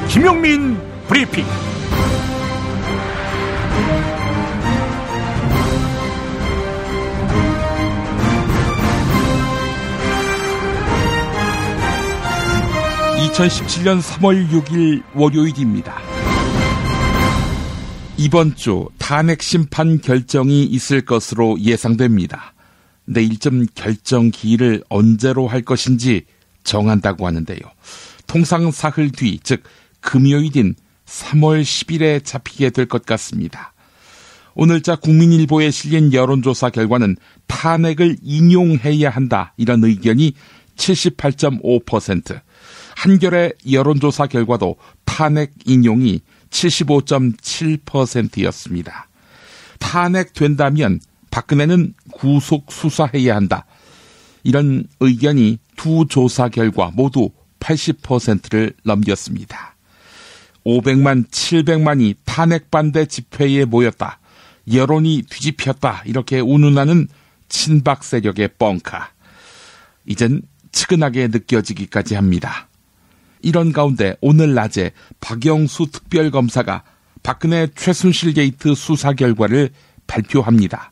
김용민 브리핑. (2017년 3월 6일) 월요일입니다. 이번 주 탄핵 심판 결정이 있을 것으로 예상됩니다. 내일쯤 결정 기일을 언제로 할 것인지 정한다고 하는데요. 통상 사흘 뒤, 즉 금요일인 3월 10일에 잡히게 될 것 같습니다. 오늘자 국민일보에 실린 여론조사 결과는 탄핵을 인용해야 한다, 이런 의견이 78.5%, 한겨레 여론조사 결과도 탄핵 인용이 75.7%였습니다. 탄핵된다면 박근혜는 구속 수사해야 한다, 이런 의견이 두 조사 결과 모두 80%를 넘겼습니다. 500만, 700만이 탄핵 반대 집회에 모였다, 여론이 뒤집혔다, 이렇게 운운하는 친박 세력의 뻥카, 이젠 측은하게 느껴지기까지 합니다. 이런 가운데 오늘 낮에 박영수 특별검사가 박근혜 최순실 게이트 수사 결과를 발표합니다.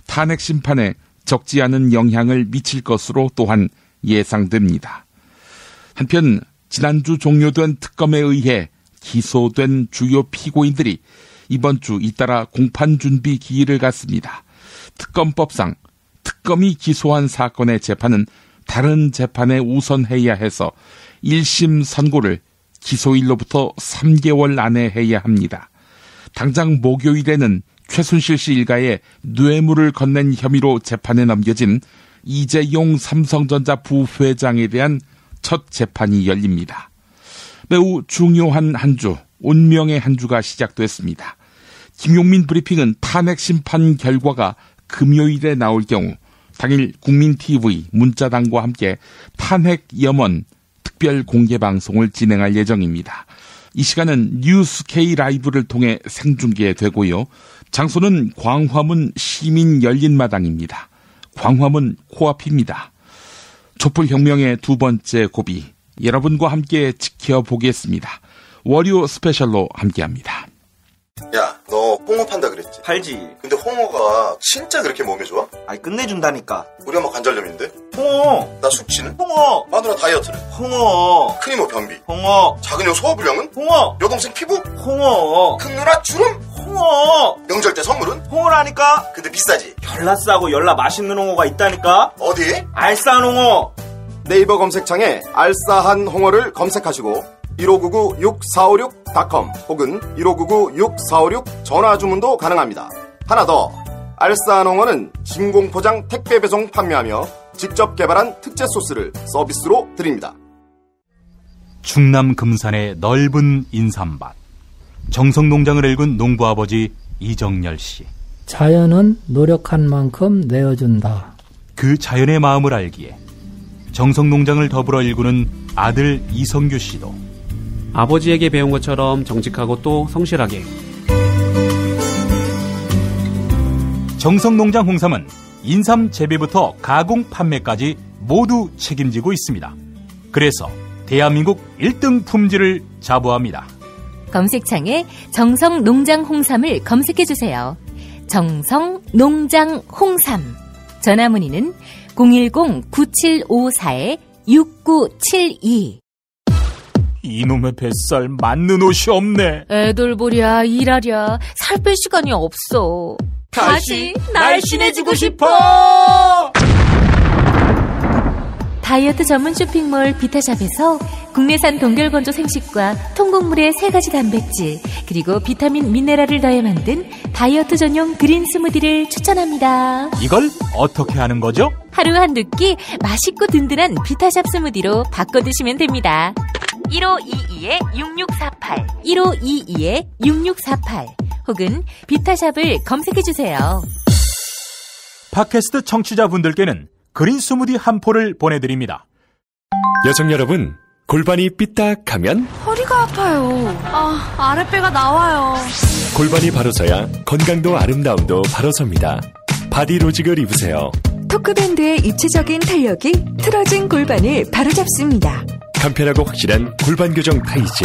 탄핵 심판에 적지 않은 영향을 미칠 것으로 또한 예상됩니다. 한편 지난주 종료된 특검에 의해 기소된 주요 피고인들이 이번 주 잇따라 공판 준비 기일을 갖습니다. 특검법상 특검이 기소한 사건의 재판은 다른 재판에 우선해야 해서 1심 선고를 기소일로부터 3개월 안에 해야 합니다. 당장 목요일에는 최순실 씨 일가에 뇌물을 건넨 혐의로 재판에 넘겨진 이재용 삼성전자 부회장에 대한 첫 재판이 열립니다. 매우 중요한 한 주, 운명의 한 주가 시작됐습니다. 김용민 브리핑은 탄핵 심판 결과가 금요일에 나올 경우 당일 국민TV, 문자당과 함께 탄핵 염원 특별 공개 방송을 진행할 예정입니다. 이 시간은 뉴스 K 라이브를 통해 생중계되고요. 장소는 광화문 시민 열린마당입니다. 광화문 코앞입니다. 촛불혁명의 두 번째 고비, 여러분과 함께 지켜보겠습니다. 월요 스페셜로 함께합니다. 야, 너 홍어 판다 그랬지? 팔지. 근데 홍어가 진짜 그렇게 몸에 좋아? 아니, 끝내준다니까. 우리 엄마 관절염인데? 홍어. 나 숙취는? 홍어. 마누라 다이어트는? 홍어. 큰이모 변비? 홍어. 작은 형 소화불량은? 홍어. 여동생 피부? 홍어. 큰 누나 주름? 홍어. 명절 때 선물은? 홍어라니까. 근데 비싸지? 열라 싸고 열라 맛있는 홍어가 있다니까. 어디? 알싸한 홍어. 네이버 검색창에 알싸한 홍어를 검색하시고 1599-6456.com 혹은 1599-6456 전화주문도 가능합니다. 하나 더, 알싸한 홍어는 진공포장 택배 배송 판매하며 직접 개발한 특제 소스를 서비스로 드립니다. 충남 금산의 넓은 인삼밭, 정성농장을 일군 농부아버지 이정열 씨. 자연은 노력한 만큼 내어준다. 그 자연의 마음을 알기에 정성농장을 더불어 일구는 아들 이성규 씨도 아버지에게 배운 것처럼 정직하고 또 성실하게. 정성농장 홍삼은 인삼 재배부터 가공 판매까지 모두 책임지고 있습니다. 그래서 대한민국 1등 품질을 자부합니다. 검색창에 정성농장 홍삼을 검색해주세요. 정성농장 홍삼. 전화문의는 010-9754-6972. 이놈의 뱃살 맞는 옷이 없네. 애돌보랴 일하랴 살 뺄 시간이 없어. 다시 날씬해지고 싶어. 다이어트 전문 쇼핑몰 비타샵에서 국내산 동결건조 생식과 통곡물의 3가지 단백질 그리고 비타민 미네랄을 더해 만든 다이어트 전용 그린 스무디를 추천합니다. 이걸 어떻게 하는 거죠? 하루 한두 끼 맛있고 든든한 비타샵 스무디로 바꿔 드시면 됩니다. 1522-6648 1522-6648 혹은 비타샵을 검색해주세요. 팟캐스트 청취자분들께는 그린 스무디 한 포를 보내드립니다. 여성 여러분, 골반이 삐딱하면 허리가 아파요. 아랫배가 나와요. 골반이 바로 서야 건강도 아름다움도 바로 섭니다. 바디로직을 입으세요. 토크밴드의 입체적인 탄력이 틀어진 골반을 바로잡습니다. 간편하고 확실한 골반 교정 타이즈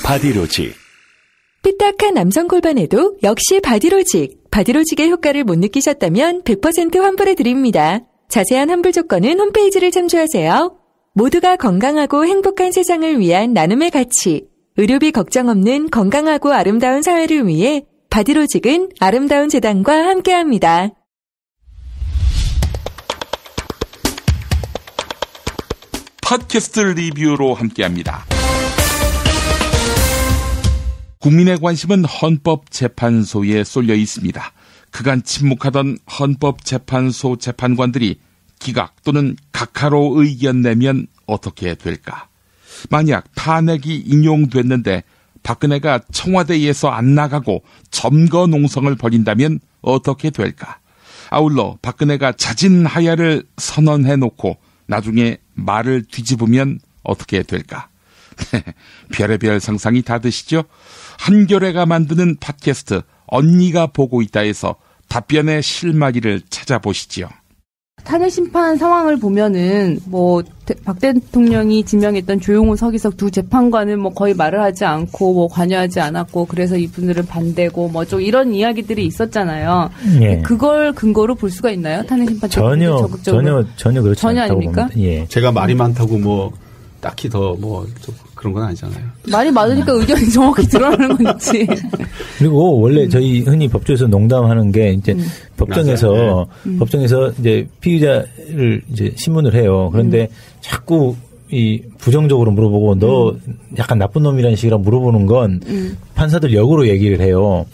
바디로직. 삐딱한 남성 골반에도 역시 바디로직. 바디로직의 효과를 못 느끼셨다면 100% 환불해드립니다. 자세한 환불 조건은 홈페이지를 참조하세요. 모두가 건강하고 행복한 세상을 위한 나눔의 가치. 의료비 걱정 없는 건강하고 아름다운 사회를 위해 바디로직은 아름다운 재단과 함께합니다. 팟캐스트 리뷰로 함께합니다. 국민의 관심은 헌법재판소에 쏠려 있습니다. 그간 침묵하던 헌법재판소 재판관들이 기각 또는 각하로 의견 내면 어떻게 될까? 만약 탄핵이 인용됐는데 박근혜가 청와대에서 안 나가고 점거 농성을 벌인다면 어떻게 될까? 아울러 박근혜가 자진하야를 선언해놓고 나중에 말을 뒤집으면 어떻게 될까? 별의별 상상이 다 드시죠? 한겨레가 만드는 팟캐스트 언니가 보고 있다에서 답변의 실마리를 찾아보시죠. 탄핵 심판 상황을 보면은 박 대통령이 지명했던 조용호, 서기석 두 재판관은 거의 말을 하지 않고 관여하지 않았고 그래서 이분들은 반대고 좀 이런 이야기들이 있었잖아요. 예. 그걸 근거로 볼 수가 있나요? 탄핵 심판 전혀 그렇지 전혀 아닙니까? 예. 제가 말이 많다고 딱히 더 그런 건 아니잖아요. 말이 많으니까 의견이 정확히 드러나는 건지. 그리고 원래 저희 흔히 법조에서 농담하는 게 이제 법정에서 이제 피의자를 이제 신문을 해요. 그런데 자꾸 이 부정적으로 물어보고 너 약간 나쁜 놈이라는 식으로 물어보는 건 판사들 역으로 얘기를 해요.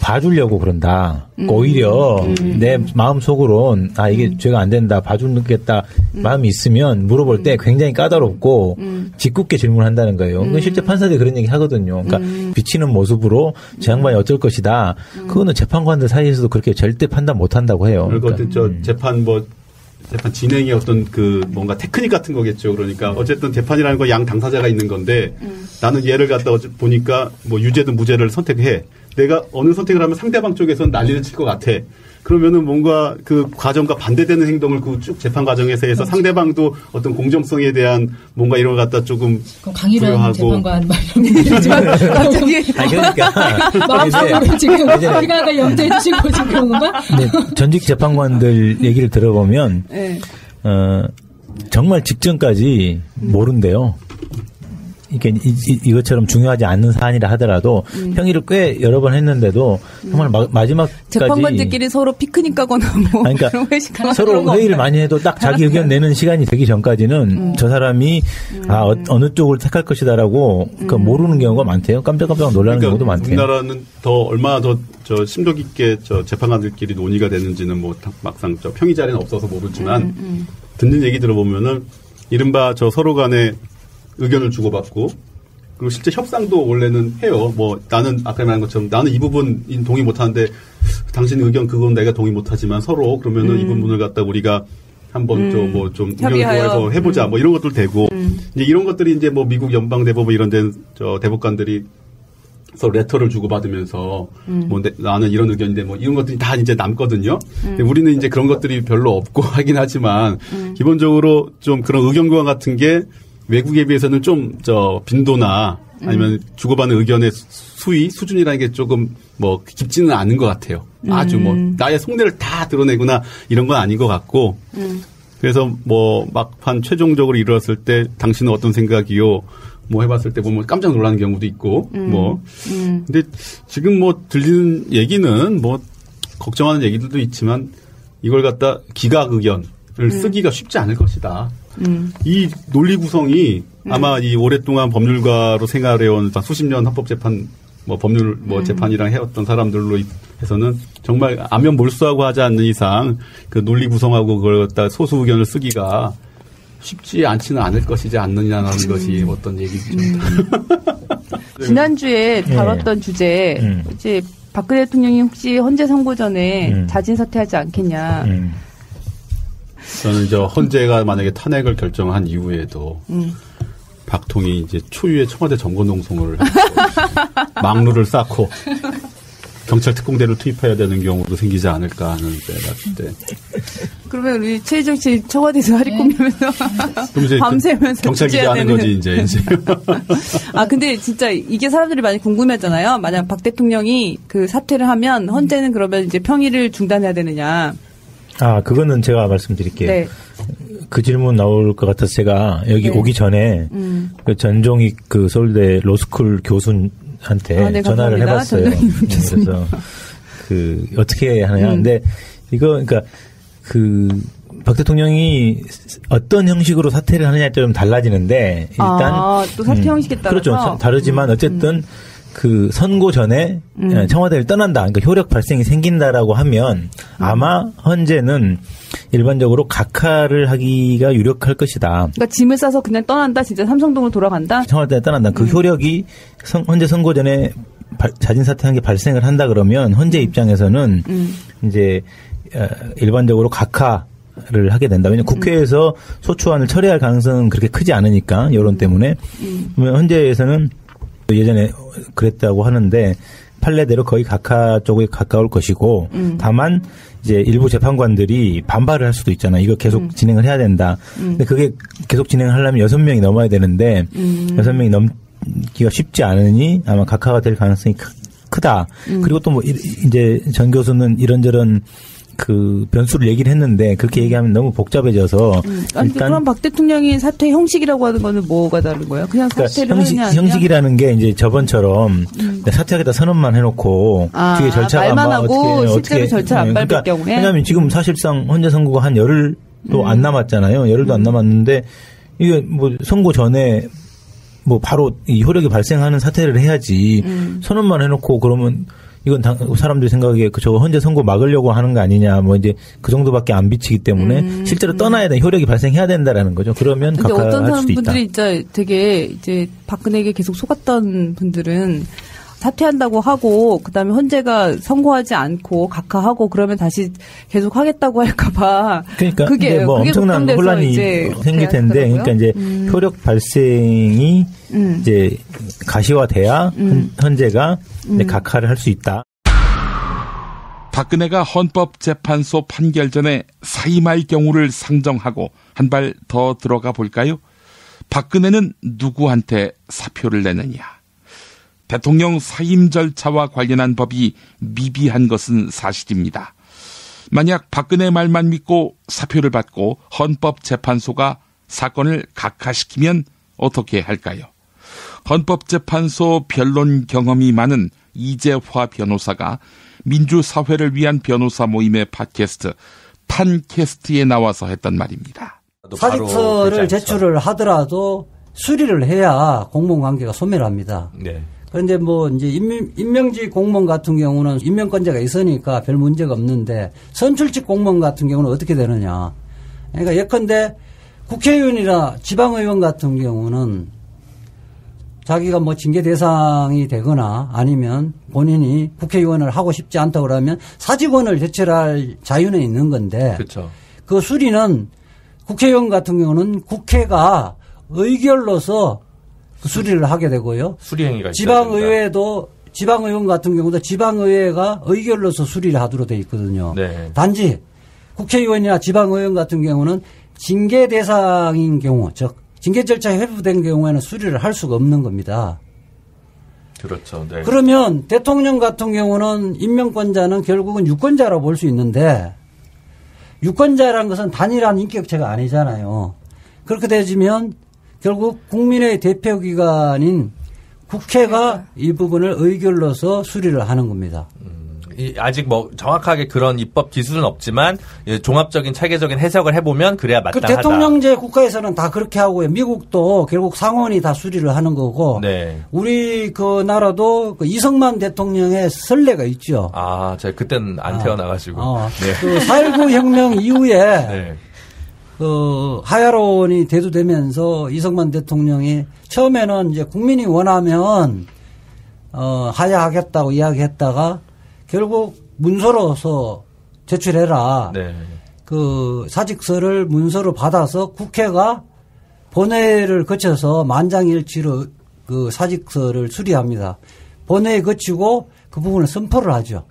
봐주려고 그런다. 오히려 내 마음속으론 이게 죄가 안 된다. 봐주겠다 마음이 있으면 물어볼 때 굉장히 까다롭고 짓궂게 질문한다는 거예요. 그건 실제 판사들이 그런 얘기 하거든요. 그러니까 비치는 모습으로 제 양반이 어쩔 것이다. 그거는 재판관들 사이에서도 그렇게 절대 판단 못 한다고 해요. 그러니까 재판 진행의 어떤 뭔가 테크닉 같은 거겠죠. 그러니까 어쨌든 재판이라는 건 양 당사자가 있는 건데 나는 얘를 갖다 보니까 유죄든 무죄를 선택해. 내가 어느 선택을 하면 상대방 쪽에서는 난리를 칠 것 같아. 그러면은 뭔가 그 과정과 반대되는 행동을 쭉 재판 과정에서 해서 상대방도 어떤 공정성에 대한 뭔가 이런 걸 갖다 조금 강일한 재판관 갑자기 그러니까 마음속으로 지금 우리가 염두해 주신 거지 그런 건가? 네, 전직 재판관들 얘기를 들어보면 정말 직전까지 모른대요. 이게 이것처럼 중요하지 않는 사안이라 하더라도 평일을 꽤 여러 번 했는데도 정말 마지막까지 재판관들끼리 서로 피크닉 가거나 그러니까 그런 회식하거나 서로 회의를 많이 해도 딱 자기 의견 내는 시간이 되기 전까지는 저 사람이 어느 쪽을 택할 것이다라고 모르는 경우가 많대요. 깜짝깜짝 놀라는 경우도 많대요. 우리나라는 얼마나 더 심도 깊게 재판관들끼리 논의가 되는지는 막상 평의 자리는 없어서 모르지만 듣는 얘기 들어보면은 이른바 서로 간에 의견을 주고받고 그리고 실제 협상도 원래는 해요. 나는 아까 말한 것처럼 나는 이 부분 동의 못하는데 당신 의견 그건 내가 동의 못하지만 서로 그러면은 이 부분을 갖다 우리가 한번 좀 의견을 구해서 해보자 이런 것들 되고 이제 이런 것들이 이제 미국 연방 대법원 이런 데 대법관들이 서로 레터를 주고받으면서 나는 이런 의견인데 이런 것들이 다 이제 남거든요. 근데 우리는 이제 그런 것들이 별로 없고 하긴 하지만 기본적으로 좀 그런 의견 교환 같은 게 외국에 비해서는 좀 빈도나 아니면 주고받는 의견의 수준이라는 게 조금 깊지는 않은 것 같아요. 아주 나의 속내를 다 드러내거나 이런 건 아닌 것 같고 그래서 막판 최종적으로 이르렀을 때 당신은 어떤 생각이요? 해봤을 때 보면 깜짝 놀라는 경우도 있고 근데 지금 들리는 얘기는 걱정하는 얘기들도 있지만 이걸 갖다 기각 의견을 쓰기가 쉽지 않을 것이다. 이 논리 구성이 아마 이 오랫동안 법률가로 생활해온 수십 년 헌법재판 법률 재판이랑 해왔던 사람들로 해서는 정말 안면 몰수하고 하지 않는 이상 그 논리 구성하고 그걸 갖다 소수 의견을 쓰기가 쉽지 않지는 않을 것이지 않느냐라는 것이 어떤 얘기죠. 지난주에 다뤘던 주제 이제 박근혜 대통령이 혹시 헌재 선고 전에 자진 사퇴하지 않겠냐. 저는 헌재가 만약에 탄핵을 결정한 이후에도 박통이 이제 초유의 청와대 점거농성을 막루를 쌓고 경찰 특공대를 투입해야 되는 경우도 생기지 않을까 하는 때 봤을 때 그러면 우리 최희정 씨 청와대에서 하리 꾸미면서 밤새면서 경찰 기자 하는 거지 이제. 아 근데 진짜 이게 사람들이 많이 궁금해하잖아요. 만약 박 대통령이 그 사퇴를 하면 헌재는 그러면 이제 평일을 중단해야 되느냐. 아 그거는 제가 말씀드릴게요. 네. 그 질문 나올 것 같아서 제가 여기 오기 전에 그 전종익 그 서울대 로스쿨 교수한테 네, 전화를 해봤어요. 그래서 그 어떻게 하느냐. 근데 이거 그러니까 그 박 대통령이 어떤 형식으로 사퇴를 하느냐에 좀 달라지는데 일단 또 사퇴 형식에 따라서 그렇죠. 다르지만 어쨌든 그 선고 전에 청와대를 떠난다. 그러니까 효력 발생이 생긴다라고 하면 아마 헌재는 일반적으로 각하를 하기가 유력할 것이다. 그러니까 짐을 싸서 그냥 떠난다. 진짜 삼성동으로 돌아간다. 청와대에 떠난다. 그 효력이 헌재 선고 전에 자진 사퇴한 게 발생을 한다 그러면 헌재 입장에서는 이제 일반적으로 각하를 하게 된다. 왜냐하면 국회에서 소추안을 처리할 가능성은 그렇게 크지 않으니까 여론 때문에. 헌재에서는 예전에 그랬다고 하는데 판례대로 거의 각하 쪽에 가까울 것이고 다만 이제 일부 재판관들이 반발을 할 수도 있잖아. 이거 계속 진행을 해야 된다. 근데 그게 계속 진행을 하려면 6명이 넘어야 되는데 6명이 넘기가 쉽지 않으니 아마 각하가 될 가능성이 크다. 그리고 또 뭐 이제 전 교수는 이런저런 그 변수를 얘기를 했는데 그렇게 얘기하면 너무 복잡해져서 일단 그럼 박 대통령이 사퇴 형식이라고 하는 거는 뭐가 다른 거예요? 그냥 사퇴를 그러니까 하느냐? 형식이라는 게 이제 저번처럼 사퇴하겠다 선언만 해놓고 뒤에 절차가 말만 하고 실제로 절차를 안 밟을 경우에 왜냐하면 지금 사실상 헌재 선고가 한 열흘도 안 남았잖아요. 열흘도 안 남았는데 이게 뭐 선고 전에 뭐 바로 이 효력이 발생하는 사퇴를 해야지 선언만 해놓고 그러면 이건 사람들이 생각하기에 저 헌재 선고 막으려고 하는 거 아니냐, 뭐 이제 그 정도밖에 안 비치기 때문에 실제로 떠나야 돼, 효력이 발생해야 된다라는 거죠. 그러면 각하할 수도 있다. 어떤 분들이 진짜 되게 이제 박근혜에게 계속 속았던 분들은 사퇴한다고 하고 그다음에 헌재가 선고하지 않고 각하하고 그러면 다시 계속 하겠다고 할까봐. 그러니까 그게 뭐 엄청난 혼란이 생길 텐데, 그러니까 이제 효력 발생이 이제 가시화돼야 헌재가 이제 각하를 할 수 있다. 박근혜가 헌법재판소 판결 전에 사임할 경우를 상정하고 한 발 더 들어가 볼까요? 박근혜는 누구한테 사표를 내느냐? 대통령 사임 절차와 관련한 법이 미비한 것은 사실입니다. 만약 박근혜 말만 믿고 사표를 받고 헌법재판소가 사건을 각하시키면 어떻게 할까요? 헌법재판소 변론 경험이 많은 이재화 변호사가 민주사회를 위한 변호사 모임의 팟캐스트 판캐스트에 나와서 했던 말입니다. 사직서를 제출을 하더라도 수리를 해야 공무원관계가 소멸합니다. 네. 그런데 뭐 이제 임명직 공무원 같은 경우는 임명권자가 있으니까 별 문제가 없는데 선출직 공무원 같은 경우는 어떻게 되느냐. 그러니까 예컨대 국회의원이나 지방의원 같은 경우는 자기가 뭐 징계 대상이 되거나 아니면 본인이 국회의원을 하고 싶지 않다고 그러면 사직원을 제출할 자유는 있는 건데 그렇죠. 그 수리는 국회의원 같은 경우는 국회가 의결로서 수리를 하게 되고요. 수리행위가 지방의회도 지방의원 같은 경우도 지방의회가 의결로서 수리를 하도록 돼 있거든요. 네. 단지 국회의원이나 지방의원 같은 경우는 징계 대상인 경우, 즉 징계 절차 회부된 경우에는 수리를 할 수가 없는 겁니다. 그렇죠. 네. 그러면 대통령 같은 경우는 임명권자는 결국은 유권자라고 볼 수 있는데 유권자라는 것은 단일한 인격체가 아니잖아요. 그렇게 되지면 결국 국민의 대표기관인 국회가 이 부분을 의결로서 수리를 하는 겁니다. 아직 뭐 정확하게 그런 입법 기술은 없지만 종합적인 체계적인 해석을 해보면 그래야 마땅하다. 대통령제 국가에서는 다 그렇게 하고요. 미국도 결국 상원이 다 수리를 하는 거고 네. 우리 그 나라도 그 이승만 대통령의 선례가 있죠. 아, 제가 그때는 안 태어나가지고. 네. 그 4.19 혁명 이후에 네. 그 하야론이 대두되면서 이승만 대통령이 처음에는 이제 국민이 원하면 하야하겠다고 이야기했다가 결국 문서로서 제출해라. 네. 그 사직서를 문서로 받아서 국회가 본회의를 거쳐서 만장일치로 그 사직서를 수리합니다. 본회의 거치고 그 부분을 선포를 하죠.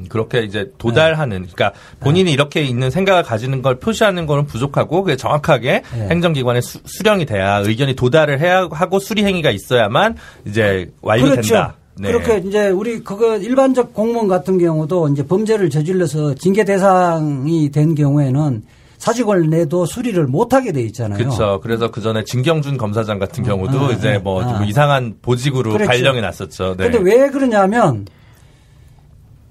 그렇게 이제 도달하는, 그러니까 본인이 이렇게 있는 생각을 가지는 걸 표시하는 거는 부족하고, 그게 정확하게 행정기관에 수령이 돼야 의견이 도달을 해야 하고 수리 행위가 있어야만 이제 완료된다. 그렇죠. 네. 그렇게 이제 우리 그거 일반적 공무원 같은 경우도 이제 범죄를 저질러서 징계 대상이 된 경우에는 사직을 내도 수리를 못하게 돼 있잖아요. 그렇죠. 그래서 그 전에 진경준 검사장 같은 경우도 이제 좀 이상한 보직으로 그렇죠. 발령이 났었죠. 그런데 네. 왜 그러냐면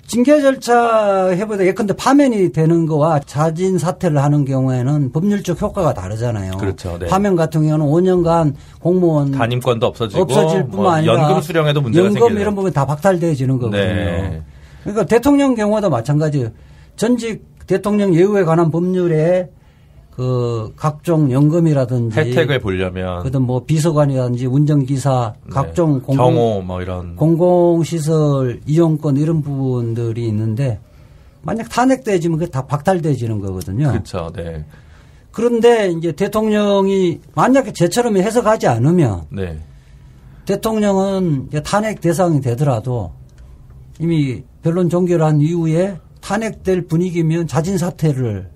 징계 절차 해보다 예컨대 파면이 되는 거와 자진 사퇴를 하는 경우에는 법률적 효과가 다르잖아요. 그렇죠. 네. 파면 같은 경우는 5년간 공무원 단임권도 없어질 뿐만 아니라 연금 수령에도 문제가 연금 생기는. 이런 부분 다 박탈되어지는 거거든요. 네. 그러니까 대통령 경우도 마찬가지예요. 전직 대통령 예우에 관한 법률에 그 각종 연금이라든지 혜택을 보려면 그든 뭐 비서관이라든지 운전기사 각종 경호 뭐 이런 공공시설 이용권 이런 부분들이 있는데 만약 탄핵되지면 그게 다 박탈되지는 거거든요. 그렇죠. 네. 그런데 이제 대통령이 만약에 제처럼 해석하지 않으면 네. 대통령은 탄핵 대상이 되더라도 이미 변론 종결한 이후에 탄핵될 분위기면 자진 사퇴를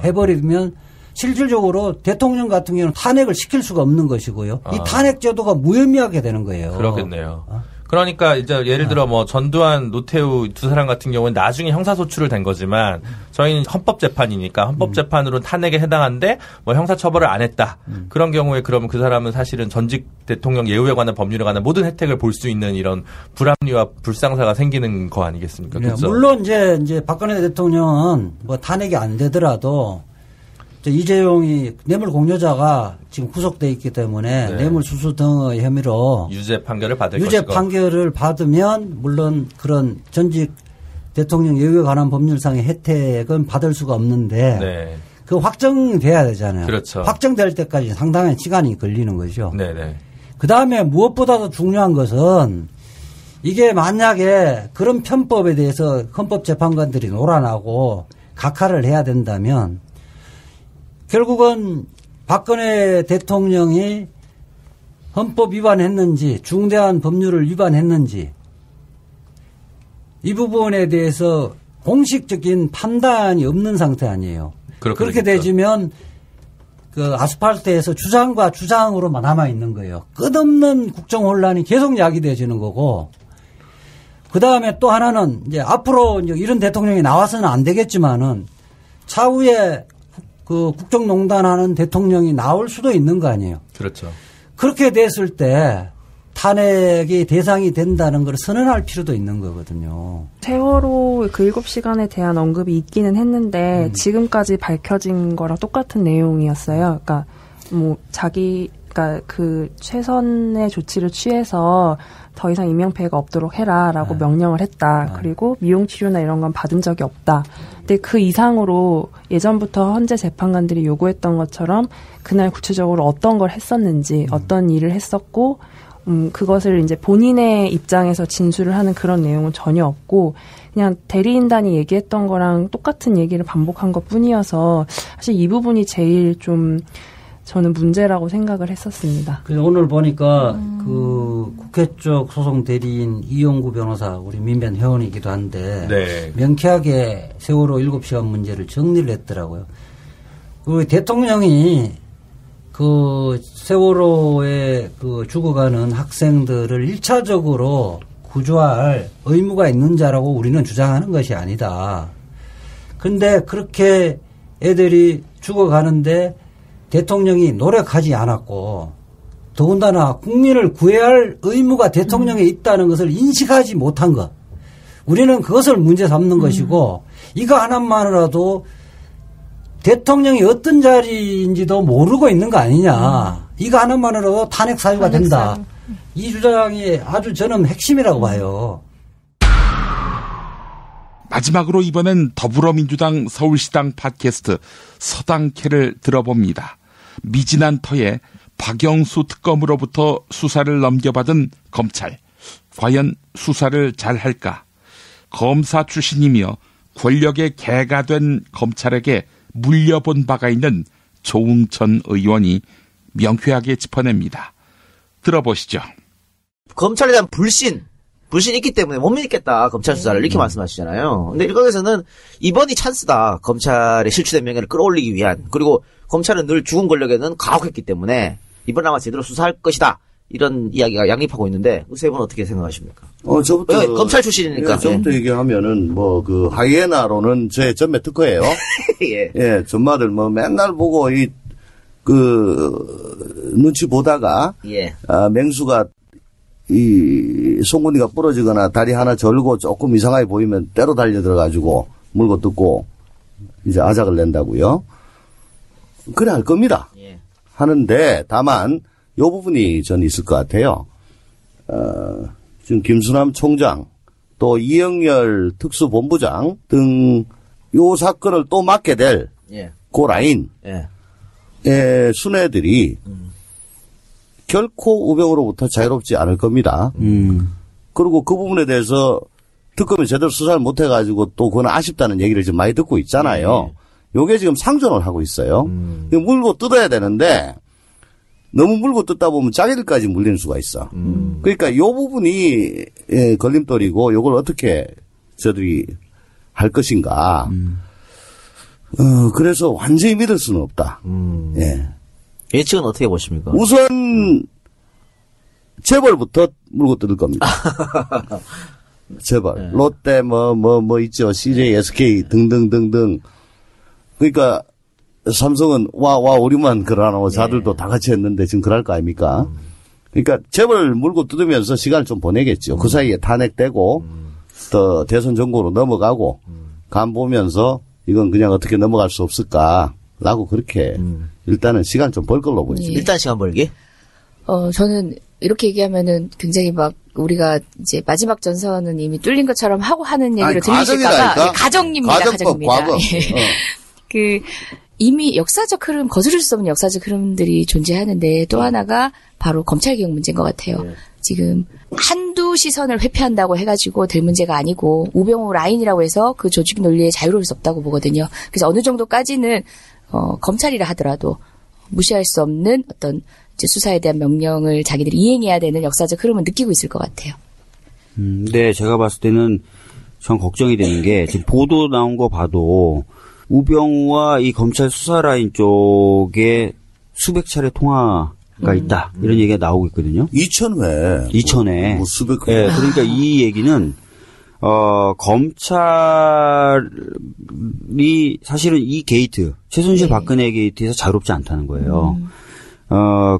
해버리면 실질적으로 대통령 같은 경우는 탄핵을 시킬 수가 없는 것이고요. 이 탄핵 제도가 무의미하게 되는 거예요. 그렇겠네요. 그러니까 이제 예를 들어 뭐 전두환, 노태우 두 사람 같은 경우는 나중에 형사소출을 된 거지만 저희는 헌법재판이니까 헌법재판으로 탄핵에 해당하는데 뭐 형사처벌을 안 했다. 그런 경우에 그러면 그 사람은 사실은 전직 대통령 예우에 관한 법률에 관한 모든 혜택을 볼 수 있는 이런 불합리와 불상사가 생기는 거 아니겠습니까? 네, 그렇죠? 물론 이제 박근혜 대통령은 뭐 탄핵이 안 되더라도 이재용이 뇌물 공여자가 지금 구속돼 있기 때문에 네. 뇌물수수 등의 혐의로 유죄 판결을 받을 유죄 것이고. 판결을 받으면 물론 그런 전직 대통령 예우에 관한 법률상의 혜택은 받을 수가 없는데 네. 그 확정돼야 되잖아요. 그렇죠. 확정될 때까지 상당한 시간이 걸리는 거죠. 네네. 그다음에 무엇보다도 중요한 것은 이게 만약에 그런 편법에 대해서 헌법재판관들이 놀아나고 각하를 해야 된다면 결국은 박근혜 대통령이 헌법 위반했는지 중대한 법률을 위반했는지 이 부분에 대해서 공식적인 판단이 없는 상태 아니에요. 그렇게 되지면 그 아스팔트에서 주장과 주장으로만 남아 있는 거예요. 끝없는 국정 혼란이 계속 야기되어지는 거고 그 다음에 또 하나는 이제 앞으로 이제 이런 대통령이 나와서는 안 되겠지만은 차후에 그 국정농단하는 대통령이 나올 수도 있는 거 아니에요. 그렇죠. 그렇게 됐을 때 탄핵의 대상이 된다는 걸 선언할 필요도 있는 거거든요. 세월호 그 7시간에 대한 언급이 있기는 했는데 지금까지 밝혀진 거랑 똑같은 내용이었어요. 그러니까 뭐 그러니까 그 최선의 조치를 취해서 더 이상 인명피해가 없도록 해라라고 명령을 했다. 그리고 미용치료나 이런 건 받은 적이 없다. 근데 그 이상으로 예전부터 헌재 재판관들이 요구했던 것처럼 그날 구체적으로 어떤 걸 했었는지 어떤 일을 했었고 그것을 이제 본인의 입장에서 진술을 하는 그런 내용은 전혀 없고 그냥 대리인단이 얘기했던 거랑 똑같은 얘기를 반복한 것 뿐이어서 사실 이 부분이 제일 좀 저는 문제라고 생각을 했었습니다. 오늘 보니까 그 국회 쪽 소송 대리인 이용구 변호사 우리 민변 회원이기도 한데 네. 명쾌하게 세월호 7시간 문제를 정리를 했더라고요. 우리 대통령이 그 세월호에 그 죽어가는 학생들을 1차적으로 구조할 의무가 있는 자라고 우리는 주장하는 것이 아니다. 그런데 그렇게 애들이 죽어가는데 대통령이 노력하지 않았고 더군다나 국민을 구해야 할 의무가 대통령에 있다는 것을 인식하지 못한 것. 우리는 그것을 문제 삼는 것이고 이거 하나만으로도 대통령이 어떤 자리인지도 모르고 있는 거 아니냐. 이거 하나만으로도 탄핵 사유가 된다. 이 주장이 아주 저는 핵심이라고 봐요. 마지막으로 이번엔 더불어민주당 서울시당 팟캐스트 서당캐를 들어봅니다. 미진한 터에 박영수 특검으로부터 수사를 넘겨받은 검찰. 과연 수사를 잘할까? 검사 출신이며 권력의 개가 된 검찰에게 물려본 바가 있는 조응천 의원이 명쾌하게 짚어냅니다. 들어보시죠. 검찰에 대한 불신, 불신이 있기 때문에 못 믿겠다 검찰 수사를 이렇게 말씀하시잖아요. 근데 일각에서는 이번이 찬스다 검찰의 실추된 명예를 끌어올리기 위한 그리고 검찰은 늘 죽은 권력에는 가혹했기 때문에 이번 아마 제대로 수사할 것이다 이런 이야기가 양립하고 있는데 세 분은 어떻게 생각하십니까? 저부터 검찰 출신이니까 저부터 얘기하면은 뭐 그 하이에나로는 제 전매 특허예요. 예, 전마들 뭐 맨날 보고 눈치 보다가 맹수가 이 송곳니가 부러지거나 다리 하나 절고 조금 이상하게 보이면 때로 달려 들어가지고 물고 뜯고 이제 아작을 낸다고요. 그래 할 겁니다. 하는데 다만 요 부분이 전 있을 것 같아요. 지금 김수남 총장 또 이영렬 특수본부장 등 요 사건을 또 맡게 될 그 라인의 순애들이 결코 우병우로부터 자유롭지 않을 겁니다. 그리고 그 부분에 대해서 특검이 제대로 수사를 못 해가지고 또 그건 아쉽다는 얘기를 지금 많이 듣고 있잖아요. 요게 지금 상존을 하고 있어요. 물고 뜯어야 되는데 너무 물고 뜯다 보면 자기들까지 물리는 수가 있어. 그러니까 요 부분이 걸림돌이고 요걸 어떻게 저들이 할 것인가. 그래서 완전히 믿을 수는 없다. 예측은 어떻게 보십니까? 우선 재벌부터 물고 뜯을 겁니다. 재벌. 롯데 뭐 있죠. CJ, SK 등등등등. 그러니까 삼성은 와 우리만 그러나 자들도 다 같이 했는데 지금 그럴 거 아닙니까? 그러니까 재벌 물고 뜯으면서 시간을 좀 보내겠죠. 그 사이에 탄핵되고 또 대선 정국으로 넘어가고 간 보면서 이건 그냥 어떻게 넘어갈 수 없을까라고 그렇게 일단은 시간 좀 벌 걸로 보이죠. 일단 시간 벌기? 저는 이렇게 얘기하면은 굉장히 막 우리가 이제 마지막 전선은 이미 뚫린 것처럼 하고 하는 얘기를 들리실까봐 가정입니다. 과거. 이미 역사적 흐름, 거스를 수 없는 역사적 흐름들이 존재하는데 또 하나가 바로 검찰개혁 문제인 것 같아요. 지금 한두 시선을 회피한다고 해가지고 될 문제가 아니고 우병우 라인이라고 해서 그 조직 논리에 자유로울 수 없다고 보거든요. 그래서 어느 정도까지는 검찰이라 하더라도 무시할 수 없는 어떤 이제 수사에 대한 명령을 자기들이 이행해야 되는 역사적 흐름을 느끼고 있을 것 같아요. 네, 제가 봤을 때는 전 걱정이 되는 게 지금 보도 나온 거 봐도 우병우와 이 검찰 수사 라인 쪽에 수백 차례 통화가 있다. 이런 얘기가 나오고 있거든요. 2000회. 뭐 수백 회. 네, 그러니까 이 얘기는, 검찰이 사실은 이 게이트, 최순실 박근혜 게이트에서 자유롭지 않다는 거예요.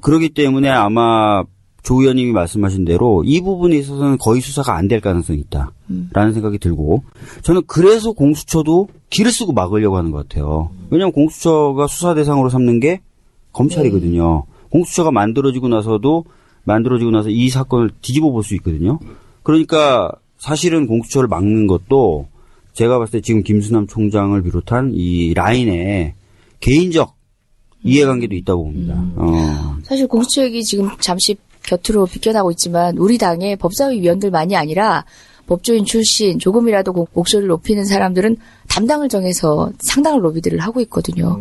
그렇기 때문에 아마 조 의원님이 말씀하신 대로 이 부분에 있어서는 거의 수사가 안 될 가능성이 있다라는 생각이 들고 저는 그래서 공수처도 길을 쓰고 막으려고 하는 것 같아요. 왜냐하면 공수처가 수사 대상으로 삼는 게 검찰이거든요. 공수처가 만들어지고 나서 이 사건을 뒤집어 볼 수 있거든요. 그러니까 사실은 공수처를 막는 것도 제가 봤을 때 지금 김수남 총장을 비롯한 이 라인의 개인적 이해관계도 있다고 봅니다. 사실 공수처 얘기 지금 잠시 곁으로 비껴나고 있지만 우리 당의 법사위 위원들만이 아니라 법조인 출신 조금이라도 목소리를 높이는 사람들은 담당을 정해서 상당한 로비들을 하고 있거든요.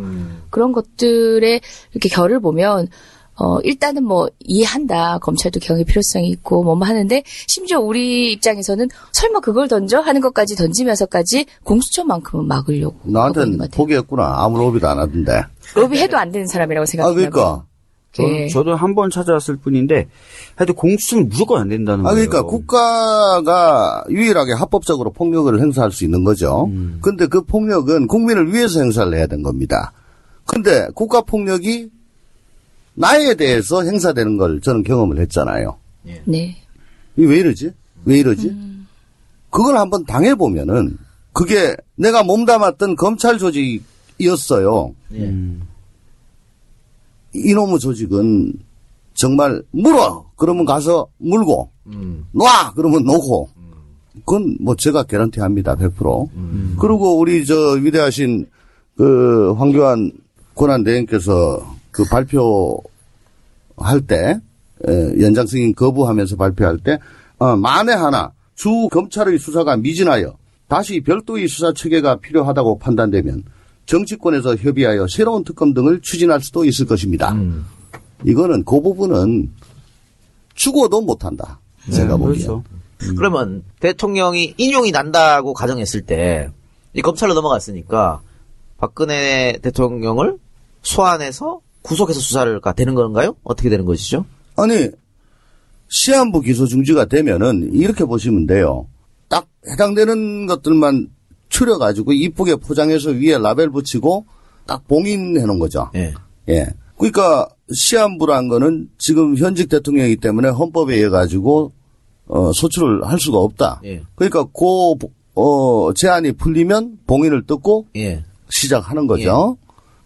그런 것들의 이렇게 결을 보면 일단은 뭐 이해한다. 검찰도 개혁의 필요성이 있고 뭐 하는데 심지어 우리 입장에서는 설마 그걸 던져? 하는 것까지 던지면서까지 공수처만큼은 막으려고. 나한테는 포기했구나. 아무 로비도 안 하던데. 로비해도 안 되는 사람이라고 생각합니다. 그러니까. 저도 한 번 찾아왔을 뿐인데 하여튼 공수처는 무조건 안 된다는 거예요. 그러니까 국가가 유일하게 합법적으로 폭력을 행사할 수 있는 거죠. 근데 그 폭력은 국민을 위해서 행사를 해야 되는 겁니다. 근데 국가 폭력이 나에 대해서 행사되는 걸 저는 경험을 했잖아요. 네. 이게 왜 이러지? 왜 이러지? 그걸 한번 당해보면은 그게 내가 몸담았던 검찰 조직이었어요. 이놈의 조직은 정말 물어! 그러면 가서 물고, 놔! 그러면 놓고, 그건 뭐 제가 개런티 합니다. 100%. 그리고 우리 위대하신 황교안 권한대행께서 발표할 때, 연장 승인 거부하면서 발표할 때, 만에 하나 주 검찰의 수사가 미진하여 다시 별도의 수사 체계가 필요하다고 판단되면 정치권에서 협의하여 새로운 특검 등을 추진할 수도 있을 것입니다. 이거는 그 부분은 죽어도 못한다. 제가 보기에. 그렇죠. 그러면 대통령이 인용이 난다고 가정했을 때 이 검찰로 넘어갔으니까 박근혜 대통령을 소환해서 구속해서 수사가 되는 건가요? 어떻게 되는 것이죠? 아니, 시한부 기소 중지가 되면은 이렇게 보시면 돼요. 딱 해당되는 것들만 추려가지고 이쁘게 포장해서 위에 라벨 붙이고 딱 봉인해 놓은 거죠. 예. 그러니까 시한부란 거는 지금 현직 대통령이기 때문에 헌법에 의해 가지고 소출을 할 수가 없다. 그러니까 제한이 풀리면 봉인을 뜯고 시작하는 거죠.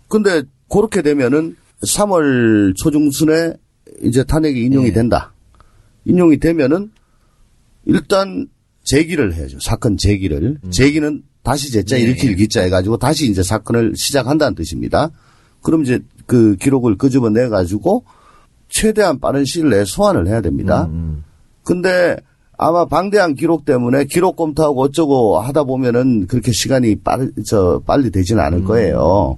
근데 그렇게 되면은 3월 초중순에 이제 탄핵이 인용이 된다. 인용이 되면은 일단 제기를 해야죠. 사건 제기를. 제기는 다시 제자 일으킬 기자 해가지고 다시 이제 사건을 시작한다는 뜻입니다. 그럼 이제 그 기록을 끄집어내 가지고 최대한 빠른 시일 내에 소환을 해야 됩니다. 근데 아마 방대한 기록 때문에 기록 검토하고 어쩌고 하다 보면은 그렇게 시간이 빨리 되지는 않을 거예요.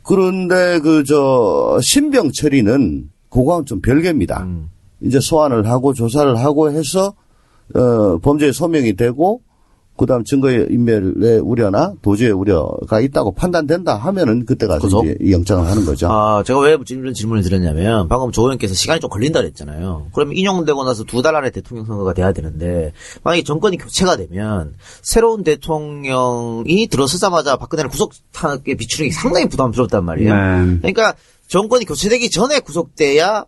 그런데 신병 처리는 그거하고는 좀 별개입니다. 이제 소환을 하고 조사를 하고 해서 범죄의 소명이 되고 그다음 증거의 인멸의 우려나 도주의 우려가 있다고 판단된다 하면은 그때 가서 이제 영장을 하는 거죠. 제가 왜 이런 질문을 드렸냐면 방금 조 의원께서 시간이 좀 걸린다 그랬잖아요. 그러면 인용되고 나서 2달 안에 대통령 선거가 돼야 되는데 만약에 정권이 교체가 되면 새로운 대통령이 들어서자마자 박근혜를 구속하게 비추는 게 상당히 부담스럽단 말이에요. 그러니까 정권이 교체되기 전에 구속돼야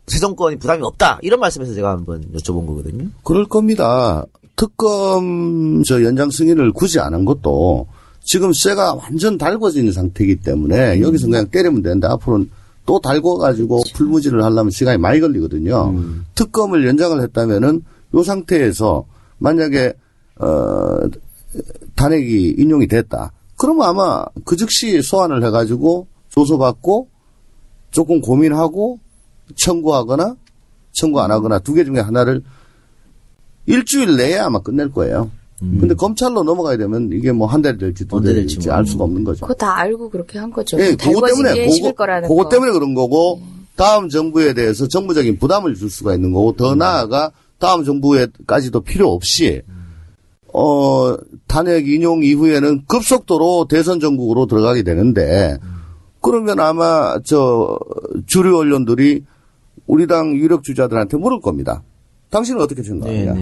새 정권이 부담이 없다. 이런 말씀에서 제가 한번 여쭤본 거거든요. 그럴 겁니다. 특검 연장 승인을 굳이 안 한 것도 지금 쇠가 완전 달궈진 상태이기 때문에 여기서 그냥 때리면 되는데 앞으로는 또 달궈가지고 풀무지를 하려면 시간이 많이 걸리거든요. 특검을 연장을 했다면은 이 상태에서 만약에 탄핵이 인용이 됐다. 그러면 아마 그 즉시 소환을 해가지고 조소받고 조금 고민하고 청구하거나 청구 안 하거나 두 개 중에 하나를 일주일 내에 아마 끝낼 거예요. 근데 검찰로 넘어가야 되면 이게 뭐 한 달이 될지 두 달이 될지 알 수가 없는 거죠. 그거 다 알고 그렇게 한 거죠. 예, 그거 때문에 그거 때문에 그런 거고 다음 정부에 대해서 정부적인 부담을 줄 수가 있는 거고 더 나아가 다음 정부에까지도 필요 없이 탄핵 인용 이후에는 급속도로 대선 전국으로 들어가게 되는데 그러면 아마 주류 언론들이 우리 당 유력 주자들한테 물을 겁니다. 당신은 어떻게 생각하냐?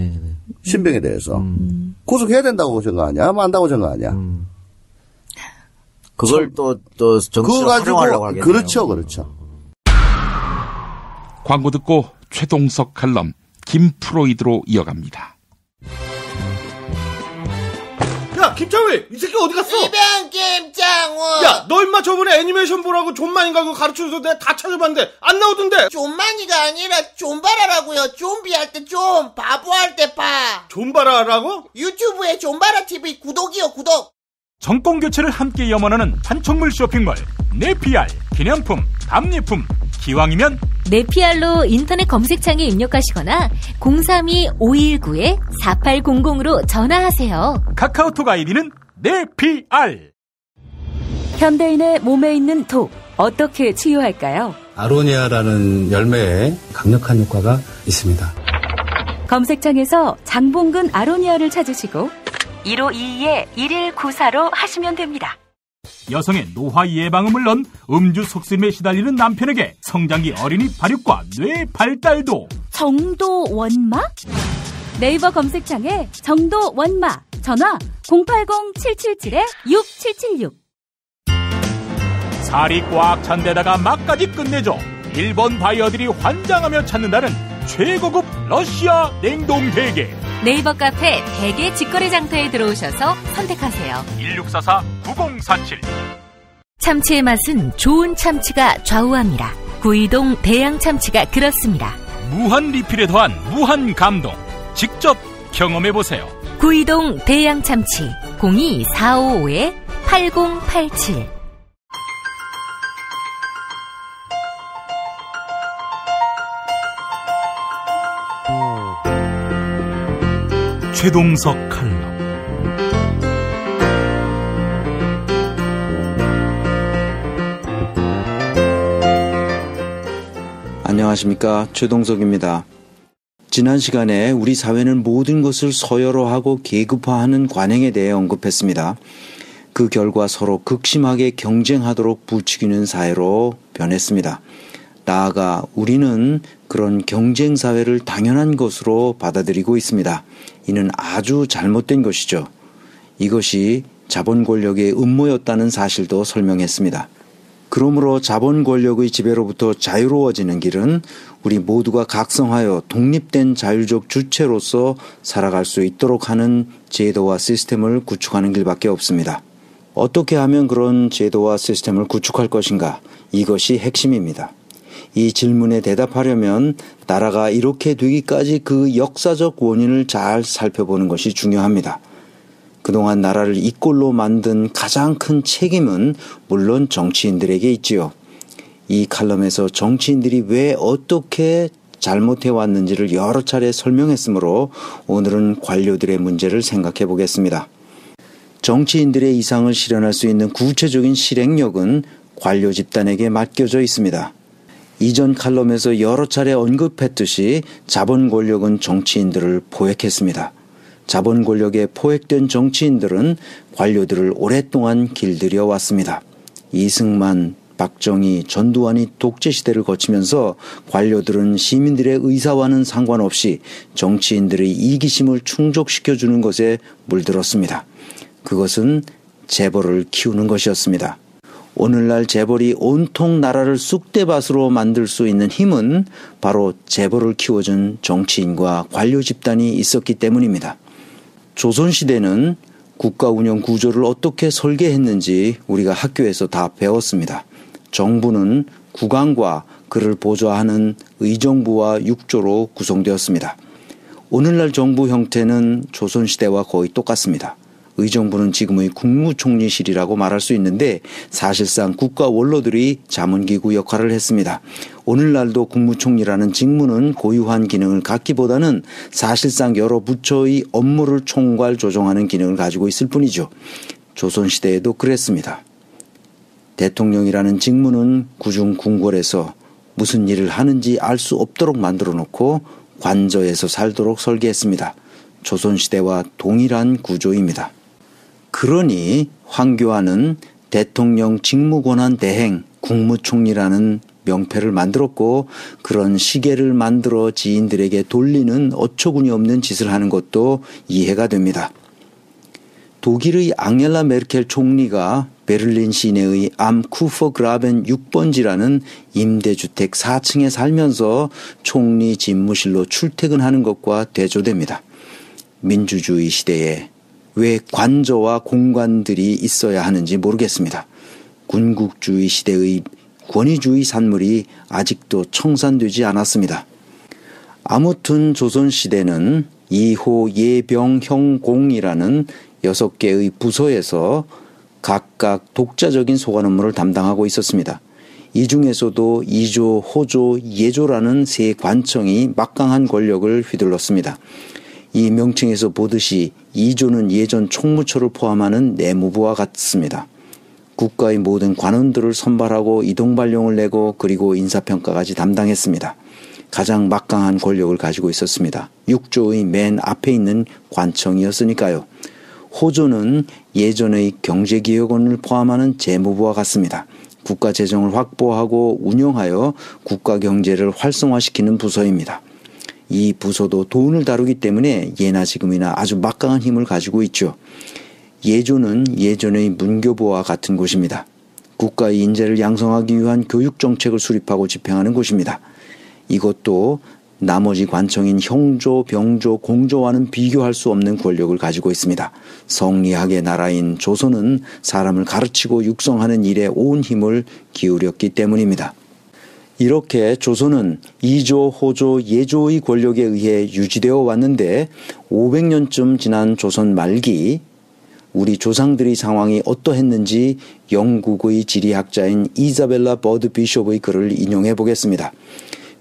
신병에 대해서. 구속해야 된다고 생각하냐? 안 한다고 생각하냐? 그걸 또 정치로 활용하려고 하겠네요. 그렇죠. 광고 듣고 최동석 칼럼 김프로이드로 이어갑니다. 야, 김창회! 이 새끼 어디 갔어? 이병 김창호! 야, 너 임마 저번에 애니메이션 보라고 존만인가 그거 가르쳐줘서 내가 다 찾아봤는데 안 나오던데? 존만이가 아니라 존바라라고요. 좀비할 때 좀, 바보할 때 바. 존바라라고? 유튜브에 존바라 TV 구독이요, 구독. 정권 교체를 함께 염원하는 판촉물 쇼핑몰 네피알 기념품, 답례품, 기왕이면 네피알로 인터넷 검색창에 입력하시거나 032-519-4800으로 전화하세요. 카카오톡 아이디는 네피알. 현대인의 몸에 있는 독 어떻게 치유할까요? 아로니아라는 열매에 강력한 효과가 있습니다. 검색창에서 장봉근 아로니아를 찾으시고 1522-1194로 하시면 됩니다. 여성의 노화 예방은 물론 음주 속셈에 시달리는 남편에게 성장기 어린이 발육과 뇌 발달도 정도 원마? 네이버 검색창에 정도 원마 전화 080-777-6776. 살이 꽉 찬 데다가 막까지 끝내줘. 일본 바이어들이 환장하며 찾는다는 최고급 러시아 냉동 대게. 네이버 카페 대게 직거래 장터에 들어오셔서 선택하세요. 1644-9047. 참치의 맛은 좋은 참치가 좌우합니다. 구이동 대양 참치가 그렇습니다. 무한 리필에 더한 무한 감동. 직접 경험해보세요. 구이동 대양 참치 02-455-8087. 최동석 칼럼. 안녕하십니까, 최동석입니다. 지난 시간에 우리 사회는 모든 것을 서열화하고 계급화하는 관행에 대해 언급했습니다. 그 결과 서로 극심하게 경쟁하도록 부추기는 사회로 변했습니다. 나아가 우리는 그런 경쟁 사회를 당연한 것으로 받아들이고 있습니다. 이는 아주 잘못된 것이죠. 이것이 자본 권력의 음모였다는 사실도 설명했습니다. 그러므로 자본 권력의 지배로부터 자유로워지는 길은 우리 모두가 각성하여 독립된 자율적 주체로서 살아갈 수 있도록 하는 제도와 시스템을 구축하는 길밖에 없습니다. 어떻게 하면 그런 제도와 시스템을 구축할 것인가? 이것이 핵심입니다. 이 질문에 대답하려면 나라가 이렇게 되기까지 그 역사적 원인을 잘 살펴보는 것이 중요합니다. 그동안 나라를 이 꼴로 만든 가장 큰 책임은 물론 정치인들에게 있지요. 이 칼럼에서 정치인들이 왜 어떻게 잘못해왔는지를 여러 차례 설명했으므로 오늘은 관료들의 문제를 생각해 보겠습니다. 정치인들의 이상을 실현할 수 있는 구체적인 실행력은 관료 집단에게 맡겨져 있습니다. 이전 칼럼에서 여러 차례 언급했듯이 자본 권력은 정치인들을 포획했습니다. 자본 권력에 포획된 정치인들은 관료들을 오랫동안 길들여 왔습니다. 이승만, 박정희, 전두환이 독재 시대를 거치면서 관료들은 시민들의 의사와는 상관없이 정치인들의 이기심을 충족시켜주는 것에 물들었습니다. 그것은 재벌을 키우는 것이었습니다. 오늘날 재벌이 온통 나라를 쑥대밭으로 만들 수 있는 힘은 바로 재벌을 키워준 정치인과 관료 집단이 있었기 때문입니다. 조선시대는 국가 운영 구조를 어떻게 설계했는지 우리가 학교에서 다 배웠습니다. 정부는 국왕과 그를 보좌하는 의정부와 육조로 구성되었습니다. 오늘날 정부 형태는 조선시대와 거의 똑같습니다. 의정부는 지금의 국무총리실이라고 말할 수 있는데 사실상 국가 원로들이 자문기구 역할을 했습니다. 오늘날도 국무총리라는 직무는 고유한 기능을 갖기보다는 사실상 여러 부처의 업무를 총괄 조정하는 기능을 가지고 있을 뿐이죠. 조선시대에도 그랬습니다. 대통령이라는 직무는 구중궁궐에서 무슨 일을 하는지 알 수 없도록 만들어 놓고 관저에서 살도록 설계했습니다. 조선시대와 동일한 구조입니다. 그러니 황교안은 대통령 직무권한 대행 국무총리라는 명패를 만들었고 그런 시계를 만들어 지인들에게 돌리는 어처구니 없는 짓을 하는 것도 이해가 됩니다. 독일의 앙겔라 메르켈 총리가 베를린 시내의 암 쿠퍼그라벤 6번지라는 임대주택 4층에 살면서 총리 집무실로 출퇴근하는 것과 대조됩니다. 민주주의 시대에 왜 관저와 공관들이 있어야 하는지 모르겠습니다. 군국주의 시대의 권위주의 산물이 아직도 청산되지 않았습니다. 아무튼 조선시대는 2호 예병형공이라는 6개의 부서에서 각각 독자적인 소관 업무를 담당하고 있었습니다. 이 중에서도 2조, 호조, 예조라는 세 관청이 막강한 권력을 휘둘렀습니다. 이 명칭에서 보듯이 2조는 예전 총무처를 포함하는 내무부와 같습니다. 국가의 모든 관원들을 선발하고 이동발령을 내고 그리고 인사평가까지 담당했습니다. 가장 막강한 권력을 가지고 있었습니다. 6조의 맨 앞에 있는 관청이었으니까요. 호조는 예전의 경제기획원을 포함하는 재무부와 같습니다. 국가 재정을 확보하고 운영하여 국가 경제를 활성화시키는 부서입니다. 이 부서도 돈을 다루기 때문에 예나 지금이나 아주 막강한 힘을 가지고 있죠. 예조는 예전의 문교부와 같은 곳입니다. 국가의 인재를 양성하기 위한 교육정책을 수립하고 집행하는 곳입니다. 이것도 나머지 관청인 형조, 병조, 공조와는 비교할 수 없는 권력을 가지고 있습니다. 성리학의 나라인 조선은 사람을 가르치고 육성하는 일에 온 힘을 기울였기 때문입니다. 이렇게 조선은 2조, 호조, 예조의 권력에 의해 유지되어 왔는데 500년쯤 지난 조선 말기 우리 조상들의 상황이 어떠했는지 영국의 지리학자인 이자벨라 버드 비숍의 글을 인용해 보겠습니다.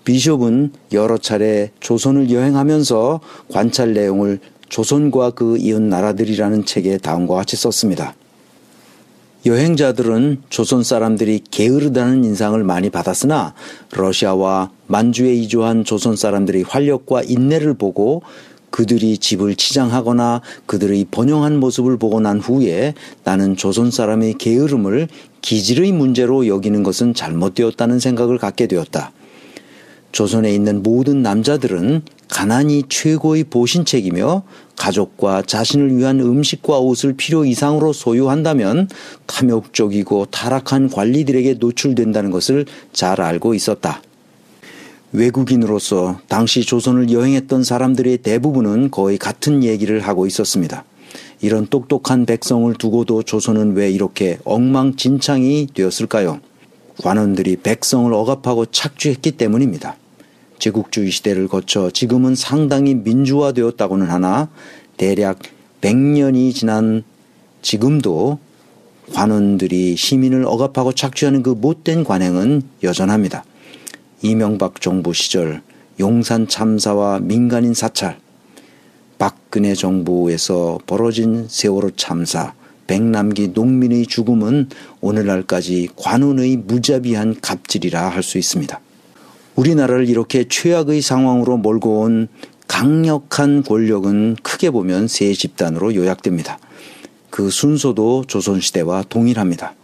비숍은 여러 차례 조선을 여행하면서 관찰 내용을 조선과 그 이웃 나라들이라는 책에 다음과 같이 썼습니다. 여행자들은 조선 사람들이 게으르다는 인상을 많이 받았으나 러시아와 만주에 이주한 조선 사람들이 활력과 인내를 보고 그들이 집을 치장하거나 그들의 번영한 모습을 보고 난 후에 나는 조선 사람의 게으름을 기질의 문제로 여기는 것은 잘못되었다는 생각을 갖게 되었다. 조선에 있는 모든 남자들은 가난이 최고의 보신책이며 가족과 자신을 위한 음식과 옷을 필요 이상으로 소유한다면 탐욕적이고 타락한 관리들에게 노출된다는 것을 잘 알고 있었다. 외국인으로서 당시 조선을 여행했던 사람들의 대부분은 거의 같은 얘기를 하고 있었습니다. 이런 똑똑한 백성을 두고도 조선은 왜 이렇게 엉망진창이 되었을까요? 관원들이 백성을 억압하고 착취했기 때문입니다. 제국주의 시대를 거쳐 지금은 상당히 민주화되었다고는 하나 대략 100년이 지난 지금도 관원들이 시민을 억압하고 착취하는 그 못된 관행은 여전합니다. 이명박 정부 시절 용산 참사와 민간인 사찰, 박근혜 정부에서 벌어진 세월호 참사, 백남기 농민의 죽음은 오늘날까지 관원의 무자비한 갑질이라 할 수 있습니다. 우리나라를 이렇게 최악의 상황으로 몰고 온 강력한 권력은 크게 보면 세 집단으로 요약됩니다. 그 순서도 조선시대와 동일합니다.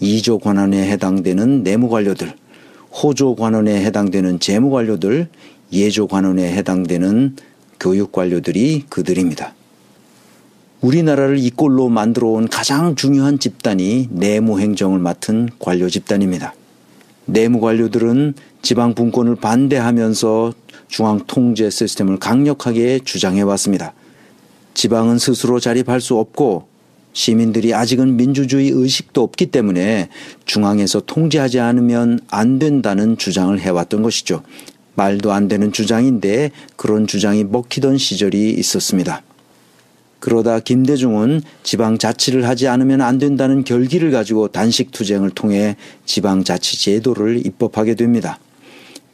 2조 관원에 해당되는 내무관료들, 호조 관원에 해당되는 재무관료들, 예조 관원에 해당되는 교육관료들이 그들입니다. 우리나라를 이 꼴로 만들어 온 가장 중요한 집단이 내무행정을 맡은 관료 집단입니다. 내무관료들은 지방 분권을 반대하면서 중앙 통제 시스템을 강력하게 주장해왔습니다. 지방은 스스로 자립할 수 없고 시민들이 아직은 민주주의 의식도 없기 때문에 중앙에서 통제하지 않으면 안 된다는 주장을 해왔던 것이죠. 말도 안 되는 주장인데 그런 주장이 먹히던 시절이 있었습니다. 그러다 김대중은 지방자치를 하지 않으면 안 된다는 결기를 가지고 단식투쟁을 통해 지방자치제도를 입법하게 됩니다.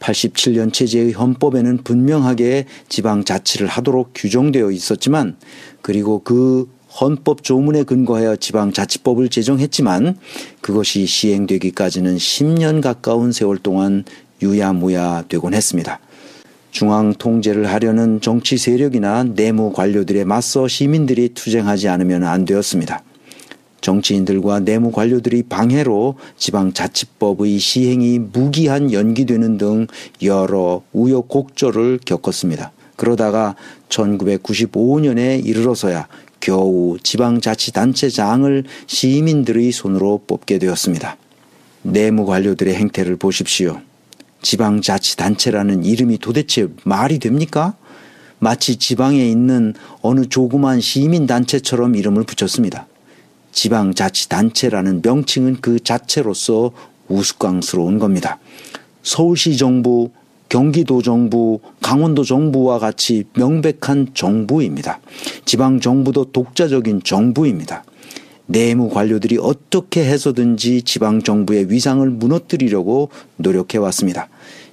87년 체제의 헌법에는 분명하게 지방자치를 하도록 규정되어 있었지만 그리고 그 헌법 조문에 근거하여 지방자치법을 제정했지만 그것이 시행되기까지는 10년 가까운 세월 동안 유야무야 되곤 했습니다. 중앙 통제를 하려는 정치 세력이나 내무 관료들에 맞서 시민들이 투쟁하지 않으면 안 되었습니다. 정치인들과 내무 관료들이 방해로 지방자치법의 시행이 무기한 연기되는 등 여러 우여곡절을 겪었습니다. 그러다가 1995년에 이르러서야 겨우 지방자치단체장을 시민들의 손으로 뽑게 되었습니다. 내무 관료들의 행태를 보십시오. 지방자치단체라는 이름이 도대체 말이 됩니까? 마치 지방에 있는 어느 조그만 시민단체처럼 이름을 붙였습니다. 지방자치단체라는 명칭은 그 자체로서 우스꽝스러운 겁니다. 서울시 정부, 경기도 정부, 강원도 정부와 같이 명백한 정부입니다. 지방정부도 독자적인 정부입니다. 내무 관료들이 어떻게 해서든지 지방정부의 위상을 무너뜨리려고 노력해왔습니다.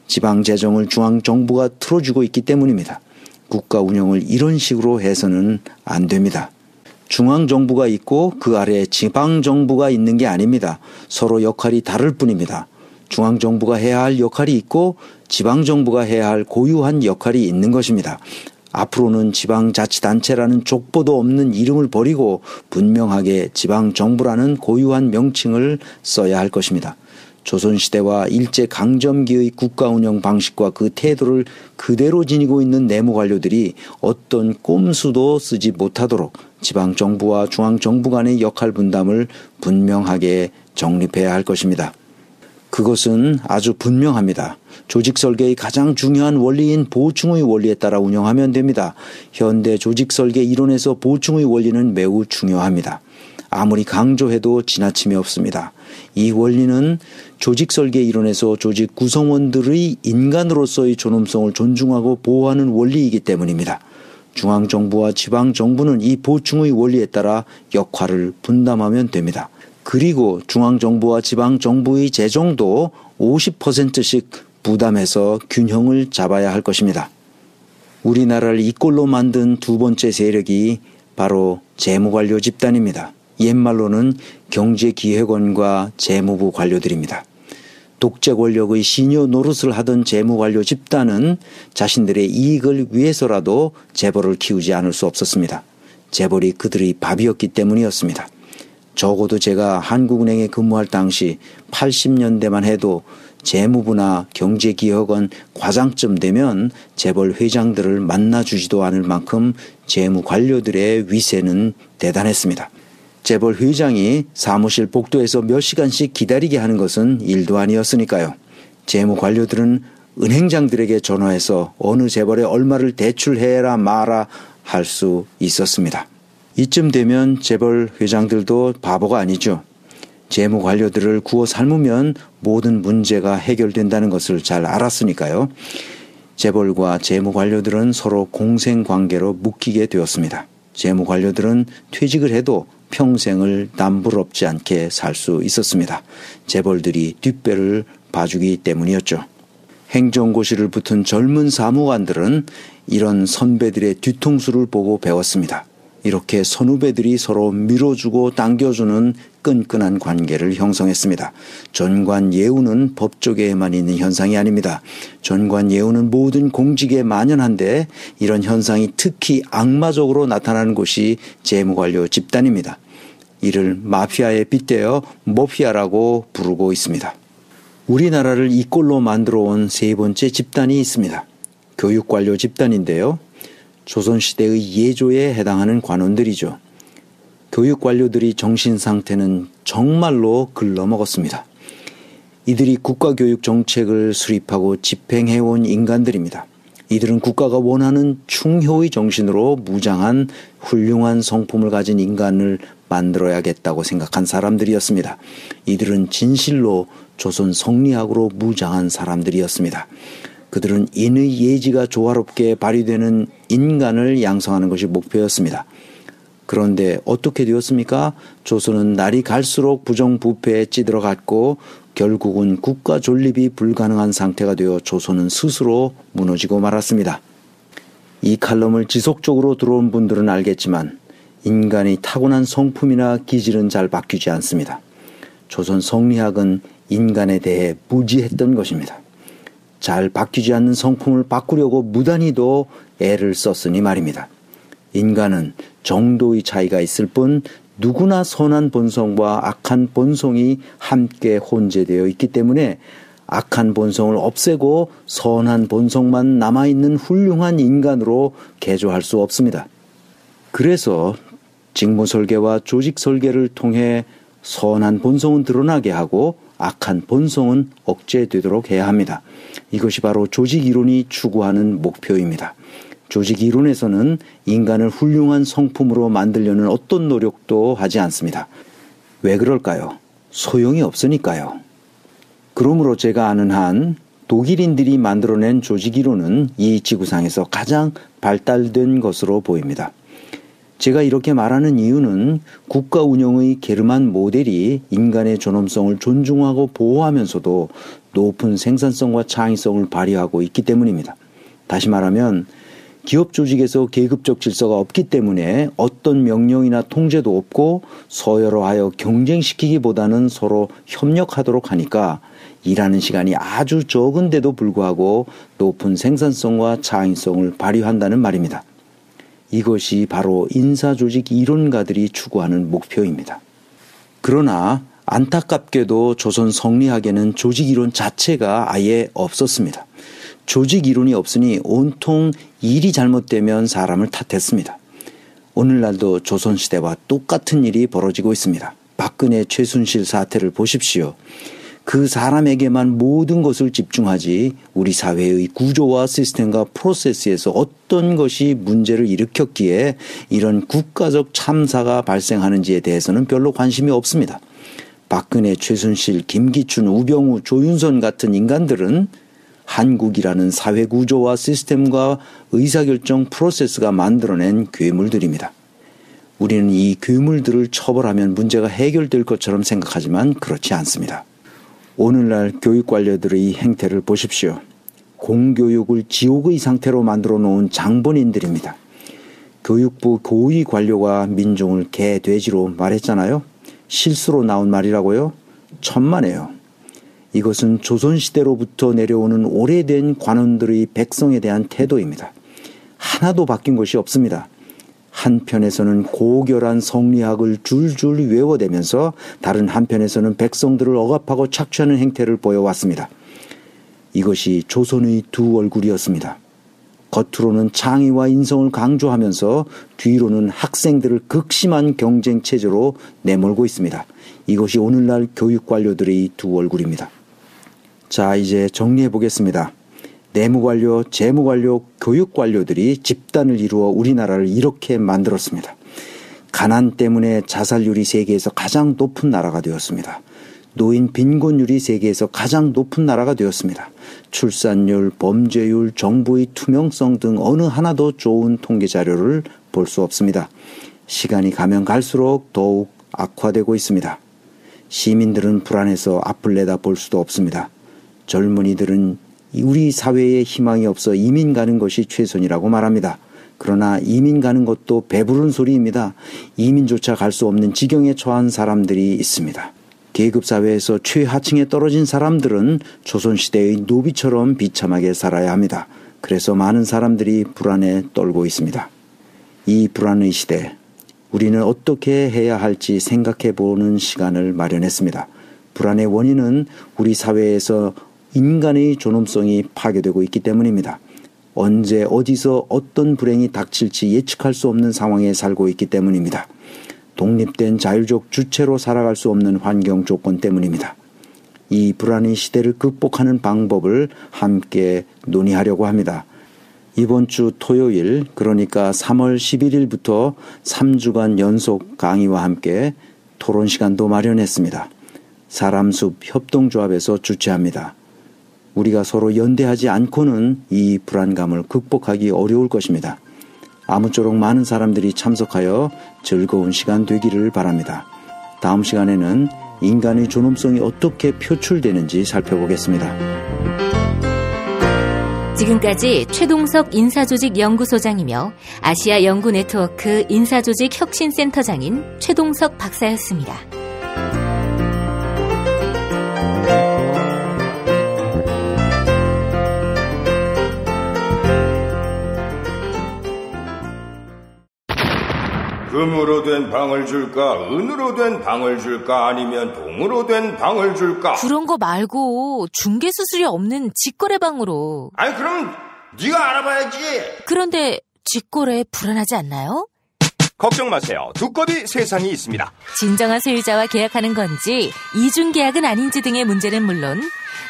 지방재정을 중앙정부가 틀어주고 있기 때문입니다. 국가 운영을 이런 식으로 해서는 안 됩니다. 중앙정부가 있고 그 아래에 지방정부가 있는 게 아닙니다. 서로 역할이 다를 뿐입니다. 중앙정부가 해야 할 역할이 있고 지방정부가 해야 할 고유한 역할이 있는 것입니다. 앞으로는 지방자치단체라는 족보도 없는 이름을 버리고 분명하게 지방정부라는 고유한 명칭을 써야 할 것입니다. 조선시대와 일제강점기의 국가운영 방식과 그 태도를 그대로 지니고 있는 내무관료들이 어떤 꼼수도 쓰지 못하도록 지방정부와 중앙정부 간의 역할 분담을 분명하게 정립해야 할 것입니다. 그것은 아주 분명합니다. 조직설계의 가장 중요한 원리인 보충의 원리에 따라 운영하면 됩니다. 현대 조직설계 이론에서 보충의 원리는 매우 중요합니다. 아무리 강조해도 지나침이 없습니다. 이 원리는 조직설계 이론에서 조직 구성원들의 인간으로서의 존엄성을 존중하고 보호하는 원리이기 때문입니다. 중앙정부와 지방정부는 이 보충의 원리에 따라 역할을 분담하면 됩니다. 그리고 중앙정부와 지방정부의 재정도 50%씩 부담해서 균형을 잡아야 할 것입니다. 우리나라를 이 꼴로 만든 두 번째 세력이 바로 재무관료 집단입니다. 옛말로는 경제기획원과 재무부 관료들입니다. 독재 권력의 시녀 노릇을 하던 재무관료 집단은 자신들의 이익을 위해서라도 재벌을 키우지 않을 수 없었습니다. 재벌이 그들의 밥이었기 때문이었습니다. 적어도 제가 한국은행에 근무할 당시 80년대만 해도 재무부나 경제기획원 과장쯤 되면 재벌 회장들을 만나주지도 않을 만큼 재무관료들의 위세는 대단했습니다. 재벌 회장이 사무실 복도에서 몇 시간씩 기다리게 하는 것은 일도 아니었으니까요. 재무관료들은 은행장들에게 전화해서 어느 재벌에 얼마를 대출해라 마라 할 수 있었습니다. 이쯤 되면 재벌 회장들도 바보가 아니죠. 재무관료들을 구워 삶으면 모든 문제가 해결된다는 것을 잘 알았으니까요. 재벌과 재무관료들은 서로 공생관계로 묶이게 되었습니다. 재무관료들은 퇴직을 해도 평생을 남부럽지 않게 살 수 있었습니다. 재벌들이 뒷배를 봐주기 때문이었죠. 행정고시를 붙은 젊은 사무관들은 이런 선배들의 뒤통수를 보고 배웠습니다. 이렇게 선후배들이 서로 밀어주고 당겨주는 끈끈한 관계를 형성했습니다. 전관예우는 법조계에만 있는 현상이 아닙니다. 전관예우는 모든 공직에 만연한데 이런 현상이 특히 악마적으로 나타나는 곳이 재무관료 집단입니다. 이를 마피아에 빗대어 머피아라고 부르고 있습니다. 우리나라를 이 꼴로 만들어 온 세 번째 집단이 있습니다. 교육관료 집단인데요. 조선시대의 예조에 해당하는 관원들이죠. 교육관료들이 정신상태는 정말로 글러먹었습니다. 이들이 국가교육 정책을 수립하고 집행해온 인간들입니다. 이들은 국가가 원하는 충효의 정신으로 무장한 훌륭한 성품을 가진 인간을 만들어야겠다고 생각한 사람들이었습니다. 이들은 진실로 조선 성리학으로 무장한 사람들이었습니다. 그들은 인의 예지가 조화롭게 발휘되는 인간을 양성하는 것이 목표였습니다. 그런데 어떻게 되었습니까? 조선은 날이 갈수록 부정부패에 찌들어갔고 결국은 국가 존립이 불가능한 상태가 되어 조선은 스스로 무너지고 말았습니다. 이 칼럼을 지속적으로 들어온 분들은 알겠지만 인간의 타고난 성품이나 기질은 잘 바뀌지 않습니다. 조선 성리학은 인간에 대해 무지했던 것입니다. 잘 바뀌지 않는 성품을 바꾸려고 무단히도 애를 썼으니 말입니다. 인간은 정도의 차이가 있을 뿐 누구나 선한 본성과 악한 본성이 함께 혼재되어 있기 때문에 악한 본성을 없애고 선한 본성만 남아있는 훌륭한 인간으로 개조할 수 없습니다. 그래서 직무설계와 조직설계를 통해 선한 본성은 드러나게 하고 악한 본성은 억제되도록 해야 합니다. 이것이 바로 조직이론이 추구하는 목표입니다. 조직이론에서는 인간을 훌륭한 성품으로 만들려는 어떤 노력도 하지 않습니다. 왜 그럴까요? 소용이 없으니까요. 그러므로 제가 아는 한 독일인들이 만들어낸 조직이론은 이 지구상에서 가장 발달된 것으로 보입니다. 제가 이렇게 말하는 이유는 국가 운영의 게르만 모델이 인간의 존엄성을 존중하고 보호하면서도 높은 생산성과 창의성을 발휘하고 있기 때문입니다. 다시 말하면 기업 조직에서 계급적 질서가 없기 때문에 어떤 명령이나 통제도 없고 서열화하여 경쟁시키기보다는 서로 협력하도록 하니까 일하는 시간이 아주 적은데도 불구하고 높은 생산성과 창의성을 발휘한다는 말입니다. 이것이 바로 인사조직 이론가들이 추구하는 목표입니다. 그러나 안타깝게도 조선 성리학에는 조직이론 자체가 아예 없었습니다. 조직이론이 없으니 온통 일이 잘못되면 사람을 탓했습니다. 오늘날도 조선시대와 똑같은 일이 벌어지고 있습니다. 박근혜 최순실 사태를 보십시오. 그 사람에게만 모든 것을 집중하지 우리 사회의 구조와 시스템과 프로세스에서 어떤 것이 문제를 일으켰기에 이런 국가적 참사가 발생하는지에 대해서는 별로 관심이 없습니다. 박근혜, 최순실, 김기춘, 우병우, 조윤선 같은 인간들은 한국이라는 사회 구조와 시스템과 의사결정 프로세스가 만들어낸 괴물들입니다. 우리는 이 괴물들을 처벌하면 문제가 해결될 것처럼 생각하지만 그렇지 않습니다. 오늘날 교육관료들의 행태를 보십시오. 공교육을 지옥의 상태로 만들어 놓은 장본인들입니다. 교육부 고위 관료가 민중을 개, 돼지로 말했잖아요. 실수로 나온 말이라고요? 천만에요. 이것은 조선시대로부터 내려오는 오래된 관원들의 백성에 대한 태도입니다. 하나도 바뀐 것이 없습니다. 한편에서는 고결한 성리학을 줄줄 외워대면서 다른 한편에서는 백성들을 억압하고 착취하는 행태를 보여왔습니다. 이것이 조선의 두 얼굴이었습니다. 겉으로는 창의와 인성을 강조하면서 뒤로는 학생들을 극심한 경쟁 체제로 내몰고 있습니다. 이것이 오늘날 교육 관료들의 두 얼굴입니다. 자, 이제 정리해 보겠습니다. 내무관료, 재무관료, 교육관료들이 집단을 이루어 우리나라를 이렇게 만들었습니다. 가난 때문에 자살률이 세계에서 가장 높은 나라가 되었습니다. 노인 빈곤율이 세계에서 가장 높은 나라가 되었습니다. 출산율, 범죄율, 정부의 투명성 등 어느 하나도 좋은 통계 자료를 볼 수 없습니다. 시간이 가면 갈수록 더욱 악화되고 있습니다. 시민들은 불안해서 앞을 내다볼 수도 없습니다. 젊은이들은 우리 사회에 희망이 없어 이민 가는 것이 최선이라고 말합니다. 그러나 이민 가는 것도 배부른 소리입니다. 이민조차 갈 수 없는 지경에 처한 사람들이 있습니다. 계급사회에서 최하층에 떨어진 사람들은 조선시대의 노비처럼 비참하게 살아야 합니다. 그래서 많은 사람들이 불안에 떨고 있습니다. 이 불안의 시대, 우리는 어떻게 해야 할지 생각해 보는 시간을 마련했습니다. 불안의 원인은 우리 사회에서 인간의 존엄성이 파괴되고 있기 때문입니다. 언제 어디서 어떤 불행이 닥칠지 예측할 수 없는 상황에 살고 있기 때문입니다. 독립된 자율적 주체로 살아갈 수 없는 환경 조건 때문입니다. 이 불안의 시대를 극복하는 방법을 함께 논의하려고 합니다. 이번 주 토요일, 그러니까 3월 11일부터 3주간 연속 강의와 함께 토론 시간도 마련했습니다. 사람숲 협동조합에서 주최합니다. 우리가 서로 연대하지 않고는 이 불안감을 극복하기 어려울 것입니다. 아무쪼록 많은 사람들이 참석하여 즐거운 시간 되기를 바랍니다. 다음 시간에는 인간의 존엄성이 어떻게 표출되는지 살펴보겠습니다. 지금까지 최동석 인사조직연구소장이며 아시아 연구 네트워크 인사조직 혁신센터장인 최동석 박사였습니다. 금으로 된 방을 줄까, 은으로 된 방을 줄까, 아니면 동으로 된 방을 줄까? 그런 거 말고 중개 수수료 없는 직거래 방으로. 아니 그럼 네가 알아봐야지. 그런데 직거래 불안하지 않나요? 걱정 마세요. 두꺼비 세상이 있습니다. 진정한 소유자와 계약하는 건지 이중 계약은 아닌지 등의 문제는 물론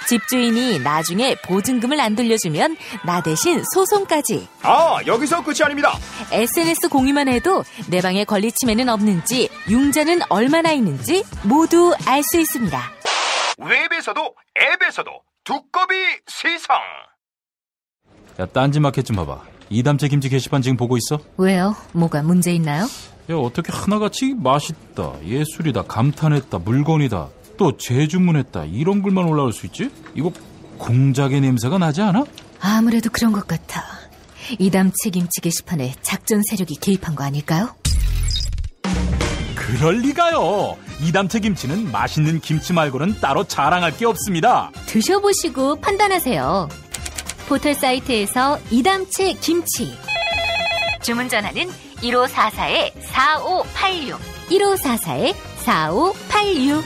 집주인이 나중에 보증금을 안 돌려주면 나 대신 소송까지. 아, 여기서 끝이 아닙니다. SNS 공유만 해도 내 방에 권리 침해는 없는지, 융자는 얼마나 있는지 모두 알 수 있습니다. 웹에서도 앱에서도 두꺼비 세상. 야, 딴지마켓 좀 봐봐. 이담채 김치 게시판 지금 보고 있어? 왜요? 뭐가 문제 있나요? 야, 어떻게 하나같이 맛있다, 예술이다, 감탄했다, 물건이다, 또 재주문했다 이런 글만 올라올 수 있지? 이거 공작의 냄새가 나지 않아? 아무래도 그런 것 같아. 이담채 김치 게시판에 작전 세력이 개입한 거 아닐까요? 그럴 리가요. 이담채 김치는 맛있는 김치 말고는 따로 자랑할 게 없습니다. 드셔보시고 판단하세요. 포털 사이트에서 이담채 김치. 주문 전화는 1544-4586 1544-4586.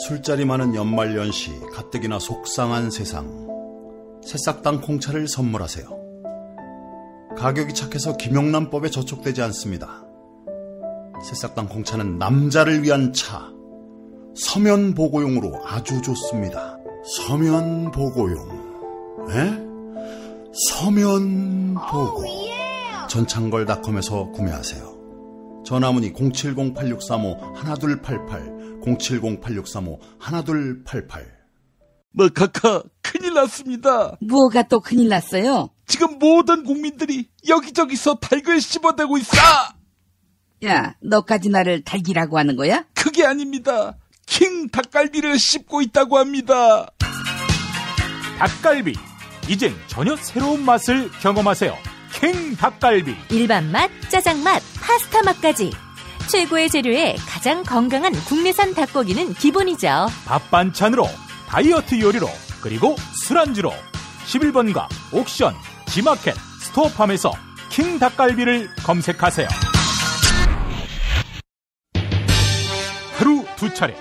술자리 많은 연말연시, 가뜩이나 속상한 세상. 새싹당 콩차를 선물하세요. 가격이 착해서 김영란법에 저촉되지 않습니다. 새싹당 콩차는 남자를 위한 차. 서면보고용으로 아주 좋습니다. 서면보고용. 에? 서면보고. 전창걸닷컴에서 구매하세요. 전화문의 070-8635-1288 070-8635-1288. 뭐 카카 큰일 났습니다. 뭐가 또 큰일 났어요? 지금 모든 국민들이 여기저기서 닭을 씹어대고 있어. 야, 너까지 나를 닭이라고 하는 거야? 그게 아닙니다. 킹 닭갈비를 씹고 있다고 합니다. 닭갈비, 이젠 전혀 새로운 맛을 경험하세요. 킹 닭갈비. 일반 맛, 짜장 맛, 파스타 맛까지. 최고의 재료에 가장 건강한 국내산 닭고기는 기본이죠. 밥 반찬으로, 다이어트 요리로, 그리고 술안주로 11번가 옥션, 지마켓, 스토어팜에서 킹 닭갈비를 검색하세요. 하루 2차례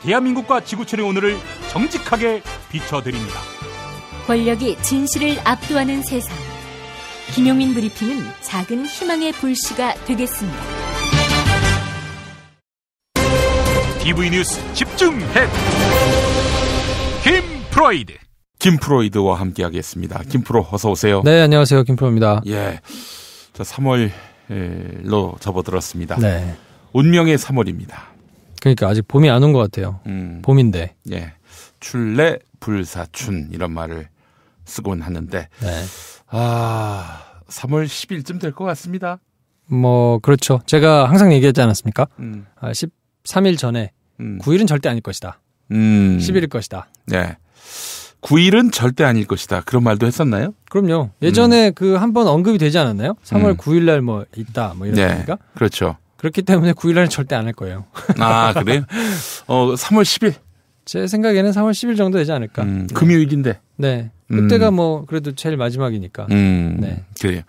대한민국과 지구촌의 오늘을 정직하게 비춰드립니다. 권력이 진실을 압도하는 세상. 김용민 브리핑은 작은 희망의 불씨가 되겠습니다. TV 뉴스 집중해. 김프로이드. 김프로이드와 함께하겠습니다. 김프로 어서 오세요. 네, 안녕하세요. 김프로입니다. 예, 자 3월로 접어들었습니다. 네. 운명의 3월입니다. 그러니까 아직 봄이 안 온 것 같아요. 봄인데. 예, 출래 불사춘 이런 말을 쓰곤 하는데, 네. 3월 10일쯤 될 것 같습니다. 뭐 그렇죠. 제가 항상 얘기하지 않았습니까? 13일 전에 9일은 절대 아닐 것이다. 10일일 것이다. 네. 9일은 절대 아닐 것이다. 그런 말도 했었나요? 그럼요. 예전에 그 한 번 언급이 되지 않았나요? 3월 9일 날 뭐 있다 뭐 이런 겁니까? 네, 그렇죠. 그렇기 때문에 9일 날은 절대 안 할 거예요. 아, 그래요? 3월 10일. 제 생각에는 3월 10일 정도 되지 않을까. 네. 금요일인데. 네. 그때가 뭐 그래도 제일 마지막이니까. 네. 그래요.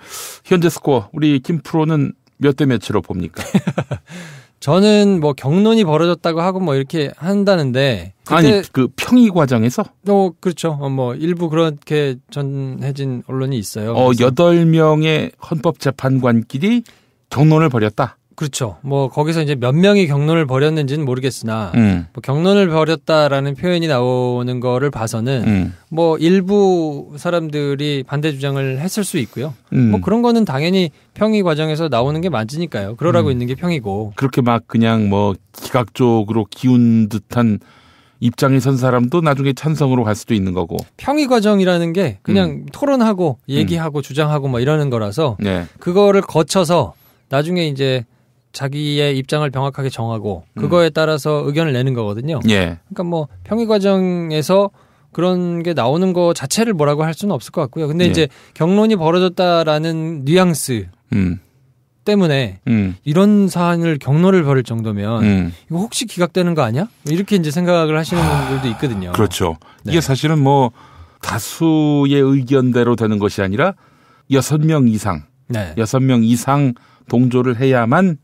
현재 스코어 우리 김프로는 몇 대 몇으로 봅니까? 저는 뭐 경론이 벌어졌다고 하고 뭐 이렇게 한다는데. 아니, 그 평의 과정에서? 그렇죠. 뭐 일부 그렇게 전해진 언론이 있어요. 8명의 헌법재판관끼리 경론을 벌였다. 그렇죠. 뭐 거기서 이제 몇 명이 경론을 벌였는지는 모르겠으나 뭐 경론을 벌였다라는 표현이 나오는 거를 봐서는 뭐 일부 사람들이 반대 주장을 했을 수 있고요. 뭐 그런 거는 당연히 평의 과정에서 나오는 게 맞으니까요. 그러라고 있는 게 평이고. 그렇게 막 그냥 뭐 기각적으로 기운 듯한 입장에 선 사람도 나중에 찬성으로 갈 수도 있는 거고. 평의 과정이라는 게 그냥 토론하고 얘기하고 주장하고 뭐 이러는 거라서 네. 그거를 거쳐서 나중에 이제 자기의 입장을 명확하게 정하고 그거에 따라서 의견을 내는 거거든요. 예. 그러니까 뭐 평의 과정에서 그런 게 나오는 거 자체를 뭐라고 할 수는 없을 것 같고요. 근데 이제 경론이 벌어졌다라는 뉘앙스 때문에 이런 사안을 경론을 벌일 정도면 이거 혹시 기각되는 거 아니야? 이렇게 이제 생각을 하시는 분들도 있거든요. 그렇죠. 네. 이게 사실은 뭐 다수의 의견대로 되는 것이 아니라 6명 이상, 네. 6명 이상 동조를 해야만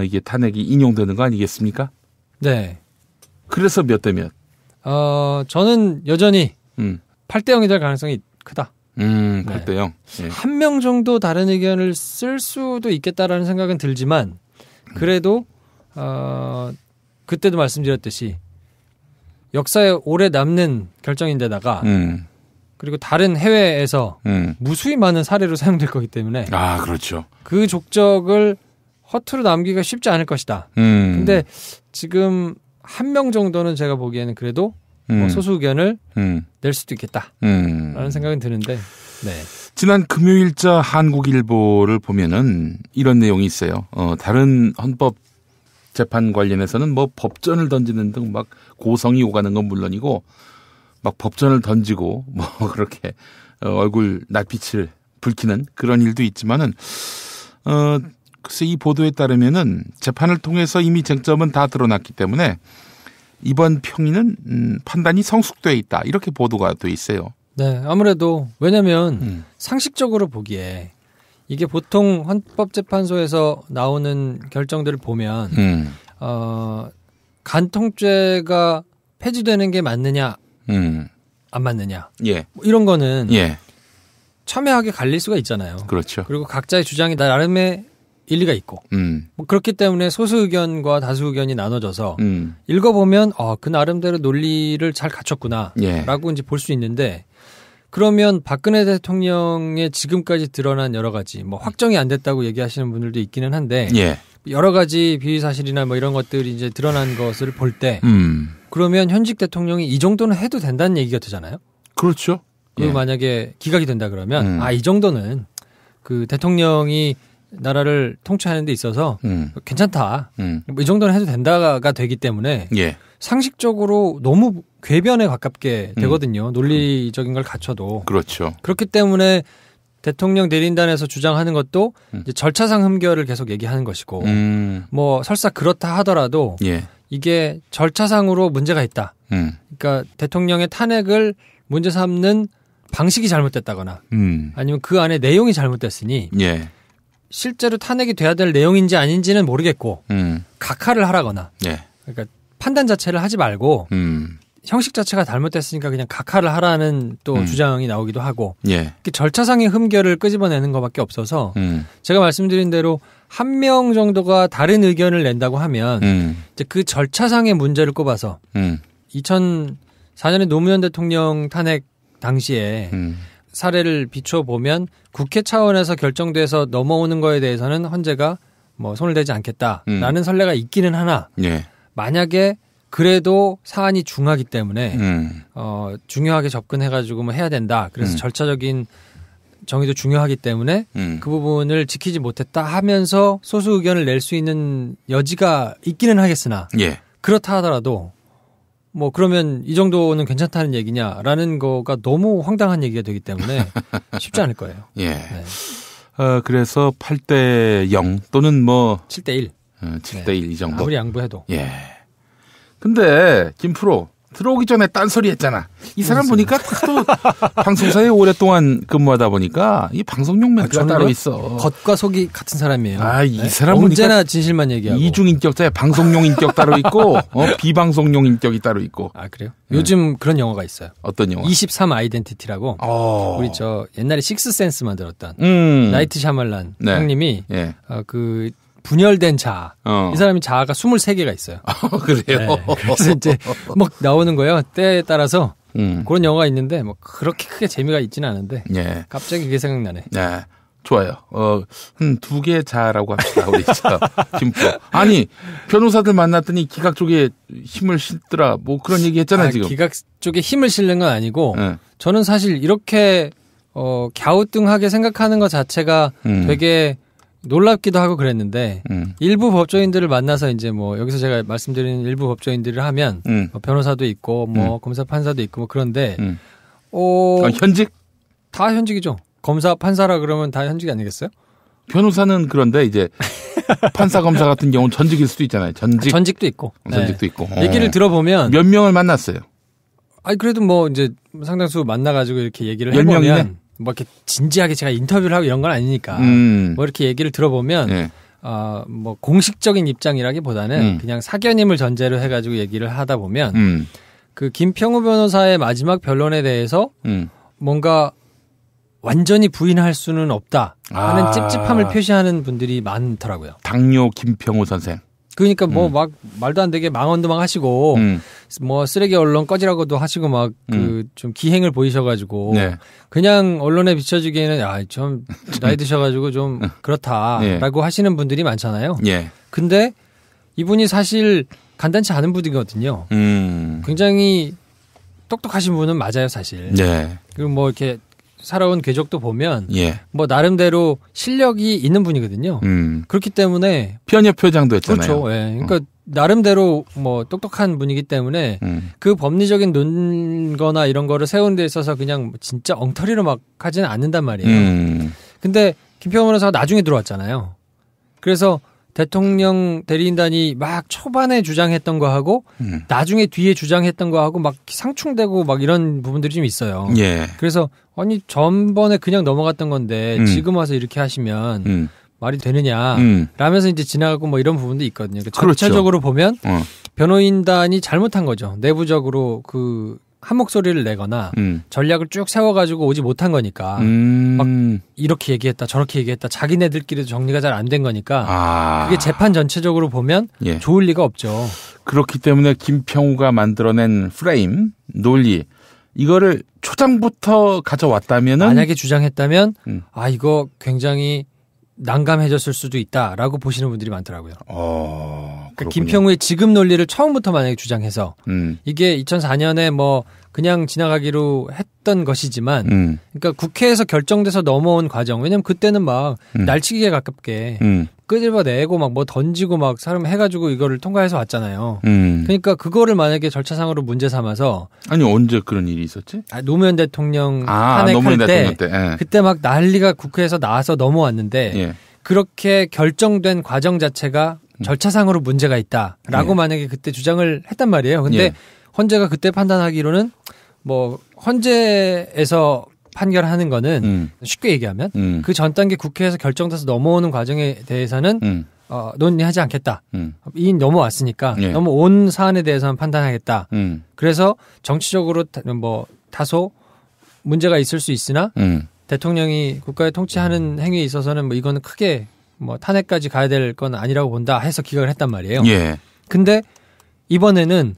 이게 탄핵이 인용되는 거 아니겠습니까? 네. 그래서 몇 대 몇? 저는 여전히 8대 0이 될 가능성이 크다. 8대 0. 네. 한 명 정도 다른 의견을 쓸 수도 있겠다라는 생각은 들지만 그래도 그때도 말씀드렸듯이 역사에 오래 남는 결정인데다가 그리고 다른 해외에서 무수히 많은 사례로 사용될 거기 때문에 그렇죠. 그 족적을 허투루 남기가 쉽지 않을 것이다. 근데 지금 한 명 정도는 제가 보기에는 그래도 뭐 소수 의견을 낼 수도 있겠다라는 생각은 드는데. 네. 지난 금요일자 한국일보를 보면은 이런 내용이 있어요. 다른 헌법 재판 관련해서는 뭐 법전을 던지는 등 막 고성이 오가는 건 물론이고 막 법전을 던지고 뭐 그렇게 얼굴 낯빛을 붉히는 그런 일도 있지만은 글쎄 이 보도에 따르면은 재판을 통해서 이미 쟁점은 다 드러났기 때문에 이번 평의는 판단이 성숙돼 있다 이렇게 보도가 돼 있어요. 네, 아무래도 왜냐하면 상식적으로 보기에 이게 보통 헌법재판소에서 나오는 결정들을 보면 간통죄가 폐지되는 게 맞느냐 안 맞느냐 예. 뭐 이런 거는 예. 첨예하게 갈릴 수가 있잖아요. 그렇죠. 그리고 각자의 주장이 나름의 일리가 있고 뭐 그렇기 때문에 소수 의견과 다수 의견이 나눠져서 읽어보면 그 나름대로 논리를 잘 갖췄구나 라고 이제 볼 수 있는데 그러면 박근혜 대통령의 지금까지 드러난 여러 가지 뭐 확정이 안 됐다고 얘기하시는 분들도 있기는 한데 여러 가지 비위 사실이나 뭐 이런 것들이 이제 드러난 것을 볼 때 그러면 현직 대통령이 이 정도는 해도 된다는 얘기가 되잖아요. 그렇죠. 그리고 만약에 기각이 된다 그러면 이 정도는 그 대통령이 나라를 통치하는 데 있어서 괜찮다. 뭐 이 정도는 해도 된다가 되기 때문에 상식적으로 너무 궤변에 가깝게 되거든요. 논리적인 걸 갖춰도. 그렇죠. 그렇기 때문에 대통령 내린단에서 주장하는 것도 이제 절차상 흠결을 계속 얘기하는 것이고, 뭐 설사 그렇다 하더라도 예. 이게 절차상으로 문제가 있다. 그러니까 대통령의 탄핵을 문제 삼는 방식이 잘못됐다거나, 아니면 그 안에 내용이 잘못됐으니, 예. 실제로 탄핵이 돼야 될 내용인지 아닌지는 모르겠고, 각하를 하라거나, 예. 그러니까 판단 자체를 하지 말고. 형식 자체가 잘못됐으니까 그냥 각하를 하라는 또 주장이 나오기도 하고 예. 절차상의 흠결을 끄집어내는 것밖에 없어서 제가 말씀드린 대로 한 명 정도가 다른 의견을 낸다고 하면 이제 그 절차상의 문제를 꼽아서 2004년에 노무현 대통령 탄핵 당시에 사례를 비춰보면 국회 차원에서 결정돼서 넘어오는 거에 대해서는 헌재가 뭐 손을 대지 않겠다라는 선례가 있기는 하나 예. 만약에 그래도 사안이 중하기 때문에 중요하게 접근해가지고 뭐 해야 된다. 그래서 절차적인 정의도 중요하기 때문에 그 부분을 지키지 못했다 하면서 소수 의견을 낼 수 있는 여지가 있기는 하겠으나 예. 그렇다 하더라도 뭐 그러면 이 정도는 괜찮다는 얘기냐라는 거가 너무 황당한 얘기가 되기 때문에 쉽지 않을 거예요. 예. 네. 그래서 8대0 또는 뭐 7대1. 7대1 이 정도. 아무리 양보해도. 예. 근데 김프로 들어오기 전에 딴소리 했잖아. 이 사람 보니까 또 방송사에 오랫동안 근무하다 보니까 이 방송용 멘트가 따로 있어. 겉과 속이 같은 사람이에요. 이 사람 언제나 보니까 진실만 얘기하고. 이중 인격자야. 방송용 인격 따로 있고 비방송용 인격이 따로 있고. 아 그래요? 요즘 그런 영화가 있어요. 어떤 영화? 23 아이덴티티라고. 우리 저 옛날에 식스센스 만들었던 나이트 샤말란 네. 형님이 예. 그 분열된 자아. 이 사람이 자아가 23개가 있어요. 그래요? 네. 그래서 이제 막 나오는 거예요. 때에 따라서 그런 영화가 있는데 뭐 그렇게 크게 재미가 있지는 않은데 예. 갑자기 그게 생각나네. 네. 좋아요. 한 2개 자라고 합시다. 우리 김프로. 아니 변호사들 만났더니 기각 쪽에 힘을 실더라. 뭐 그런 얘기 했잖아요. 지금. 기각 쪽에 힘을 실는 건 아니고 저는 사실 이렇게 갸우뚱하게 생각하는 것 자체가 되게 놀랍기도 하고 그랬는데 일부 법조인들을 만나서 이제 뭐 여기서 제가 말씀드리는 일부 법조인들을 하면 뭐 변호사도 있고 뭐 검사 판사도 있고 뭐 그런데 현직? 다 현직이죠. 검사 판사라 그러면 다 현직 아니겠어요? 변호사는 그런데 이제 판사 검사 같은 경우는 전직일 수도 있잖아요. 전직도 있고. 전직도 있고. 얘기를 들어보면 몇 명을 만났어요? 아니 그래도 뭐 이제 상당수 만나가지고 이렇게 얘기를 10명이네? 해보면 뭐 이렇게 진지하게 제가 인터뷰를 하고 이런 건 아니니까 뭐 이렇게 얘기를 들어보면 뭐 공식적인 입장이라기보다는 그냥 사견임을 전제로 해가지고 얘기를 하다 보면 그 김평우 변호사의 마지막 변론에 대해서 뭔가 완전히 부인할 수는 없다 하는 찝찝함을 표시하는 분들이 많더라고요. 당뇨 김평우 선생. 그러니까 뭐 막 말도 안 되게 망언도 막 하시고 뭐 쓰레기 언론 꺼지라고도 하시고 막 그 좀 기행을 보이셔가지고 그냥 언론에 비춰지기에는 좀 나이 드셔가지고 좀 그렇다라고 하시는 분들이 많잖아요. 근데 이분이 사실 간단치 않은 분이거든요. 굉장히 똑똑하신 분은 맞아요, 사실. 그리고 뭐 이렇게 살아온 궤적도 보면 뭐 나름대로 실력이 있는 분이거든요. 그렇기 때문에 편협 표장도 했잖아요. 그렇죠. 그러니까 나름대로 뭐 똑똑한 분이기 때문에 그 법리적인 논거나 이런 거를 세우는 데 있어서 그냥 진짜 엉터리로 막 하지는 않는단 말이에요. 근데 김평우 변호사가 나중에 들어왔잖아요. 그래서 대통령 대리인단이 막 초반에 주장했던 거하고 나중에 뒤에 주장했던 거하고 막 상충되고 막 이런 부분들이 좀 있어요. 그래서 아니 전번에 그냥 넘어갔던 건데 지금 와서 이렇게 하시면 말이 되느냐 라면서 이제 지나가고 뭐 이런 부분도 있거든요. 그러니까 전체적으로 보면 변호인단이 잘못한 거죠. 내부적으로 그 한 목소리를 내거나 전략을 쭉 세워가지고 오지 못한 거니까 막 이렇게 얘기했다 저렇게 얘기했다 자기네들끼리도 정리가 잘 안 된 거니까 그게 재판 전체적으로 보면 좋을 리가 없죠. 그렇기 때문에 김평우가 만들어낸 프레임 논리 이거를 초장부터 가져왔다면은 만약에 주장했다면 이거 굉장히 난감해졌을 수도 있다라고 보시는 분들이 많더라고요. 그러니까 김평우의 지금 논리를 처음부터 만약에 주장해서 이게 2004년에 뭐 그냥 지나가기로 했던 것이지만 그러니까 국회에서 결정돼서 넘어온 과정 왜냐면 그때는 막 날치기에 가깝게 끄집어내고 막 뭐 던지고 막 사람 해가지고 이거를 통과해서 왔잖아요. 그러니까 그거를 만약에 절차상으로 문제 삼아서 아니 언제 그런 일이 있었지? 노무현 대통령 탄핵할 때 그때 막 난리가 국회에서 나와서 넘어왔는데 예. 그렇게 결정된 과정 자체가 절차상으로 문제가 있다라고 예. 만약에 그때 주장을 했단 말이에요. 근데 예. 헌재가 그때 판단하기로는 뭐 헌재에서 판결하는 거는 쉽게 얘기하면 그 전 단계 국회에서 결정돼서 넘어오는 과정에 대해서는 논의하지 않겠다. 이미 넘어왔으니까 예. 넘어온 사안에 대해서는 판단하겠다. 그래서 정치적으로 뭐 다소 문제가 있을 수 있으나 대통령이 국가의 통치하는 행위에 있어서는 뭐 이거는 크게 뭐 탄핵까지 가야 될 건 아니라고 본다 해서 기각을 했단 말이에요. 예. 근데 이번에는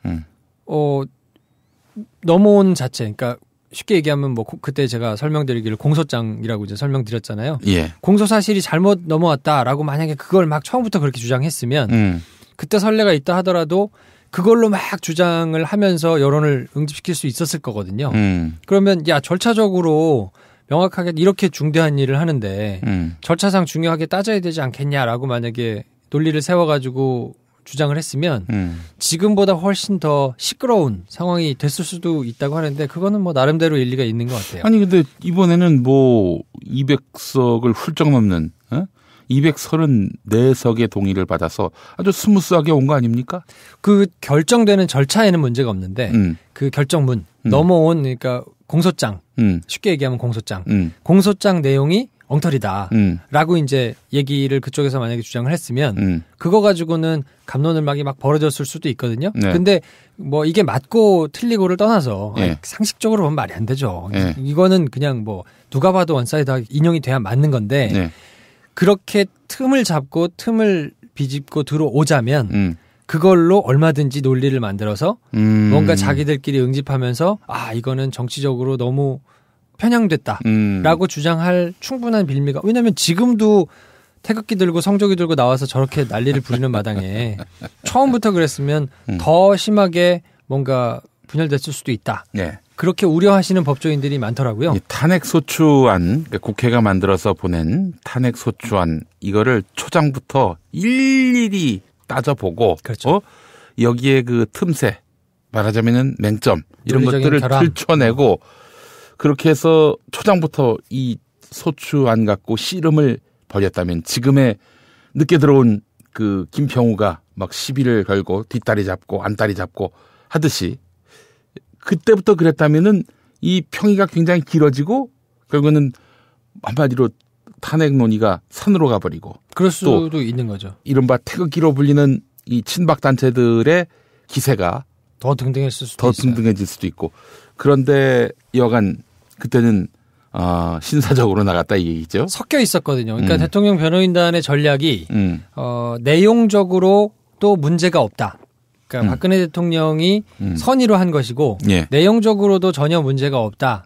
넘어온 자체, 그러니까 쉽게 얘기하면 뭐 그때 제가 설명드리기를 공소장이라고 이제 설명드렸잖아요. 예. 공소 사실이 잘못 넘어왔다라고 만약에 그걸 막 처음부터 그렇게 주장했으면 그때 선례가 있다 하더라도 그걸로 막 주장을 하면서 여론을 응집시킬 수 있었을 거거든요. 그러면 야 절차적으로 명확하게 이렇게 중대한 일을 하는데 절차상 중요하게 따져야 되지 않겠냐라고 만약에 논리를 세워가지고 주장을 했으면 지금보다 훨씬 더 시끄러운 상황이 됐을 수도 있다고 하는데 그거는 뭐 나름대로 일리가 있는 것 같아요. 아니 근데 이번에는 뭐 200석을 훌쩍 넘는 234석의 동의를 받아서 아주 스무스하게 온 거 아닙니까? 그 결정되는 절차에는 문제가 없는데 그 결정문 넘어온 그러니까 공소장 쉽게 얘기하면 공소장 내용이 엉터리다라고 이제 얘기를 그쪽에서 만약에 주장을 했으면 그거 가지고는 갑론을막이 막 벌어졌을 수도 있거든요. 네. 근데 뭐 이게 맞고 틀리고를 떠나서 네. 상식적으로 보면 말이 안 되죠. 네. 이거는 그냥 뭐 누가 봐도 원사이드 인용이 돼야 맞는 건데 네. 그렇게 틈을 잡고 틈을 비집고 들어오자면 그걸로 얼마든지 논리를 만들어서 뭔가 자기들끼리 응집하면서 아 이거는 정치적으로 너무 편향됐다라고 주장할 충분한 빌미가 왜냐하면 지금도 태극기 들고 성조기 들고 나와서 저렇게 난리를 부리는 마당에 처음부터 그랬으면 더 심하게 뭔가 분열됐을 수도 있다. 네. 그렇게 우려하시는 법조인들이 많더라고요. 탄핵소추안 그러니까 국회가 만들어서 보낸 탄핵소추안 이거를 초장부터 일일이 따져보고 그렇죠. 여기에 그 틈새 말하자면은 맹점 이런 것들을 결함. 들춰내고 그렇게 해서 초장부터 이 소추안 갖고 씨름을 벌였다면 지금의 늦게 들어온 그 김평우가 막 시비를 걸고 뒷다리 잡고 안다리 잡고 하듯이 그때부터 그랬다면은 이 평이가 굉장히 길어지고 결국은 한마디로 탄핵 논의가 산으로 가버리고 그럴 수도 있는 거죠. 이른바 태극기로 불리는 이 친박 단체들의 기세가 더 등등해질 수도 있고 그런데 여간 그때는 신사적으로 나갔다 이 얘기죠. 섞여 있었거든요. 그러니까 대통령 변호인단의 전략이 내용적으로 또 문제가 없다. 그러니까 박근혜 대통령이 선의로 한 것이고 예. 내용적으로도 전혀 문제가 없다.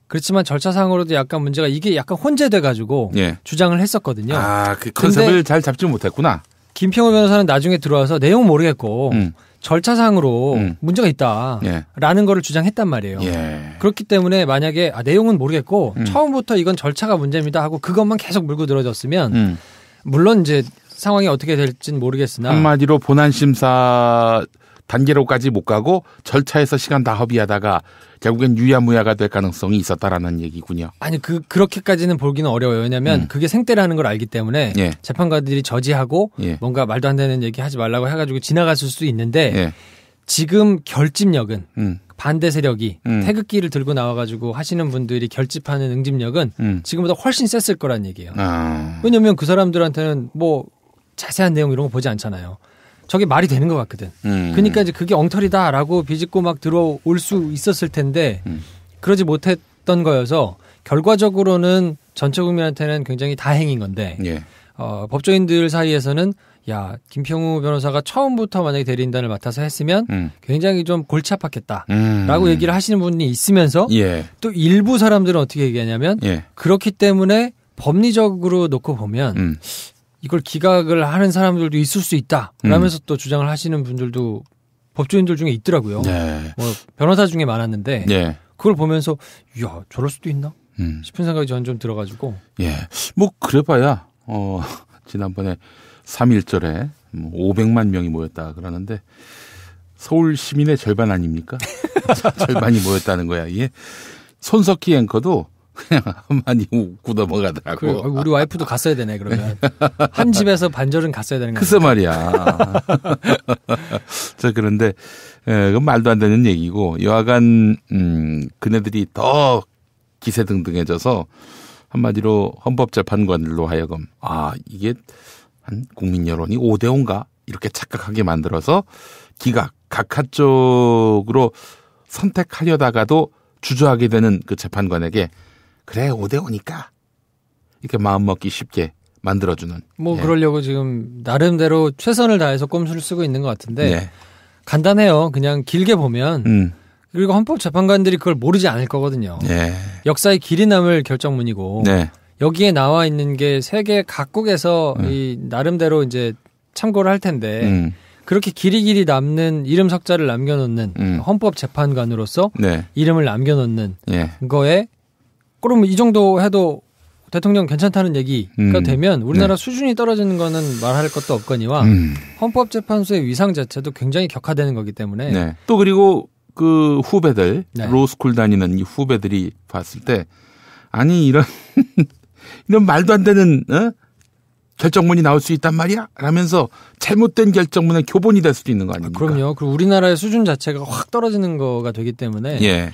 그렇지만 절차상으로도 약간 문제가 이게 약간 혼재돼가지고 예. 주장을 했었거든요. 그 컨셉을 잘 잡지 못했구나. 김평우 변호사는 나중에 들어와서 내용 모르겠고 절차상으로 문제가 있다라는 예. 거를 주장했단 말이에요. 예. 그렇기 때문에 만약에 내용은 모르겠고 처음부터 이건 절차가 문제입니다 하고 그것만 계속 물고 늘어졌으면 물론 이제 상황이 어떻게 될지는 모르겠으나 한마디로 본안심사 단계로까지 못 가고 절차에서 시간 다 허비하다가 결국엔 유야무야가 될 가능성이 있었다라는 얘기군요. 아니 그렇게까지는 보기는 어려워요. 왜냐하면 그게 생떼라는 걸 알기 때문에 예. 재판관들이 저지하고 예. 뭔가 말도 안 되는 얘기 하지 말라고 해가지고 지나갔을 수도 있는데 예. 지금 결집력은 반대 세력이 태극기를 들고 나와가지고 하시는 분들이 결집하는 응집력은 지금보다 훨씬 셌을 거란 얘기예요. 왜냐하면 그 사람들한테는 뭐 자세한 내용 이런 거 보지 않잖아요. 저게 말이 되는 것 같거든. 그러니까 이제 그게 엉터리다라고 비집고 막 들어올 수 있었을 텐데 그러지 못했던 거여서 결과적으로는 전체 국민한테는 굉장히 다행인 건데 예. 법조인들 사이에서는 야 김평우 변호사가 처음부터 만약에 대리인단을 맡아서 했으면 굉장히 좀 골치 아팠겠다라고 얘기를 하시는 분이 있으면서 예. 또 일부 사람들은 어떻게 얘기하냐면 예. 그렇기 때문에 법리적으로 놓고 보면 이걸 기각을 하는 사람들도 있을 수 있다 라면서 또 주장을 하시는 분들도 법조인들 중에 있더라고요. 네. 뭐 변호사 중에 많았는데 네. 그걸 보면서 이야 저럴 수도 있나 싶은 생각이 저는 좀 들어가지고. 예, 뭐 그래봐야 지난번에 3.1절에 500만 명이 모였다 그러는데 서울 시민의 절반 아닙니까? 절반이 모였다는 거야. 이게 손석희 앵커도 그냥 한마디 웃고 넘어가더라고. 우리 와이프도 갔어야 되네 그러면. 한 집에서 반절은 갔어야 되는 거야. 글쎄 말이야. 자, 그런데 그건 말도 안 되는 얘기고 여하간 그네들이 더 기세등등해져서 한마디로 헌법재판관들로 하여금 이게 한 국민 여론이 5대5인가 이렇게 착각하게 만들어서 기각 각하 쪽으로 선택하려다가도 주저하게 되는 그 재판관에게 그래 5대5니까 이렇게 마음먹기 쉽게 만들어주는. 뭐 그러려고 지금 나름대로 최선을 다해서 꼼수를 쓰고 있는 것 같은데 간단해요. 그냥 길게 보면 그리고 헌법재판관들이 그걸 모르지 않을 거거든요. 역사의 길이 남을 결정문이고 여기에 나와 있는 게 세계 각국에서 이 나름대로 이제 참고를 할 텐데 그렇게 길이 남는 이름 석자를 남겨놓는 헌법재판관으로서 이름을 남겨놓는 거에 그럼 이 정도 해도 대통령 괜찮다는 얘기가 되면 우리나라 수준이 떨어지는 거는 말할 것도 없거니와 헌법재판소의 위상 자체도 굉장히 격화되는 거기 때문에 또 그리고 그 후배들 로스쿨 다니는 이 후배들이 봤을 때 아니 이런 말도 안 되는 결정문이 나올 수 있단 말이야? 라면서 잘못된 결정문의 교본이 될 수도 있는 거 아닙니까? 그럼요. 그리고 우리나라의 수준 자체가 확 떨어지는 거가 되기 때문에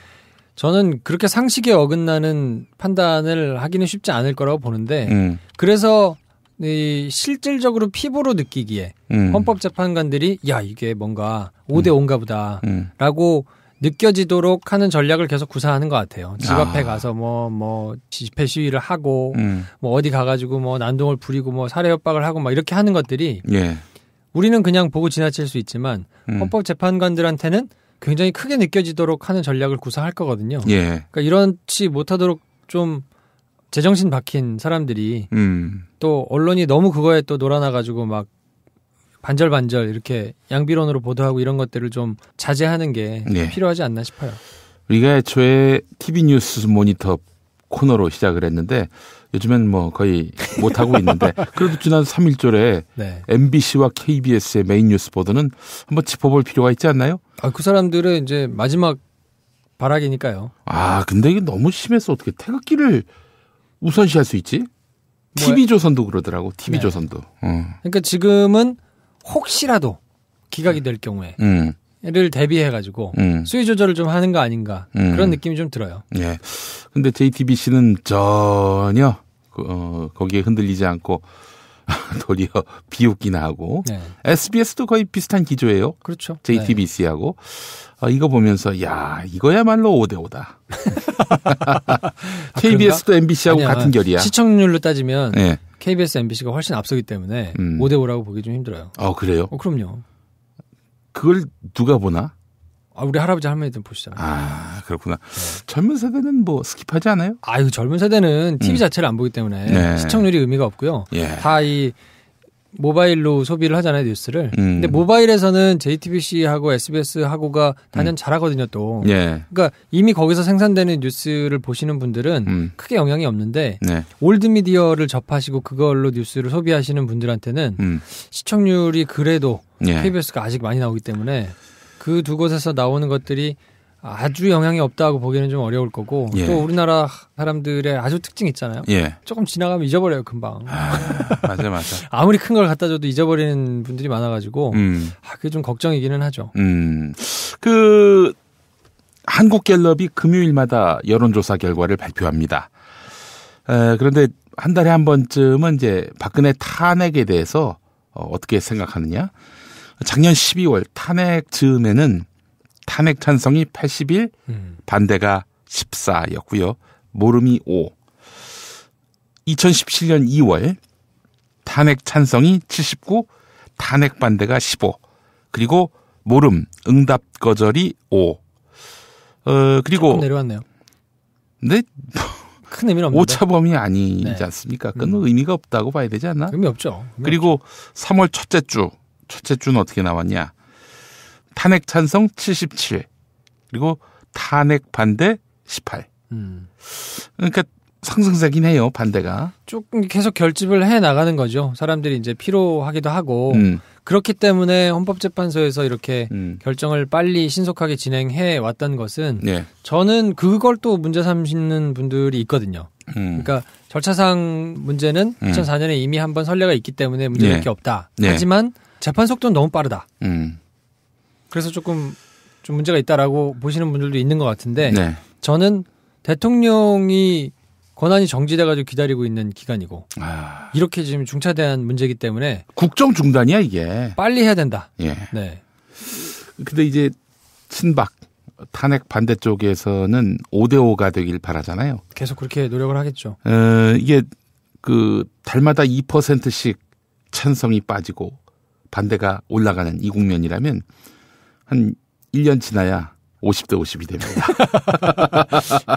저는 그렇게 상식에 어긋나는 판단을 하기는 쉽지 않을 거라고 보는데 그래서 이 실질적으로 피부로 느끼기에 헌법재판관들이 야 이게 뭔가 5대5인가 보다 라고 느껴지도록 하는 전략을 계속 구사하는 것 같아요. 집 앞에 가서 뭐 집회 시위를 하고 뭐 어디 가가지고 뭐 난동을 부리고 뭐 살해 협박을 하고 막 이렇게 하는 것들이 우리는 그냥 보고 지나칠 수 있지만 헌법재판관들한테는 굉장히 크게 느껴지도록 하는 전략을 구사할 거거든요. 그러니까 이렇지 못하도록 좀 제정신 박힌 사람들이 또 언론이 너무 그거에 또 놀아나가지고 막 반절반절 이렇게 양비론으로 보도하고 이런 것들을 좀 자제하는 게 필요하지 않나 싶어요. 우리가 애초에 TV 뉴스 모니터 코너로 시작을 했는데 요즘엔 뭐 거의 못하고 있는데 그래도 지난 3.1절에 MBC와 KBS의 메인 뉴스 보도는 한번 짚어볼 필요가 있지 않나요? 그 사람들은 이제 마지막 발악이니까요. 근데 이게 너무 심해서 어떻게 태극기를 우선시할 수 있지? TV조선도 그러더라고. TV조선도. 그러니까 지금은 혹시라도 기각이 될 경우에 를 대비해가지고 수위 조절을 좀 하는 거 아닌가 그런 느낌이 좀 들어요. 근데 JTBC는 전혀 거기에 흔들리지 않고 도리어 비웃기나 하고 SBS도 거의 비슷한 기조예요. 그렇죠. JTBC하고 이거 보면서 야 이거야말로 5대5다. KBS도 MBC하고 같은 결이야. 시청률로 따지면 KBS, MBC가 훨씬 앞서기 때문에 5대5라고 보기 좀 힘들어요. 그래요? 그럼요. 그걸 누가 보나? 우리 할아버지 할머니들 보시잖아요. 그렇구나. 젊은 세대는 뭐 스킵하지 않아요? 젊은 세대는 TV 자체를 안 보기 때문에 시청률이 의미가 없고요. 다 이 모바일로 소비를 하잖아요, 뉴스를. 근데 모바일에서는 JTBC하고 SBS하고가 단연 잘하거든요, 또. 그러니까 이미 거기서 생산되는 뉴스를 보시는 분들은 크게 영향이 없는데 올드미디어를 접하시고 그걸로 뉴스를 소비하시는 분들한테는 시청률이 그래도 KBS가 아직 많이 나오기 때문에 그 두 곳에서 나오는 것들이 아주 영향이 없다고 보기는 좀 어려울 거고 또 우리나라 사람들의 아주 특징 있잖아요. 조금 지나가면 잊어버려요, 금방. 맞아. 아무리 큰 걸 갖다 줘도 잊어버리는 분들이 많아가지고 그게 좀 걱정이기는 하죠. 그 한국갤럽이 금요일마다 여론조사 결과를 발표합니다. 그런데 한 달에 한 번쯤은 이제 박근혜 탄핵에 대해서 어떻게 생각하느냐? 작년 12월 탄핵 즈음에는 탄핵 찬성이 81, 반대가 14였고요. 모름이 5. 2017년 2월 탄핵 찬성이 79, 탄핵 반대가 15. 그리고 모름, 응답 거절이 5. 그리고 조금 내려왔네요. 근데 큰 의미는 없는데. 오차범위 아니지 않습니까? 그건 의미가 없다고 봐야 되지 않나? 의미 없죠. 그리고 3월 첫째 주는 어떻게 나왔냐? 탄핵 찬성 77, 그리고 탄핵 반대 18. 그러니까 상승세긴 해요, 반대가. 조금 계속 결집을 해 나가는 거죠. 사람들이 이제 피로하기도 하고. 그렇기 때문에 헌법재판소에서 이렇게 결정을 빨리 신속하게 진행해 왔던 것은 저는 그걸 또 문제 삼는 분들이 있거든요. 그러니까 절차상 문제는 2004년에 이미 한번 선례가 있기 때문에 문제될 게 없다. 하지만 재판 속도는 너무 빠르다. 그래서 조금 좀 문제가 있다라고 보시는 분들도 있는 것 같은데 저는 대통령이 권한이 정지돼가지고 기다리고 있는 기간이고 이렇게 지금 중차대한 문제이기 때문에 국정 중단이야 이게. 빨리 해야 된다. 네. 근데 이제 친박 탄핵 반대 쪽에서는 5대5가 되길 바라잖아요. 계속 그렇게 노력을 하겠죠. 이게 그 달마다 2%씩 찬성이 빠지고 반대가 올라가는 이 국면이라면 한 1년 지나야 50대 50이 됩니다.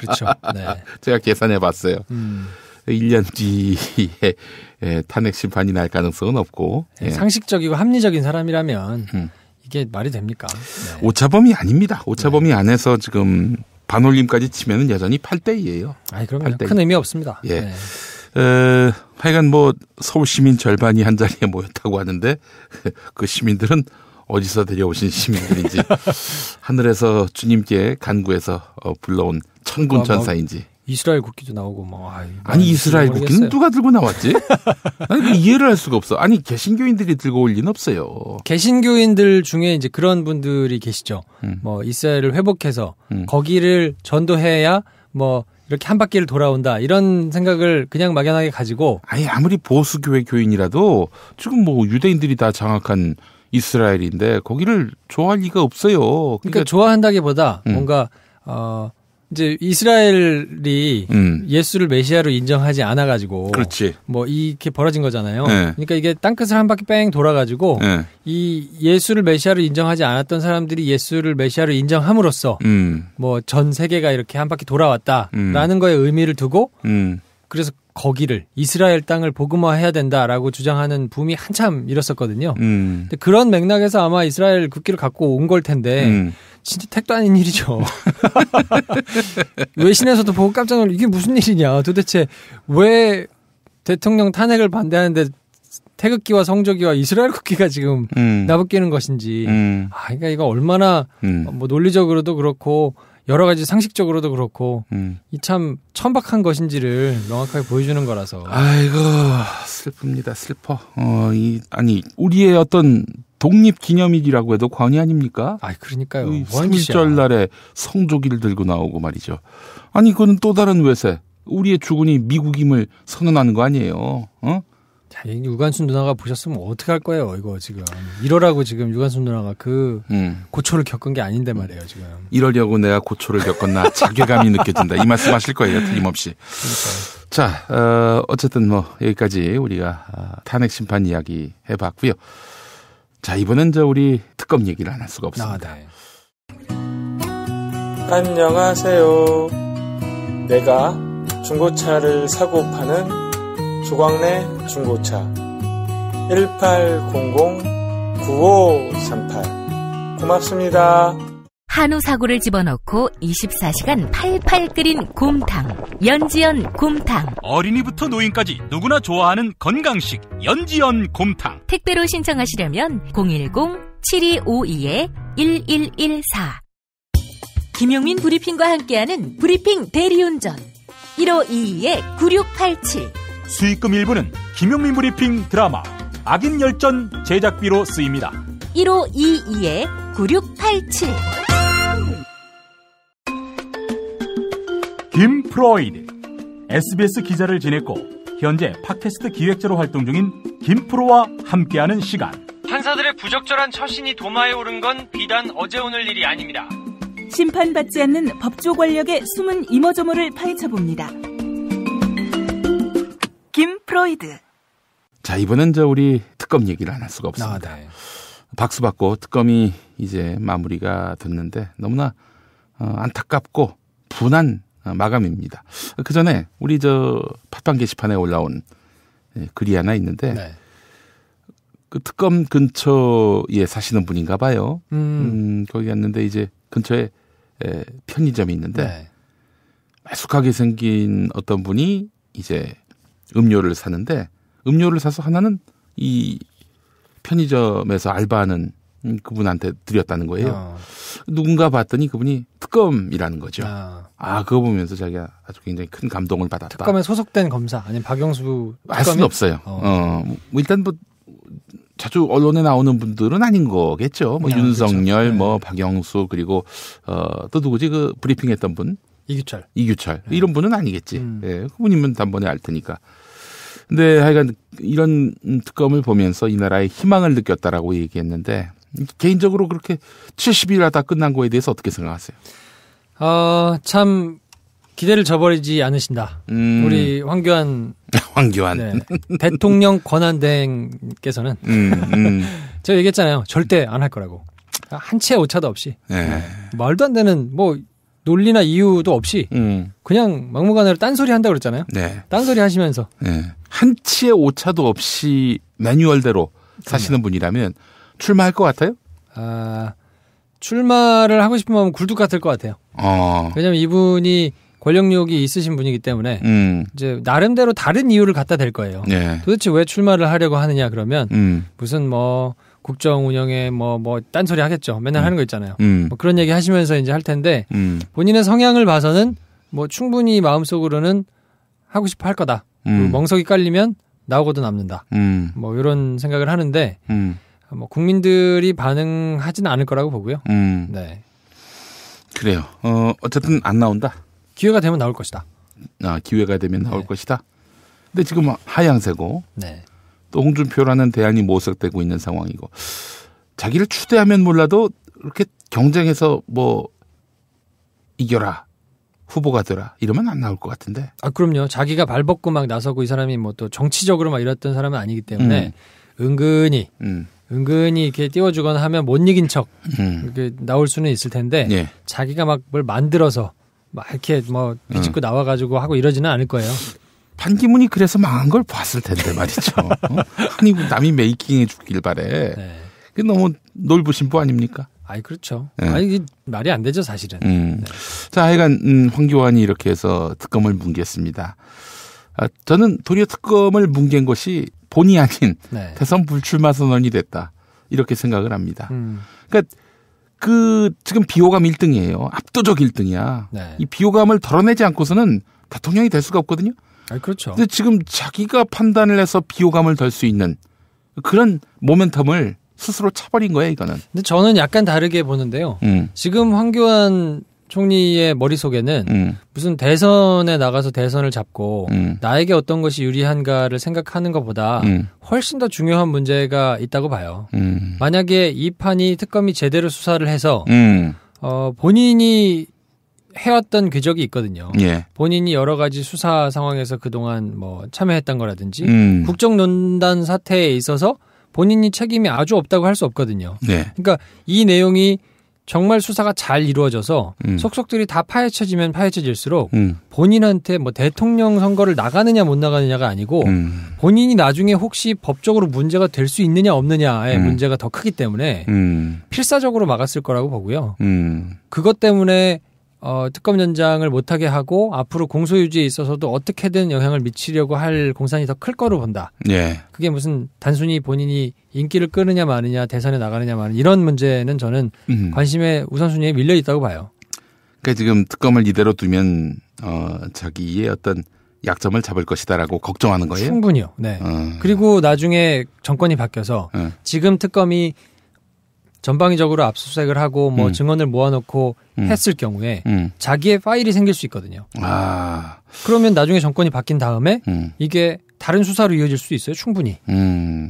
그렇죠. 네. 제가 계산해 봤어요. 1년 뒤에 탄핵 심판이 날 가능성은 없고. 상식적이고 합리적인 사람이라면 이게 말이 됩니까? 네. 오차범위 아닙니다. 오차범위 안에서 지금 반올림까지 치면은 여전히 8대2예요. 아니, 그러면 큰 의미 없습니다. 예. 네. 하여간 뭐 서울 시민 절반이 한 자리에 모였다고 하는데 그 시민들은 어디서 데려오신 시민들인지 하늘에서 주님께 간구해서 불러온 천군 천사인지. 이스라엘 국기도 나오고 뭐. 아니 이스라엘 국기는 누가 들고 나왔지? 아니 이해를 할 수가 없어. 아니 개신교인들이 들고 올 리는 없어요. 개신교인들 중에 이제 그런 분들이 계시죠. 뭐 이스라엘을 회복해서 거기를 전도해야 뭐 이렇게 한 바퀴를 돌아온다 이런 생각을 그냥 막연하게 가지고. 아니 아무리 보수교회 교인이라도 지금 뭐 유대인들이 다 장악한 이스라엘인데 거기를 좋아할 리가 없어요. 그러니까 좋아한다기보다 뭔가 이제 이스라엘이 예수를 메시아로 인정하지 않아 가지고 그렇지. 뭐 이렇게 벌어진 거잖아요. 그러니까 이게 땅끝을 한 바퀴 뺑 돌아 가지고 이 예수를 메시아로 인정하지 않았던 사람들이 예수를 메시아로 인정함으로써 뭐 전 세계가 이렇게 한 바퀴 돌아왔다라는 거에 의미를 두고 그래서 거기를 이스라엘 땅을 복음화해야 된다라고 주장하는 붐이 한참 일었었거든요. 근데 그런 맥락에서 아마 이스라엘 국기를 갖고 온 걸 텐데 진짜 택도 아닌 일이죠. 외신에서도 보고 깜짝 놀라 이게 무슨 일이냐. 도대체 왜 대통령 탄핵을 반대하는데 태극기와 성조기와 이스라엘 국기가 지금 나부끼는 것인지. 그러니까 이거 얼마나 뭐 논리적으로도 그렇고 여러 가지 상식적으로도 그렇고 이 참 천박한 것인지를 명확하게 보여주는 거라서. 아이고 슬픕니다. 슬퍼. 아니 우리의 어떤 독립기념일이라고 해도 과언이 아닙니까? 그러니까요. 3.1절 날에 성조기를 들고 나오고 말이죠. 아니 그건 또 다른 외세. 우리의 주군이 미국임을 선언하는 거 아니에요. 자, 유관순 누나가 보셨으면 어떻게 할 거예요, 이거 지금. 이러라고 지금 유관순 누나가 그 고초를 겪은 게 아닌데 말이에요, 지금. 이러려고 내가 고초를 겪었나 자괴감이 느껴진다. 이 말씀 하실 거예요, 틀림없이. 그러니까요. 자, 어쨌든 뭐 여기까지 우리가 탄핵 심판 이야기 해봤고요. 자, 이번엔 우리 특검 얘기를 안 할 수가 없습니다. 네. 안녕하세요. 내가 중고차를 사고 파는 조광래 중고차 1800-9538 고맙습니다. 한우 사고를 집어넣고 24시간 팔팔 끓인 곰탕 연지연 곰탕. 어린이부터 노인까지 누구나 좋아하는 건강식 연지연 곰탕. 택배로 신청하시려면 010-7252-1114. 김용민 브리핑과 함께하는 브리핑 대리운전 1522-9687. 수익금 일부는 김용민 브리핑 드라마 악인 열전 제작비로 쓰입니다. 1522-9687. 김프로이드. SBS 기자를 지냈고 현재 팟캐스트 기획자로 활동 중인 김프로와 함께하는 시간. 판사들의 부적절한 처신이 도마에 오른 건 비단 어제 오늘 일이 아닙니다. 심판받지 않는 법조 권력의 숨은 이모저모를 파헤쳐봅니다. 김프로이드. 자, 이번엔 우리 특검 얘기를 안 할 수가 없습니다. 네. 박수 받고 특검이 이제 마무리가 됐는데 너무나 안타깝고 분한 마감입니다. 그 전에 우리 팟빵 게시판에 올라온 글이 하나 있는데 그 특검 근처에 사시는 분인가 봐요. 거기 갔는데 이제 근처에 편의점이 있는데 네. 매숙하게 생긴 어떤 분이 이제 음료를 사는데 음료를 사서 하나는 이 편의점에서 알바하는 그분한테 드렸다는 거예요. 누군가 봤더니 그분이 특검이라는 거죠. 그거 보면서 자기가 아주 굉장히 큰 감동을 받았다. 특검에 소속된 검사 아니면 박영수 알 수는 없어요. 뭐 일단 뭐 자주 언론에 나오는 분들은 아닌 거겠죠. 뭐 윤석열, 그렇죠. 뭐 박영수 그리고 또 누구지 그 브리핑했던 분 이규철 이런 분은 아니겠지. 예, 그분이면 단번에 알 테니까. 근데 하여간 이런 특검을 보면서 이 나라에 희망을 느꼈다라고 얘기했는데 개인적으로 그렇게 70일 하다 끝난 거에 대해서 어떻게 생각하세요? 참 기대를 저버리지 않으신다. 우리 황교안 네. 대통령 권한대행께서는 제가 얘기했잖아요. 절대 안 할 거라고. 한 치의 오차도 없이 말도 안 되는 뭐 논리나 이유도 없이 그냥 막무가내로 딴소리 한다고 그랬잖아요. 네. 딴소리 하시면서 한 치의 오차도 없이 매뉴얼대로 사시는 분이라면 출마할 것 같아요? 출마를 하고 싶으면 굴뚝 같을 것 같아요. 왜냐하면 이분이 권력욕이 있으신 분이기 때문에 이제 나름대로 다른 이유를 갖다 댈 거예요. 네. 도대체 왜 출마를 하려고 하느냐 그러면 무슨 뭐 국정 운영에 뭐 딴소리 하겠죠. 맨날 하는 거 있잖아요. 뭐 그런 얘기 하시면서 이제 할 텐데 본인의 성향을 봐서는 뭐 충분히 마음속으로는 하고 싶어 할 거다. 그리고 멍석이 깔리면 나오고도 남는다. 뭐 이런 생각을 하는데 뭐 국민들이 반응하지는 않을 거라고 보고요. 네. 그래요. 어쨌든 안 나온다. 기회가 되면 나올 것이다. 기회가 되면 나올 것이다. 근데 지금 하향세고 또 홍준표라는 대안이 모색되고 있는 상황이고 자기를 추대하면 몰라도 이렇게 경쟁해서 뭐 이겨라. 후보가 되라. 이러면 안 나올 것 같은데. 그럼요. 자기가 발벗고 막 나서고 이 사람이 뭐 또 정치적으로 막 이랬던 사람은 아니기 때문에 은근히 이렇게 띄워주거나 하면 못 이긴 척 이렇게 나올 수는 있을 텐데 자기가 막 뭘 만들어서 막 이렇게 뭐 비집고 나와가지고 하고 이러지는 않을 거예요. 판기문이 그래서 망한 걸 봤을 텐데 말이죠. 아니 남이 메이킹해 주길 바래. 그게 너무 놀부심부 아닙니까? 그렇죠. 이게 말이 안 되죠 사실은. 자, 하여간 황교안이 이렇게 해서 특검을 뭉갰습니다. 저는 도리어 특검을 뭉갠 것이 본의 아닌 대선 불출마 선언이 됐다. 이렇게 생각을 합니다. 그러니까 지금 비호감 1등이에요. 압도적 1등이야. 이 비호감을 덜어내지 않고서는 대통령이 될 수가 없거든요. 그렇죠. 근데 지금 자기가 판단을 해서 비호감을 덜 수 있는 그런 모멘텀을 스스로 차버린 거예요, 이거는. 근데 저는 약간 다르게 보는데요. 지금 황교안 총리의 머릿속에는 무슨 대선에 나가서 대선을 잡고 나에게 어떤 것이 유리한가를 생각하는 것보다 훨씬 더 중요한 문제가 있다고 봐요. 만약에 이 판이 특검이 제대로 수사를 해서 본인이 해왔던 궤적이 있거든요. 본인이 여러 가지 수사 상황에서 그동안 뭐 참여했던 거라든지 국정농단 사태에 있어서 본인이 책임이 아주 없다고 할 수 없거든요. 그러니까 이 내용이 정말 수사가 잘 이루어져서 속속들이 다 파헤쳐지면 파헤쳐질수록 본인한테 뭐 대통령 선거를 나가느냐 못 나가느냐가 아니고 본인이 나중에 혹시 법적으로 문제가 될 수 있느냐 없느냐의 문제가 더 크기 때문에 필사적으로 막았을 거라고 보고요. 그것 때문에 특검 연장을 못하게 하고 앞으로 공소유지에 있어서도 어떻게든 영향을 미치려고 할 공산이 더 클 거로 본다. 그게 무슨 단순히 본인이 인기를 끄느냐 마느냐 대선에 나가느냐 마느냐 이런 문제는 저는 관심의 우선순위에 밀려 있다고 봐요. 그러니까 지금 특검을 이대로 두면 자기의 어떤 약점을 잡을 것이다라고 걱정하는 거예요? 충분히요. 네. 그리고 나중에 정권이 바뀌어서 지금 특검이 전방위적으로 압수수색을 하고 뭐 증언을 모아놓고 했을 경우에 자기의 파일이 생길 수 있거든요. 그러면 나중에 정권이 바뀐 다음에 이게 다른 수사로 이어질 수 있어요. 충분히.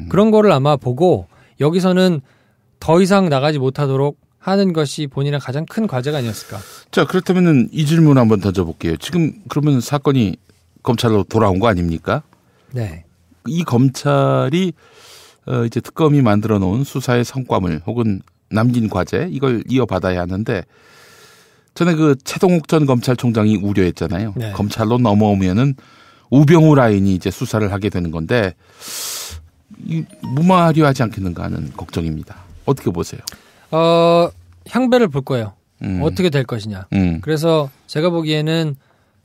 그런 거를 아마 보고 여기서는 더 이상 나가지 못하도록 하는 것이 본인의 가장 큰 과제가 아니었을까. 자, 그렇다면 이 질문 한번 던져볼게요. 지금 그러면 사건이 검찰로 돌아온 거 아닙니까? 네. 이 검찰이 이제 특검이 만들어 놓은 수사의 성과물 혹은 남긴 과제 이걸 이어받아야 하는데 전에 그 최동욱 전 검찰총장이 우려했잖아요. 검찰로 넘어오면은 우병우 라인이 이제 수사를 하게 되는 건데 무마하려 하지 않겠는가 하는 걱정입니다. 어떻게 보세요? 향배를 볼 거예요. 어떻게 될 것이냐. 그래서 제가 보기에는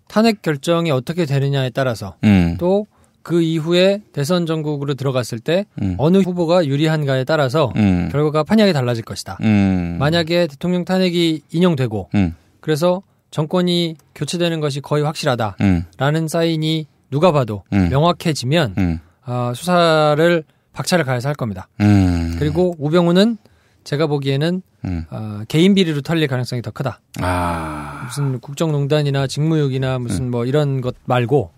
탄핵 결정이 어떻게 되느냐에 따라서 또 그 이후에 대선 전국으로 들어갔을 때 어느 후보가 유리한가에 따라서 결과가 판이하게 달라질 것이다. 만약에 대통령 탄핵이 인용되고 그래서 정권이 교체되는 것이 거의 확실하다라는 사인이 누가 봐도 명확해지면 수사를 박차를 가해서 할 겁니다. 그리고 우병우는 제가 보기에는 개인 비리로 털릴 가능성이 더 크다. 무슨 국정농단이나 직무유기나 무슨 뭐 이런 것 말고,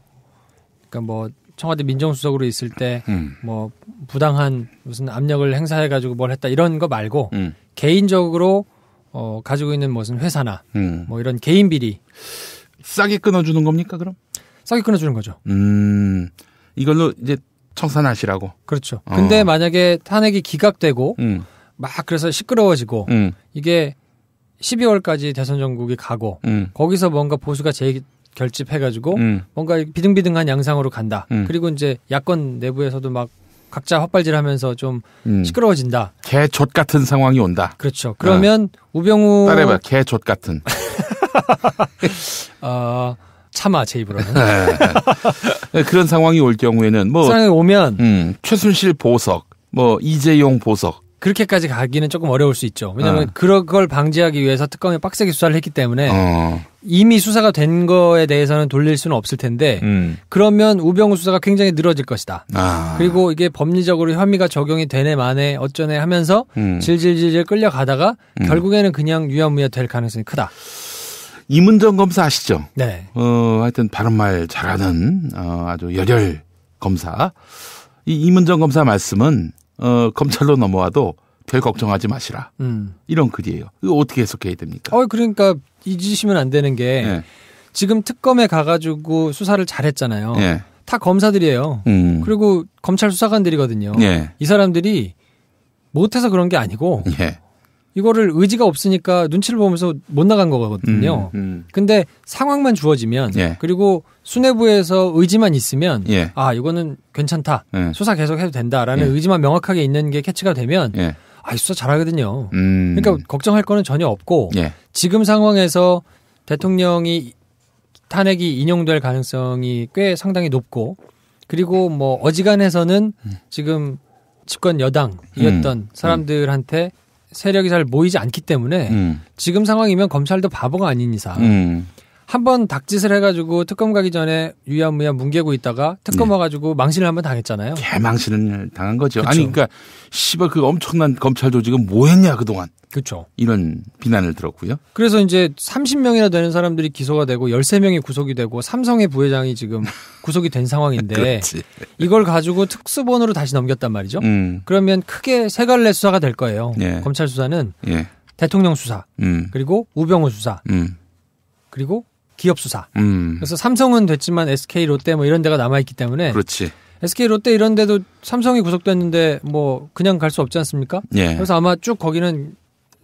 그러니까 뭐 청와대 민정수석으로 있을 때 뭐 부당한 무슨 압력을 행사해가지고 뭘 했다 이런 거 말고 개인적으로 가지고 있는 무슨 회사나 뭐 이런 개인 비리 싸게 끊어주는 겁니까 그럼? 싸게 끊어주는 거죠. 이걸로 이제 청산하시라고. 그렇죠. 근데 만약에 탄핵이 기각되고 막 그래서 시끄러워지고 이게 12월까지 대선 전국이 가고 거기서 뭔가 보수가 재결집해가지고 뭔가 비등비등한 양상으로 간다. 그리고 이제 야권 내부에서도 막 각자 헛발질하면서 좀 시끄러워진다. 개젖 같은 상황이 온다. 그렇죠. 그러면 우병우 따라해봐. 개젖 같은. 참아 제 입으로는. 그런 상황이 올 경우에는 뭐 상황이 오면 최순실 보석, 뭐 이재용 보석. 그렇게까지 가기는 조금 어려울 수 있죠. 왜냐하면 그걸 방지하기 위해서 특검이 빡세게 수사를 했기 때문에 이미 수사가 된 거에 대해서는 돌릴 수는 없을 텐데 그러면 우병우 수사가 굉장히 늘어질 것이다. 그리고 이게 법리적으로 혐의가 적용이 되네 마네 어쩌네 하면서 질질질질 끌려가다가 결국에는 그냥 유야무야 될 가능성이 크다. 이문정 검사 아시죠? 네. 하여튼 바른말 잘하는 아주 열혈 검사. 이 이문정 검사 말씀은 검찰로 넘어와도 별 걱정하지 마시라. 이런 글이에요. 이거 어떻게 해석해야 됩니까? 그러니까 잊으시면 안 되는 게 네. 지금 특검에 가가지고 수사를 잘했잖아요. 네. 다 검사들이에요. 그리고 검찰 수사관들이거든요. 네. 이 사람들이 못해서 그런 게 아니고 이거를 의지가 없으니까 눈치를 보면서 못 나간 거거든요. 근데 상황만 주어지면 그리고 수뇌부에서 의지만 있으면 이거는 괜찮다. 수사 계속해도 된다라는 의지만 명확하게 있는 게 캐치가 되면 이 수사 잘하거든요. 그러니까 걱정할 거는 전혀 없고 지금 상황에서 대통령이 탄핵이 인용될 가능성이 꽤 상당히 높고 그리고 뭐 어지간해서는 지금 집권 여당이었던 사람들한테 세력이 잘 모이지 않기 때문에 지금 상황이면 검찰도 바보가 아닌 이상 한번 닭짓을 해가지고 특검 가기 전에 유야무야 뭉개고 있다가 특검 와가지고 망신을 한번 당했잖아요. 개망신을 당한 거죠. 그쵸. 아니 그러니까 씨발 그 엄청난 검찰 조직은 뭐했냐 그동안. 그렇죠. 이런 비난을 들었고요. 그래서 이제 30명이나 되는 사람들이 기소가 되고 13명이 구속이 되고 삼성의 부회장이 지금 구속이 된 상황인데 이걸 가지고 특수본으로 다시 넘겼단 말이죠. 그러면 크게 세 갈래 수사가 될 거예요. 검찰 수사는 대통령 수사 그리고 우병우 수사 그리고 기업 수사. 그래서 삼성은 됐지만 SK 롯데 뭐 이런 데가 남아있기 때문에 그렇지. SK 롯데 이런 데도 삼성이 구속됐는데 뭐 그냥 갈 수 없지 않습니까? 그래서 아마 쭉 거기는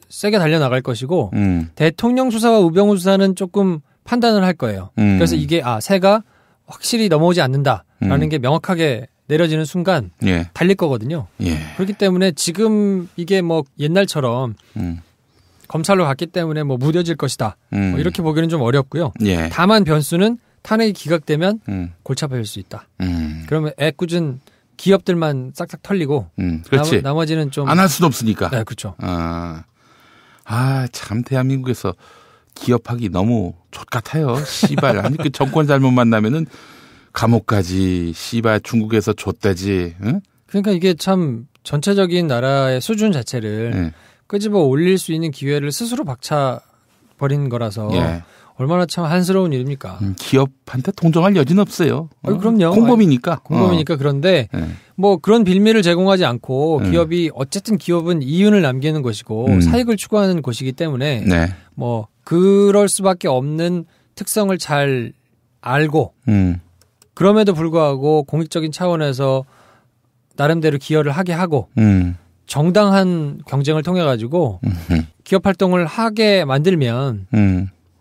세게 달려나갈 것이고 대통령 수사와 우병우 수사는 조금 판단을 할 거예요. 그래서 이게 새가 확실히 넘어오지 않는다라는 게 명확하게 내려지는 순간 달릴 거거든요. 그렇기 때문에 지금 이게 뭐 옛날처럼 검찰로 갔기 때문에 뭐 무뎌질 것이다. 뭐 이렇게 보기는 좀 어렵고요. 다만 변수는 탄핵이 기각되면 골치 아파질 수 있다. 그러면 애꿎은 기업들만 싹싹 털리고 그렇지. 나머지는 좀 안 할 수는 없으니까. 네, 그렇죠. 참 대한민국에서 기업하기 너무 좆같아요. 씨발. 아니 그 정권 잘못 만나면은 감옥까지 씨발 중국에서 좆대지. 응? 그러니까 이게 참 전체적인 나라의 수준 자체를 끄집어 올릴 수 있는 기회를 스스로 박차 버린 거라서 얼마나 참 한스러운 일입니까? 기업한테 동정할 여지는 없어요. 그럼요. 공범이니까. 그런데 뭐 그런 빌미를 제공하지 않고 기업이 어쨌든 기업은 이윤을 남기는 것이고 사익을 추구하는 곳이기 때문에 뭐 그럴 수밖에 없는 특성을 잘 알고 그럼에도 불구하고 공익적인 차원에서 나름대로 기여를 하게 하고 정당한 경쟁을 통해 가지고 기업 활동을 하게 만들면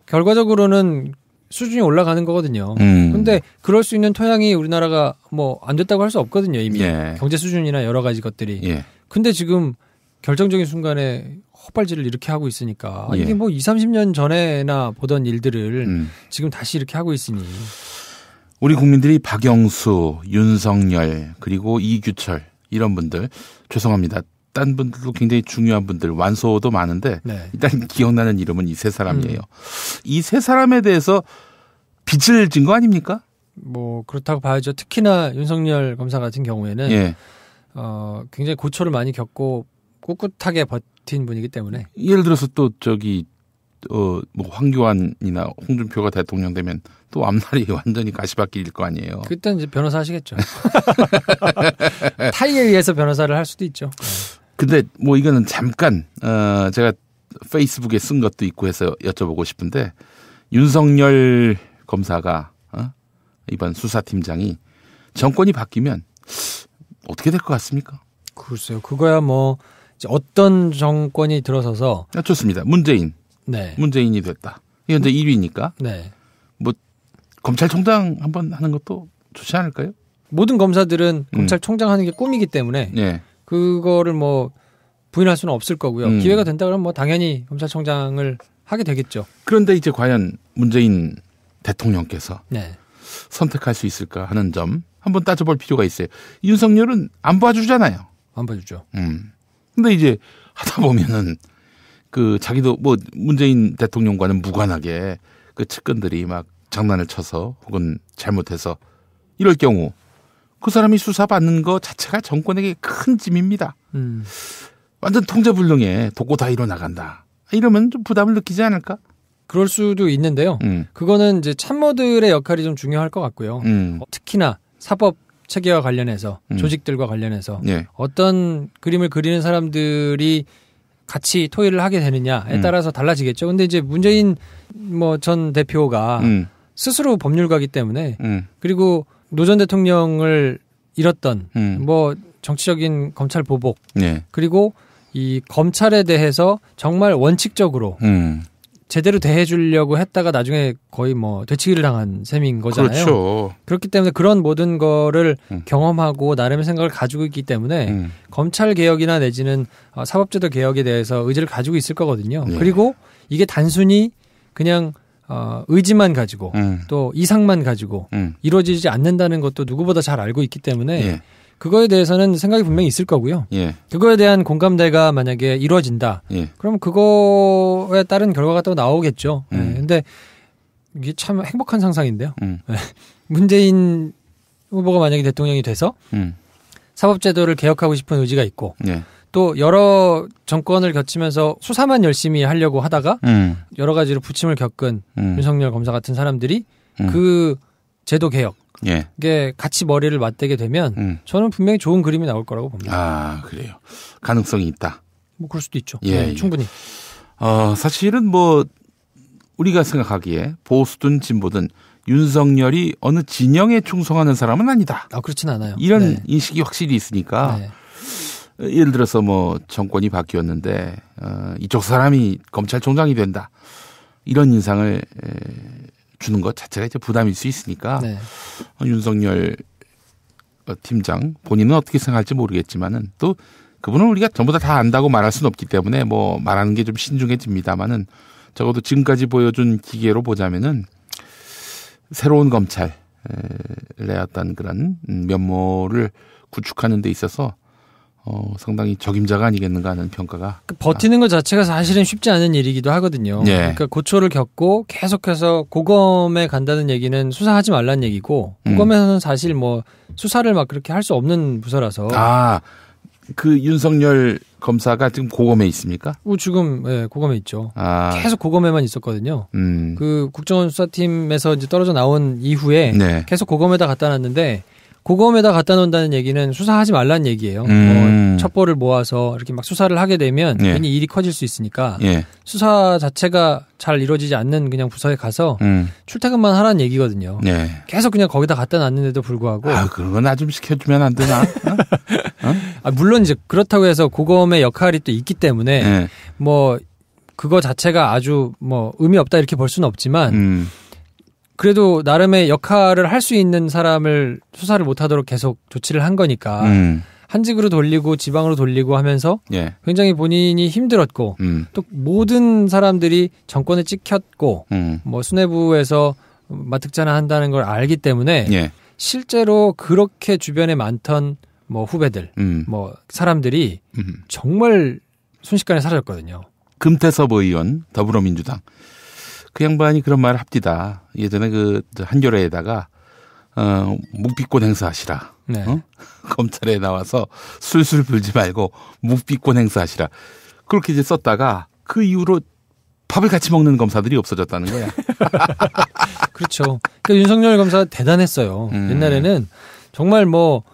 결과적으로는 수준이 올라가는 거거든요. 근데 그럴 수 있는 토양이 우리나라가 뭐 안 됐다고 할 수 없거든요. 이미 경제 수준이나 여러 가지 것들이. 근데 지금 결정적인 순간에 헛발질을 이렇게 하고 있으니까 이게 뭐 20, 30년 전에나 보던 일들을 지금 다시 이렇게 하고 있으니 우리 국민들이 박영수, 윤석열 그리고 이규철 이런 분들 죄송합니다. 딴 분들도 굉장히 중요한 분들 완소도 많은데 일단 기억나는 이름은 이 세 사람이에요. 이 세 사람에 대해서 빚을 진 거 아닙니까? 뭐 그렇다고 봐야죠. 특히나 윤석열 검사 같은 경우에는 굉장히 고초를 많이 겪고 꿋꿋하게 버틴 분이기 때문에 예를 들어서 또 저기 뭐 황교안이나 홍준표가 대통령 되면 또 앞날이 완전히 가시밭길일 거 아니에요. 그때는 이제 변호사 하시겠죠. 타의에 의해서 변호사를 할 수도 있죠. 근데 뭐 이거는 잠깐 제가 페이스북에 쓴 것도 있고 해서 여쭤보고 싶은데 윤석열 검사가 이번 수사팀장이 정권이 바뀌면 어떻게 될 것 같습니까? 글쎄요. 그거야 뭐 어떤 정권이 들어서서 좋습니다. 문재인. 문재인이 됐다. 현재 1위니까. 뭐 검찰총장 한번 하는 것도 좋지 않을까요? 모든 검사들은 검찰총장 하는 게 꿈이기 때문에 그거를 뭐 부인할 수는 없을 거고요. 기회가 된다 그러면 뭐 당연히 검찰총장을 하게 되겠죠. 그런데 이제 과연 문재인 대통령께서 선택할 수 있을까 하는 점 한번 따져볼 필요가 있어요. 윤석열은 안 봐주잖아요. 안 봐주죠. 근데 이제 하다 보면은 그 자기도 뭐 문재인 대통령과는 무관하게 그 측근들이 막 장난을 쳐서 혹은 잘못해서 이럴 경우 그 사람이 수사받는 거 자체가 정권에게 큰 짐입니다. 완전 통제불능에 독고다이로 나간다. 이러면 좀 부담을 느끼지 않을까? 그럴 수도 있는데요. 그거는 이제 참모들의 역할이 좀 중요할 것 같고요. 특히나 사법 체계와 관련해서 조직들과 관련해서 어떤 그림을 그리는 사람들이 같이 토의를 하게 되느냐에 따라서 달라지겠죠. 근데 이제 문재인 뭐 전 대표가 스스로 법률가이기 때문에 그리고 노 전 대통령을 잃었던 뭐 정치적인 검찰 보복 그리고 이 검찰에 대해서 정말 원칙적으로 제대로 대해주려고 했다가 나중에 거의 뭐 되치기를 당한 셈인 거잖아요. 그렇죠. 그렇기 때문에 그런 모든 거를 경험하고 나름의 생각을 가지고 있기 때문에 검찰 개혁이나 내지는 사법제도 개혁에 대해서 의지를 가지고 있을 거거든요. 그리고 이게 단순히 그냥 의지만 가지고 또 이상만 가지고 이루어지지 않는다는 것도 누구보다 잘 알고 있기 때문에 그거에 대해서는 생각이 분명히 있을 거고요. 그거에 대한 공감대가 만약에 이루어진다. 그럼 그거에 따른 결과가 또 나오겠죠. 근데 이게 참 행복한 상상인데요. 문재인 후보가 만약에 대통령이 돼서 사법제도를 개혁하고 싶은 의지가 있고 또 여러 정권을 거치면서 수사만 열심히 하려고 하다가 여러 가지로 부침을 겪은 윤석열 검사 같은 사람들이 그 제도 개혁 이게 같이 머리를 맞대게 되면 저는 분명히 좋은 그림이 나올 거라고 봅니다. 아, 그래요. 가능성이 있다. 뭐 그럴 수도 있죠. 충분히. 사실은 뭐 우리가 생각하기에 보수든 진보든 윤석열이 어느 진영에 충성하는 사람은 아니다. 그렇진 않아요. 이런 인식이 확실히 있으니까 예를 들어서 뭐 정권이 바뀌었는데 이쪽 사람이 검찰총장이 된다. 이런 인상을 주는 것 자체가 이제 부담일 수 있으니까 윤석열 팀장 본인은 어떻게 생각할지 모르겠지만은 또 그분은 우리가 전부 다 안다고 말할 수는 없기 때문에 뭐 말하는 게 좀 신중해집니다만은 적어도 지금까지 보여준 기계로 보자면은 새로운 검찰의 어떤 그런 면모를 구축하는 데 있어서 상당히 적임자가 아니겠는가 하는 평가가. 버티는 것 자체가 사실은 쉽지 않은 일이기도 하거든요. 그러니까 고초를 겪고 계속해서 고검에 간다는 얘기는 수사하지 말라는 얘기고 고검에서는 사실 뭐 수사를 막 그렇게 할 수 없는 부서라서. 그 윤석열 검사가 지금 고검에 있습니까? 지금 고검에 있죠. 계속 고검에만 있었거든요. 그 국정원 수사팀에서 이제 떨어져 나온 이후에 계속 고검에다 갖다 놨는데 고검에다 갖다 놓는다는 얘기는 수사하지 말라는 얘기예요. 첩보를 모아서 이렇게 막 수사를 하게 되면 괜히 일이 커질 수 있으니까 수사 자체가 잘 이루어지지 않는 그냥 부서에 가서 출퇴근만 하라는 얘기거든요. 계속 그냥 거기다 갖다 놨는데도 불구하고. 그런 건 나 좀 시켜주면 안 되나? 물론 이제 그렇다고 해서 고검의 역할이 또 있기 때문에 뭐 그거 자체가 아주 뭐 의미 없다 이렇게 볼 수는 없지만 그래도 나름의 역할을 할 수 있는 사람을 수사를 못하도록 계속 조치를 한 거니까 한직으로 돌리고 지방으로 돌리고 하면서 예. 굉장히 본인이 힘들었고 또 모든 사람들이 정권에 찍혔고 뭐 수뇌부에서 마특자나 한다는 걸 알기 때문에 예. 실제로 그렇게 주변에 많던 뭐 후배들 뭐 사람들이 정말 순식간에 사라졌거든요. 금태섭 의원 더불어민주당 그 양반이 그런 말을 합디다. 예전에 그 한겨레에다가 묵비권 행사하시라. 네. 검찰에 나와서 술술 불지 말고 묵비권 행사하시라. 그렇게 이제 썼다가 그 이후로 밥을 같이 먹는 검사들이 없어졌다는 거야. 그렇죠. 그러니까 윤석열 검사가 대단했어요. 옛날에는 정말 뭐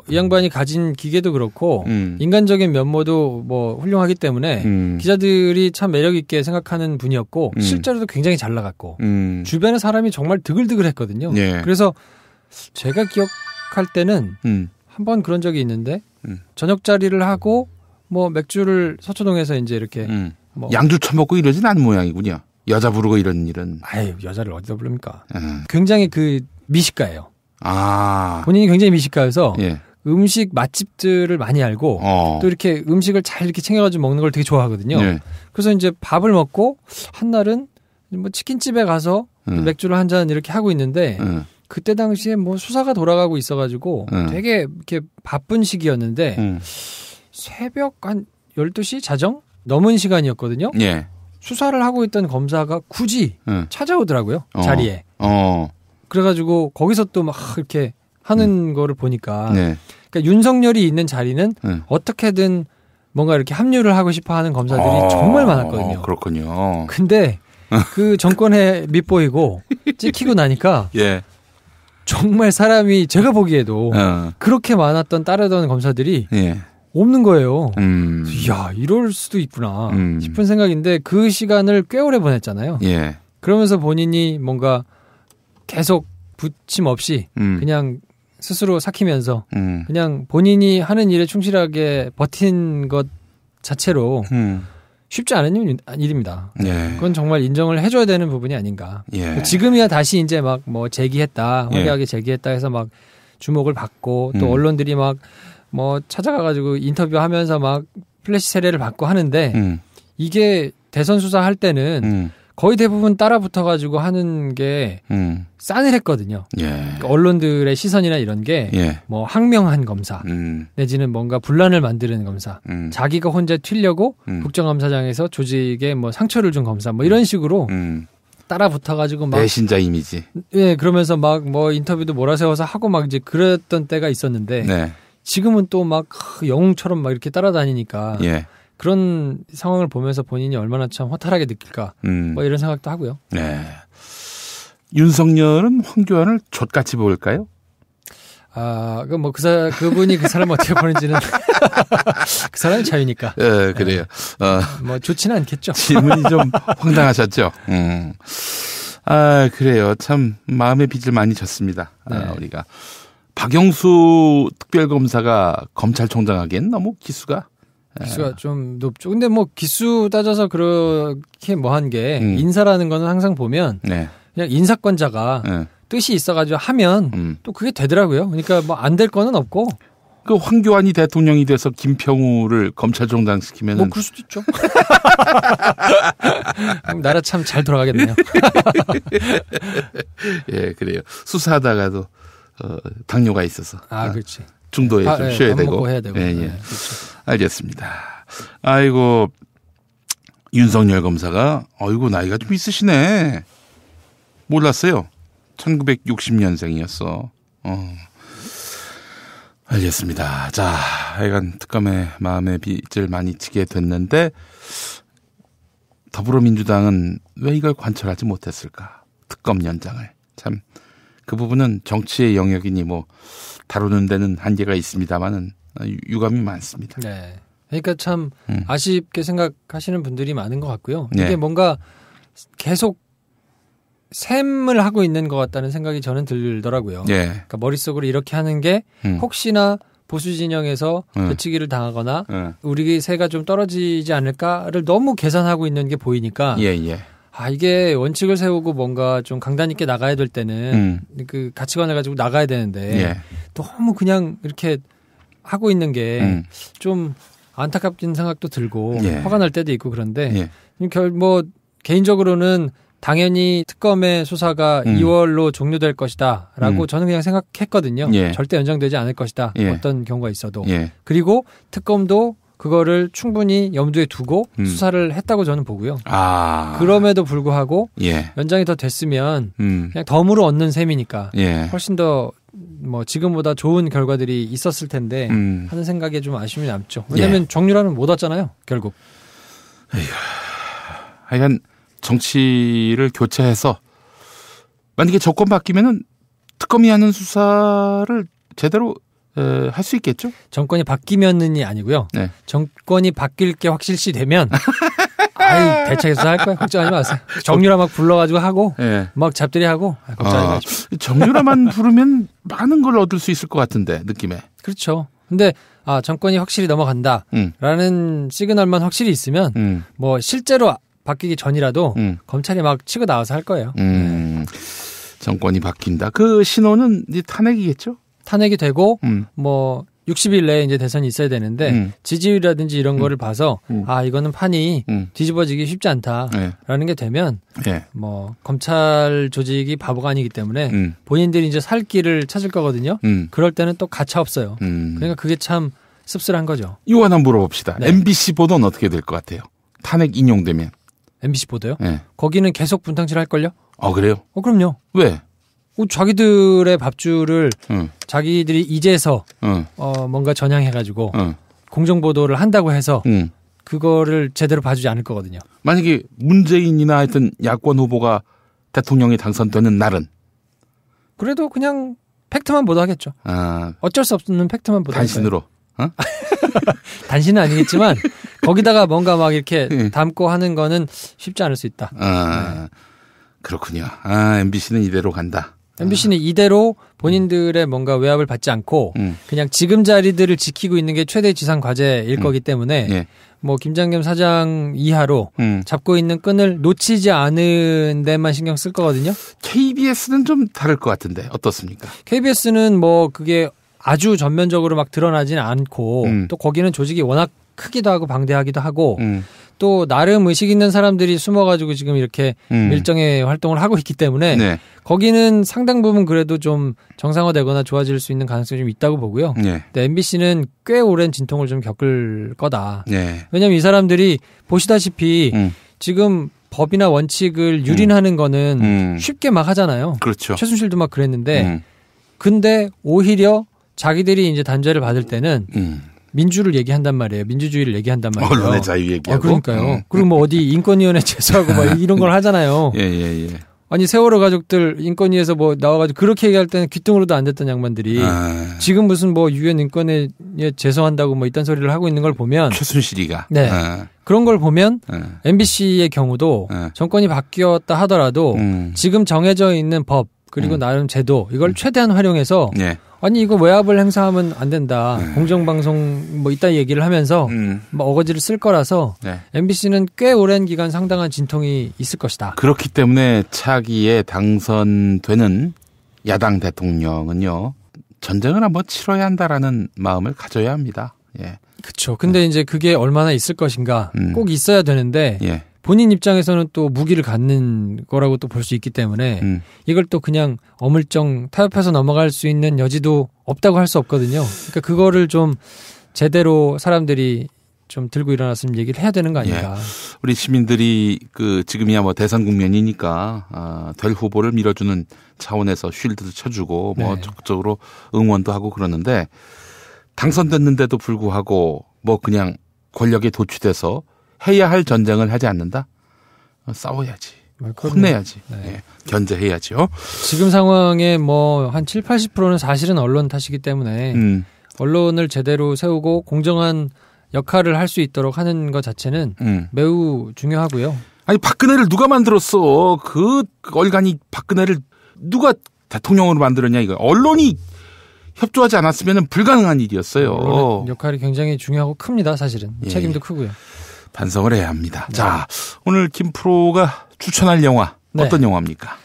이 양반이 가진 기계도 그렇고 인간적인 면모도 뭐 훌륭하기 때문에 기자들이 참 매력 있게 생각하는 분이었고 실제로도 굉장히 잘 나갔고 주변의 사람이 정말 드글드글했거든요. 예. 그래서 제가 기억할 때는 한번 그런 적이 있는데 저녁 자리를 하고 뭐 맥주를 서초동에서 이제 이렇게 뭐 양주 처먹고 이러진 않은 모양이군요. 여자 부르고 이런 일은. 아유, 여자를 어디다 부릅니까? 굉장히 그 미식가예요. 아. 본인이 굉장히 미식가여서 예. 음식 맛집들을 많이 알고 또 이렇게 음식을 잘 이렇게 챙겨가지고 먹는 걸 되게 좋아하거든요. 예. 그래서 이제 밥을 먹고 한날은 뭐 치킨집에 가서 맥주를 한 잔 이렇게 하고 있는데 그때 당시에 뭐 수사가 돌아가고 있어가지고 되게 이렇게 바쁜 시기였는데 새벽 한 12시 자정? 넘은 시간이었거든요. 예. 수사를 하고 있던 검사가 굳이 찾아오더라고요. 자리에. 그래가지고 거기서 또 막 이렇게 하는 거를 보니까 네. 그러니까 윤석열이 있는 자리는 어떻게든 뭔가 이렇게 합류를 하고 싶어 하는 검사들이 정말 많았거든요. 그렇군요. 근데 그 정권에 밑보이고 찍히고 나니까 예. 정말 사람이 제가 보기에도 그렇게 많았던 따르던 검사들이 예. 없는 거예요. 이야, 이럴 수도 있구나 싶은 생각인데 그 시간을 꽤 오래 보냈잖아요. 예. 그러면서 본인이 뭔가 계속 부침 없이 그냥 스스로 삭히면서 그냥 본인이 하는 일에 충실하게 버틴 것 자체로 쉽지 않은 일입니다. 예. 그건 정말 인정을 해줘야 되는 부분이 아닌가. 예. 지금이야 다시 이제 막 뭐 제기했다, 화려하게 제기했다 해서 막 주목을 받고 또 언론들이 막 뭐 찾아가가지고 인터뷰하면서 막 플래시 세례를 받고 하는데 이게 대선 수사할 때는 거의 대부분 따라 붙어가지고 하는 게 싸늘했거든요. 예. 그러니까 언론들의 시선이나 이런 게 뭐 항명한 검사 내지는 뭔가 분란을 만드는 검사 자기가 혼자 튀려고 국정감사장에서 조직에 뭐 상처를 준 검사 뭐 이런 식으로 따라 붙어가지고 막 배신자 이미지. 예, 그러면서 막 뭐 인터뷰도 몰아세워서 하고 막 이제 그랬던 때가 있었는데 네. 지금은 또 막 영웅처럼 막 이렇게 따라다니니까 예. 그런 상황을 보면서 본인이 얼마나 참 허탈하게 느낄까 뭐 이런 생각도 하고요. 네. 윤석열은 황교안을 족같이 볼까요? 아, 그 뭐 그분이 그 사람 어떻게 보는지는 그 사람의 자유니까. 예, 그래요. 뭐 좋지는 않겠죠. 질문이 좀 황당하셨죠. 아, 그래요. 참 마음의 빚을 많이 졌습니다. 네. 우리가 박영수 특별검사가 검찰총장 하기엔 너무 기수가 좀 높죠. 근데 뭐 기수 따져서 그렇게 뭐 한 게 인사라는 거는 항상 보면 그냥 인사권자가 뜻이 있어가지고 하면 또 그게 되더라고요. 그러니까 뭐 안 될 거는 없고. 그 황교안이 대통령이 돼서 김평우를 검찰총장 시키면은 뭐 그럴 수도 있죠. 나라 참 잘 돌아가겠네요. 예, 그래요. 수사하다가도 당뇨가 있어서. 그렇지. 중도에 좀 쉬어야 되고. 먹고 해야 되고. 예, 예. 네, 그렇죠. 알겠습니다. 아이고, 윤석열 검사가, 어이구, 나이가 좀 있으시네. 몰랐어요. 1960년생이었어. 알겠습니다. 자, 하여간 특검의 마음의 빚을 많이 지게 됐는데, 더불어민주당은 왜 이걸 관철하지 못했을까? 특검 연장을. 참, 그 부분은 정치의 영역이니 뭐, 다루는 데는 한계가 있습니다만은, 유감이 많습니다. 네. 그러니까 참 아쉽게 생각하시는 분들이 많은 것 같고요. 네. 이게 뭔가 계속 셈을 하고 있는 것 같다는 생각이 저는 들더라고요. 네. 그러니까 머릿속으로 이렇게 하는 게 혹시나 보수 진영에서 되치기를 당하거나 우리 세가 좀 떨어지지 않을까를 너무 계산하고 있는 게 보이니까 이게 원칙을 세우고 뭔가 좀 강단 있게 나가야 될 때는 그 가치관을 가지고 나가야 되는데 예. 너무 그냥 이렇게 하고 있는 게 좀 안타깝긴 생각도 들고 예. 화가 날 때도 있고 그런데 예. 뭐 개인적으로는 당연히 특검의 수사가 2월로 종료될 것이다라고 저는 그냥 생각했거든요. 예. 절대 연장되지 않을 것이다. 예. 어떤 경우가 있어도. 예. 그리고 특검도 그거를 충분히 염두에 두고 수사를 했다고 저는 보고요. 그럼에도 불구하고 연장이 더 됐으면 그냥 덤으로 얻는 셈이니까 훨씬 더 뭐 지금보다 좋은 결과들이 있었을 텐데 하는 생각에 좀 아쉬움이 남죠. 왜냐하면 정유라는 못 왔잖아요. 결국. 하여간 정치를 교체해서 만약에 정권 바뀌면은 특검이 하는 수사를 제대로 할 수 있겠죠? 정권이 바뀌면은이 아니고요. 네. 정권이 바뀔 게 확실시 되면 대책에서 할 거야. 걱정하지 마세요. 정유라 막 불러가지고 하고 막 잡들이 하고 걱정하지 마십시오. 정유라만 부르면 많은 걸 얻을 수 있을 것 같은데 느낌에. 그렇죠. 근데 정권이 확실히 넘어간다라는 시그널만 확실히 있으면 뭐 실제로 바뀌기 전이라도 검찰이 막 치고 나와서 할 거예요. 정권이 바뀐다. 그 신호는 이제 탄핵이겠죠? 탄핵이 되고 뭐 60일 내에 이제 대선이 있어야 되는데 지지율이라든지 이런 거를 봐서 이거는 판이 뒤집어지기 쉽지 않다라는 게 되면 뭐 검찰 조직이 바보가 아니기 때문에 본인들이 이제 살 길을 찾을 거거든요. 그럴 때는 또 가차 없어요. 그러니까 그게 참 씁쓸한 거죠. 이거 하나 물어봅시다. 네. MBC 보도는 어떻게 될 것 같아요? 탄핵 인용되면. MBC 보도요? 네. 거기는 계속 분탕질 할걸요? 그래요? 그럼요. 왜? 자기들의 밥줄을 자기들이 이제서 뭔가 전향해가지고 공정보도를 한다고 해서 그거를 제대로 봐주지 않을 거거든요. 만약에 문재인이나 하여튼 야권 후보가 대통령이 당선되는 날은? 그래도 그냥 팩트만 보도하겠죠. 어쩔 수 없는 팩트만 보도하겠죠. 단신으로? 단신은 아니겠지만 거기다가 뭔가 막 이렇게 담고 하는 거는 쉽지 않을 수 있다. 그렇군요. MBC는 이대로 간다. MBC는 이대로 본인들의 뭔가 외압을 받지 않고 그냥 지금 자리들을 지키고 있는 게 최대 지상 과제일 거기 때문에 뭐 김장겸 사장 이하로 잡고 있는 끈을 놓치지 않은 데만 신경 쓸 거거든요. KBS는 좀 다를 것 같은데 어떻습니까? KBS는 뭐 그게 아주 전면적으로 막 드러나지는 않고 또 거기는 조직이 워낙 크기도 하고 방대하기도 하고 또 나름 의식 있는 사람들이 숨어가지고 지금 이렇게 밀정의 활동을 하고 있기 때문에 거기는 상당 부분 그래도 좀 정상화되거나 좋아질 수 있는 가능성이 좀 있다고 보고요. 근데 MBC는 꽤 오랜 진통을 좀 겪을 거다. 왜냐하면 이 사람들이 보시다시피 지금 법이나 원칙을 유린하는 거는 쉽게 막 하잖아요. 그렇죠. 최순실도 막 그랬는데 근데 오히려 자기들이 이제 단죄를 받을 때는 민주를 얘기한단 말이에요. 민주주의를 얘기한단 말이에요. 언론의 자유 얘기하고. 그러니까요. 그리고 뭐 어디 인권위원회 제소하고 막 이런 걸 하잖아요. 아니 세월호 가족들 인권위에서 뭐 나와가지고 그렇게 얘기할 때는 귀등으로도 안 됐던 양반들이 지금 무슨 뭐 유엔 인권에 제소한다고 뭐 이딴 소리를 하고 있는 걸 보면 최순실이가 그런 걸 보면 MBC의 경우도 정권이 바뀌었다 하더라도 지금 정해져 있는 법 그리고 나름 제도 이걸 최대한 활용해서 아니 이거 외압을 행사하면 안 된다. 공정방송 뭐 이따 얘기를 하면서 뭐 어거지를 쓸 거라서 MBC는 꽤 오랜 기간 상당한 진통이 있을 것이다. 그렇기 때문에 차기에 당선되는 야당 대통령은요. 전쟁을 한번 치러야 한다라는 마음을 가져야 합니다. 그렇죠. 근데 이제 그게 얼마나 있을 것인가 꼭 있어야 되는데 본인 입장에서는 또 무기를 갖는 거라고 또 볼 수 있기 때문에 이걸 또 그냥 어물쩡 타협해서 넘어갈 수 있는 여지도 없다고 할 수 없거든요. 그러니까 그거를 좀 제대로 사람들이 좀 들고 일어났으면 얘기를 해야 되는 거 아닌가. 우리 시민들이 지금이야 뭐 대선 국면이니까 될 후보를 밀어주는 차원에서 쉴드도 쳐주고 뭐 적극적으로 응원도 하고 그러는데 당선됐는데도 불구하고 뭐 그냥 권력에 도취돼서 해야 할 전쟁을 하지 않는다? 싸워야지. 혼내야지. 견제해야죠. 지금 상황에 뭐 한 7, 80%는 사실은 언론 탓이기 때문에 언론을 제대로 세우고 공정한 역할을 할 수 있도록 하는 것 자체는 매우 중요하고요. 아니 박근혜를 누가 만들었어? 그 얼간이 박근혜를 누가 대통령으로 만들었냐 이거. 언론이 협조하지 않았으면 불가능한 일이었어요. 언론의 역할이 굉장히 중요하고 큽니다. 사실은. 책임도 크고요. 반성을 해야 합니다. 네. 자, 오늘 김프로가 추천할 영화 네. 어떤 영화입니까?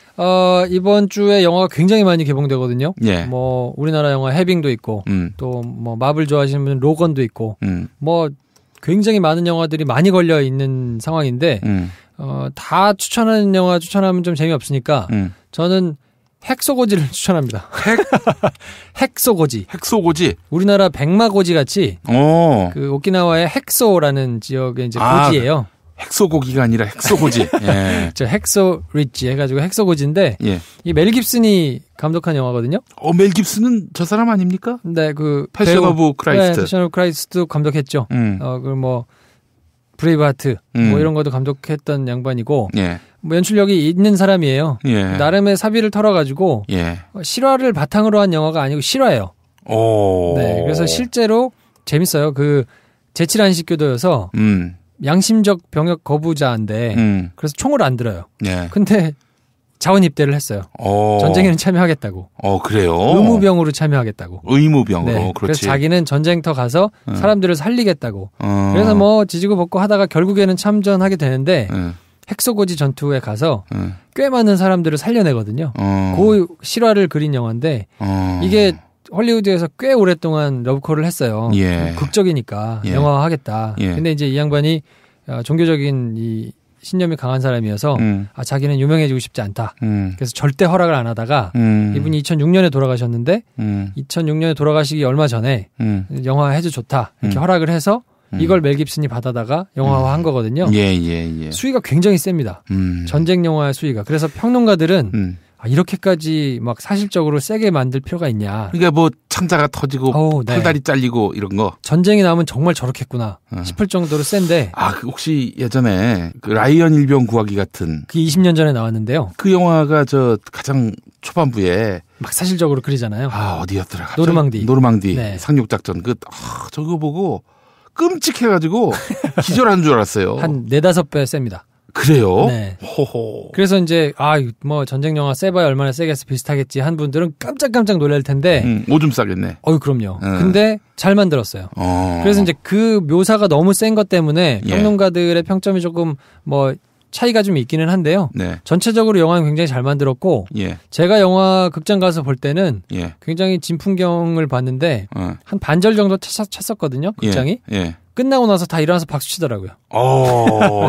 이번 주에 영화가 굉장히 많이 개봉되거든요. 예. 뭐 우리나라 영화 해빙도 있고 또 뭐 마블 좋아하시는 분은 로건도 있고 뭐 굉장히 많은 영화들이 많이 걸려 있는 상황인데 다 추천하는 영화 추천하면 좀 재미없으니까 저는 핵소고지를 추천합니다. 핵소고지. 핵소고지. 우리나라 백마고지 같이 그 오키나와의 핵소라는 지역의 이제 고지예요. 핵소고기가 아니라 핵소고지. 예. 저 핵소 리치 해가지고 핵소고지인데 예. 이 멜 깁슨이 감독한 영화거든요. 멜 깁슨은 저 사람 아닙니까? 네, 그 패션 오브 크라이스트. 네, 패션 오브 크라이스트도 감독했죠. 그 뭐 브레이브하트 뭐 이런 것도 감독했던 양반이고. 예. 뭐 연출력이 있는 사람이에요. 예. 나름의 사비를 털어가지고 예. 실화를 바탕으로 한 영화가 아니고 실화예요. 네, 그래서 실제로 재밌어요. 그 제칠안식교도여서 양심적 병역 거부자인데 그래서 총을 안 들어요. 예. 근데 자원 입대를 했어요. 전쟁에는 참여하겠다고. 그래요. 의무병으로 참여하겠다고. 의무병으로. 네. 그렇지. 그래서 자기는 전쟁터 가서 사람들을 살리겠다고. 그래서 뭐 지지고 볶고 하다가 결국에는 참전하게 되는데 핵소고지 전투에 가서 꽤 많은 사람들을 살려내거든요. 그 실화를 그린 영화인데 이게 헐리우드에서 꽤 오랫동안 러브콜을 했어요. 예. 극적이니까 예. 영화 하겠다. 예. 근데 이제 이 양반이 종교적인 이 신념이 강한 사람이어서 자기는 유명해지고 싶지 않다. 그래서 절대 허락을 안 하다가 이분이 2006년에 돌아가셨는데 2006년에 돌아가시기 얼마 전에 영화 해도 좋다 이렇게 허락을 해서 이걸 멜 깁슨이 받아다가 영화화한 거거든요. 예. 수위가 굉장히 셉니다. 전쟁 영화의 수위가. 그래서 평론가들은 이렇게까지 막 사실적으로 세게 만들 필요가 있냐. 그러니까 뭐 창자가 터지고 네. 팔다리 잘리고 이런 거. 전쟁이 나오면 정말 저렇겠구나 싶을 정도로 센데. 혹시 예전에 그 라이언 일병 구하기 같은. 그 20년 전에 나왔는데요. 그 영화가 저 가장 초반부에 막 사실적으로 그리잖아요. 어디였더라? 노르망디. 네. 상륙작전. 저거 보고 끔찍해가지고 기절하는 줄 알았어요. 한 4-5배 셉니다. 그래요? 네. 호호. 그래서 이제 뭐 전쟁 영화 세봐야 얼마나 세겠어 비슷하겠지 한 분들은 깜짝깜짝 놀랄 텐데. 오줌 싸겠네. 그럼요. 근데 잘 만들었어요. 그래서 이제 그 묘사가 너무 센 것 때문에 평론가들의 평점이 조금 뭐 차이가 좀 있기는 한데요. 네. 전체적으로 영화는 굉장히 잘 만들었고 제가 영화 극장 가서 볼 때는 굉장히 진풍경을 봤는데 한 반절 정도 찼었거든요. 극장이. 끝나고 나서 다 일어나서 박수 치더라고요.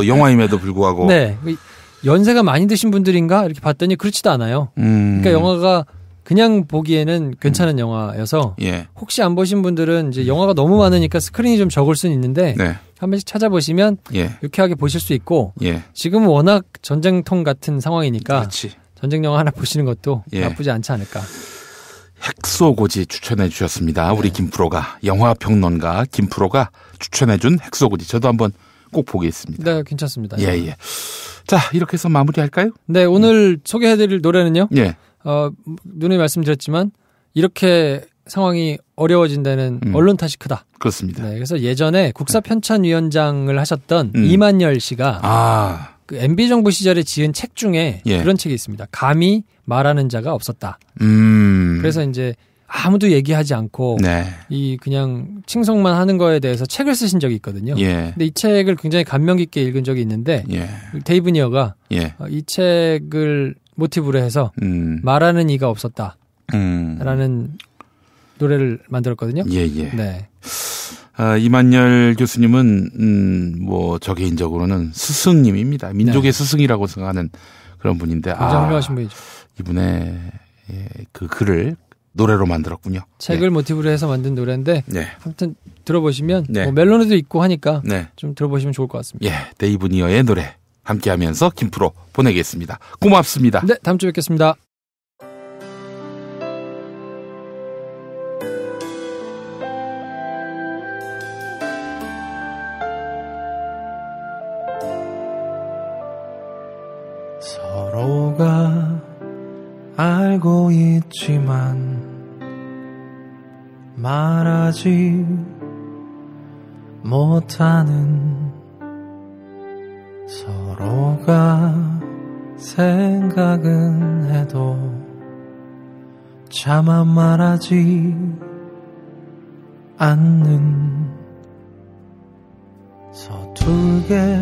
영화임에도 불구하고. 네. 연세가 많이 드신 분들인가 이렇게 봤더니 그렇지도 않아요. 그러니까 영화가 그냥 보기에는 괜찮은 영화여서 혹시 안 보신 분들은 이제 영화가 너무 많으니까 스크린이 좀 적을 수는 있는데 한 번씩 찾아보시면 유쾌하게 보실 수 있고 지금은 워낙 전쟁통 같은 상황이니까 그렇지. 전쟁 영화 하나 보시는 것도 나쁘지 않지 않을까. 핵소고지 추천해 주셨습니다. 우리 김프로가 영화평론가 김프로가 추천해 준 핵소고지 저도 한번 꼭 보겠습니다. 네, 괜찮습니다. 예. 자, 이렇게 해서 마무리할까요? 네, 오늘 소개해드릴 노래는요. 누누이 말씀드렸지만 이렇게 상황이 어려워진다는 언론 탓이 크다. 그렇습니다. 네, 그래서 예전에 국사편찬위원장을 하셨던 이만열 씨가 그 MB 정부 시절에 지은 책 중에 그런 책이 있습니다. 감히 말하는 자가 없었다. 그래서 이제 아무도 얘기하지 않고 이 그냥 칭송만 하는 거에 대해서 책을 쓰신 적이 있거든요. 근데 이 책을 굉장히 감명 깊게 읽은 적이 있는데 데이브 니어가 이 책을 모티브로 해서 말하는 이가 없었다. 라는 노래를 만들었거든요. 네. 이만열 교수님은 뭐 저 개인적으로는 스승님입니다. 민족의 스승이라고 생각하는 그런 분인데 굉장히 훌륭하신 분이죠. 이분의 그 글을 노래로 만들었군요. 책을 모티브로 해서 만든 노래인데 아무튼 들어보시면 뭐 멜로디도 있고 하니까 좀 들어보시면 좋을 것 같습니다. 데이브 니어의 노래 함께하면서 김프로 보내겠습니다. 고맙습니다. 네, 다음 주에 뵙겠습니다. 서로가 알고 있지만 말하지 못하는 서로가 생각은 해도 차마 말하지 않는 서툴게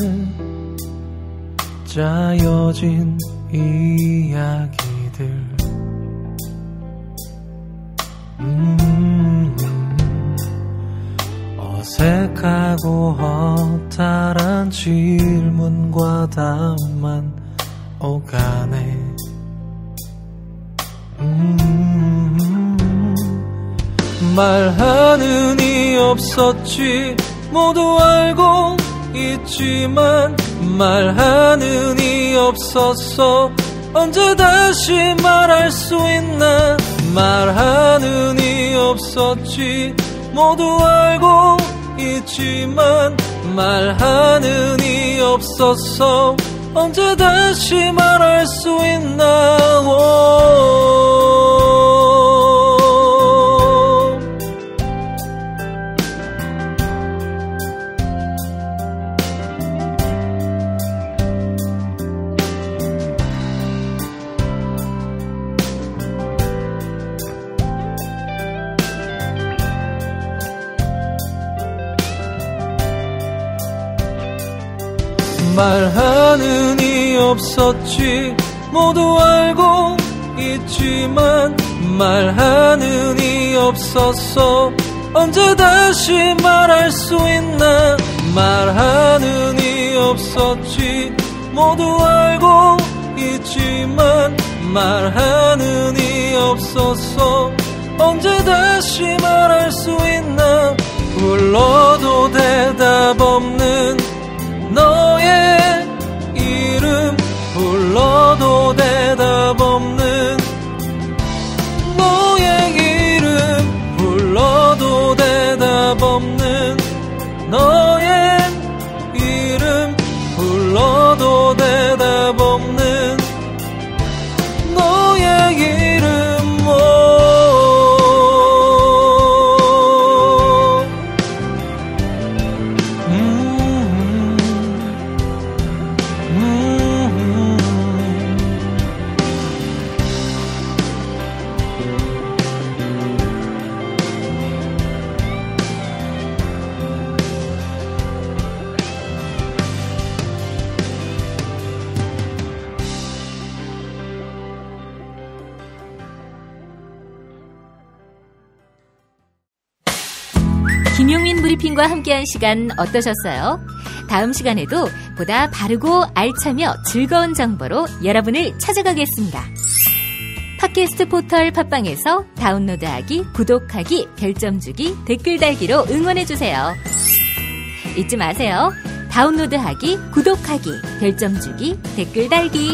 짜여진 이야기들 어색하고 허탈한 질문과 답만 오가네. 말하는 이 없었지 모두 알고 있지만 말하는 이 없었어 언제 다시 말할 수 있나. 말하는 이 없었지 모두 알고 있지만 말하는 이 없었어 언제 다시 말할 수 있나. 말하는 이 없었지 모두 알고 있지만 말하는 이 없었어 언제 다시 말할 수 있나. 말하는 이 없었지 모두 알고 있지만 말하는 이 없었어 언제 다시 말할 수 있나. 불러도 대답 없는 너의 이름 불러도 대답 없는 너의 이름 불러도 대답 없는 너의 이름 불러도 대답 없는 너의 이름. 김용민 브리핑과 함께한 시간 어떠셨어요? 다음 시간에도 보다 바르고 알차며 즐거운 정보로 여러분을 찾아가겠습니다. 팟캐스트 포털 팟빵에서 다운로드하기, 구독하기, 별점 주기, 댓글 달기로 응원해주세요. 잊지 마세요. 다운로드하기, 구독하기, 별점 주기, 댓글 달기.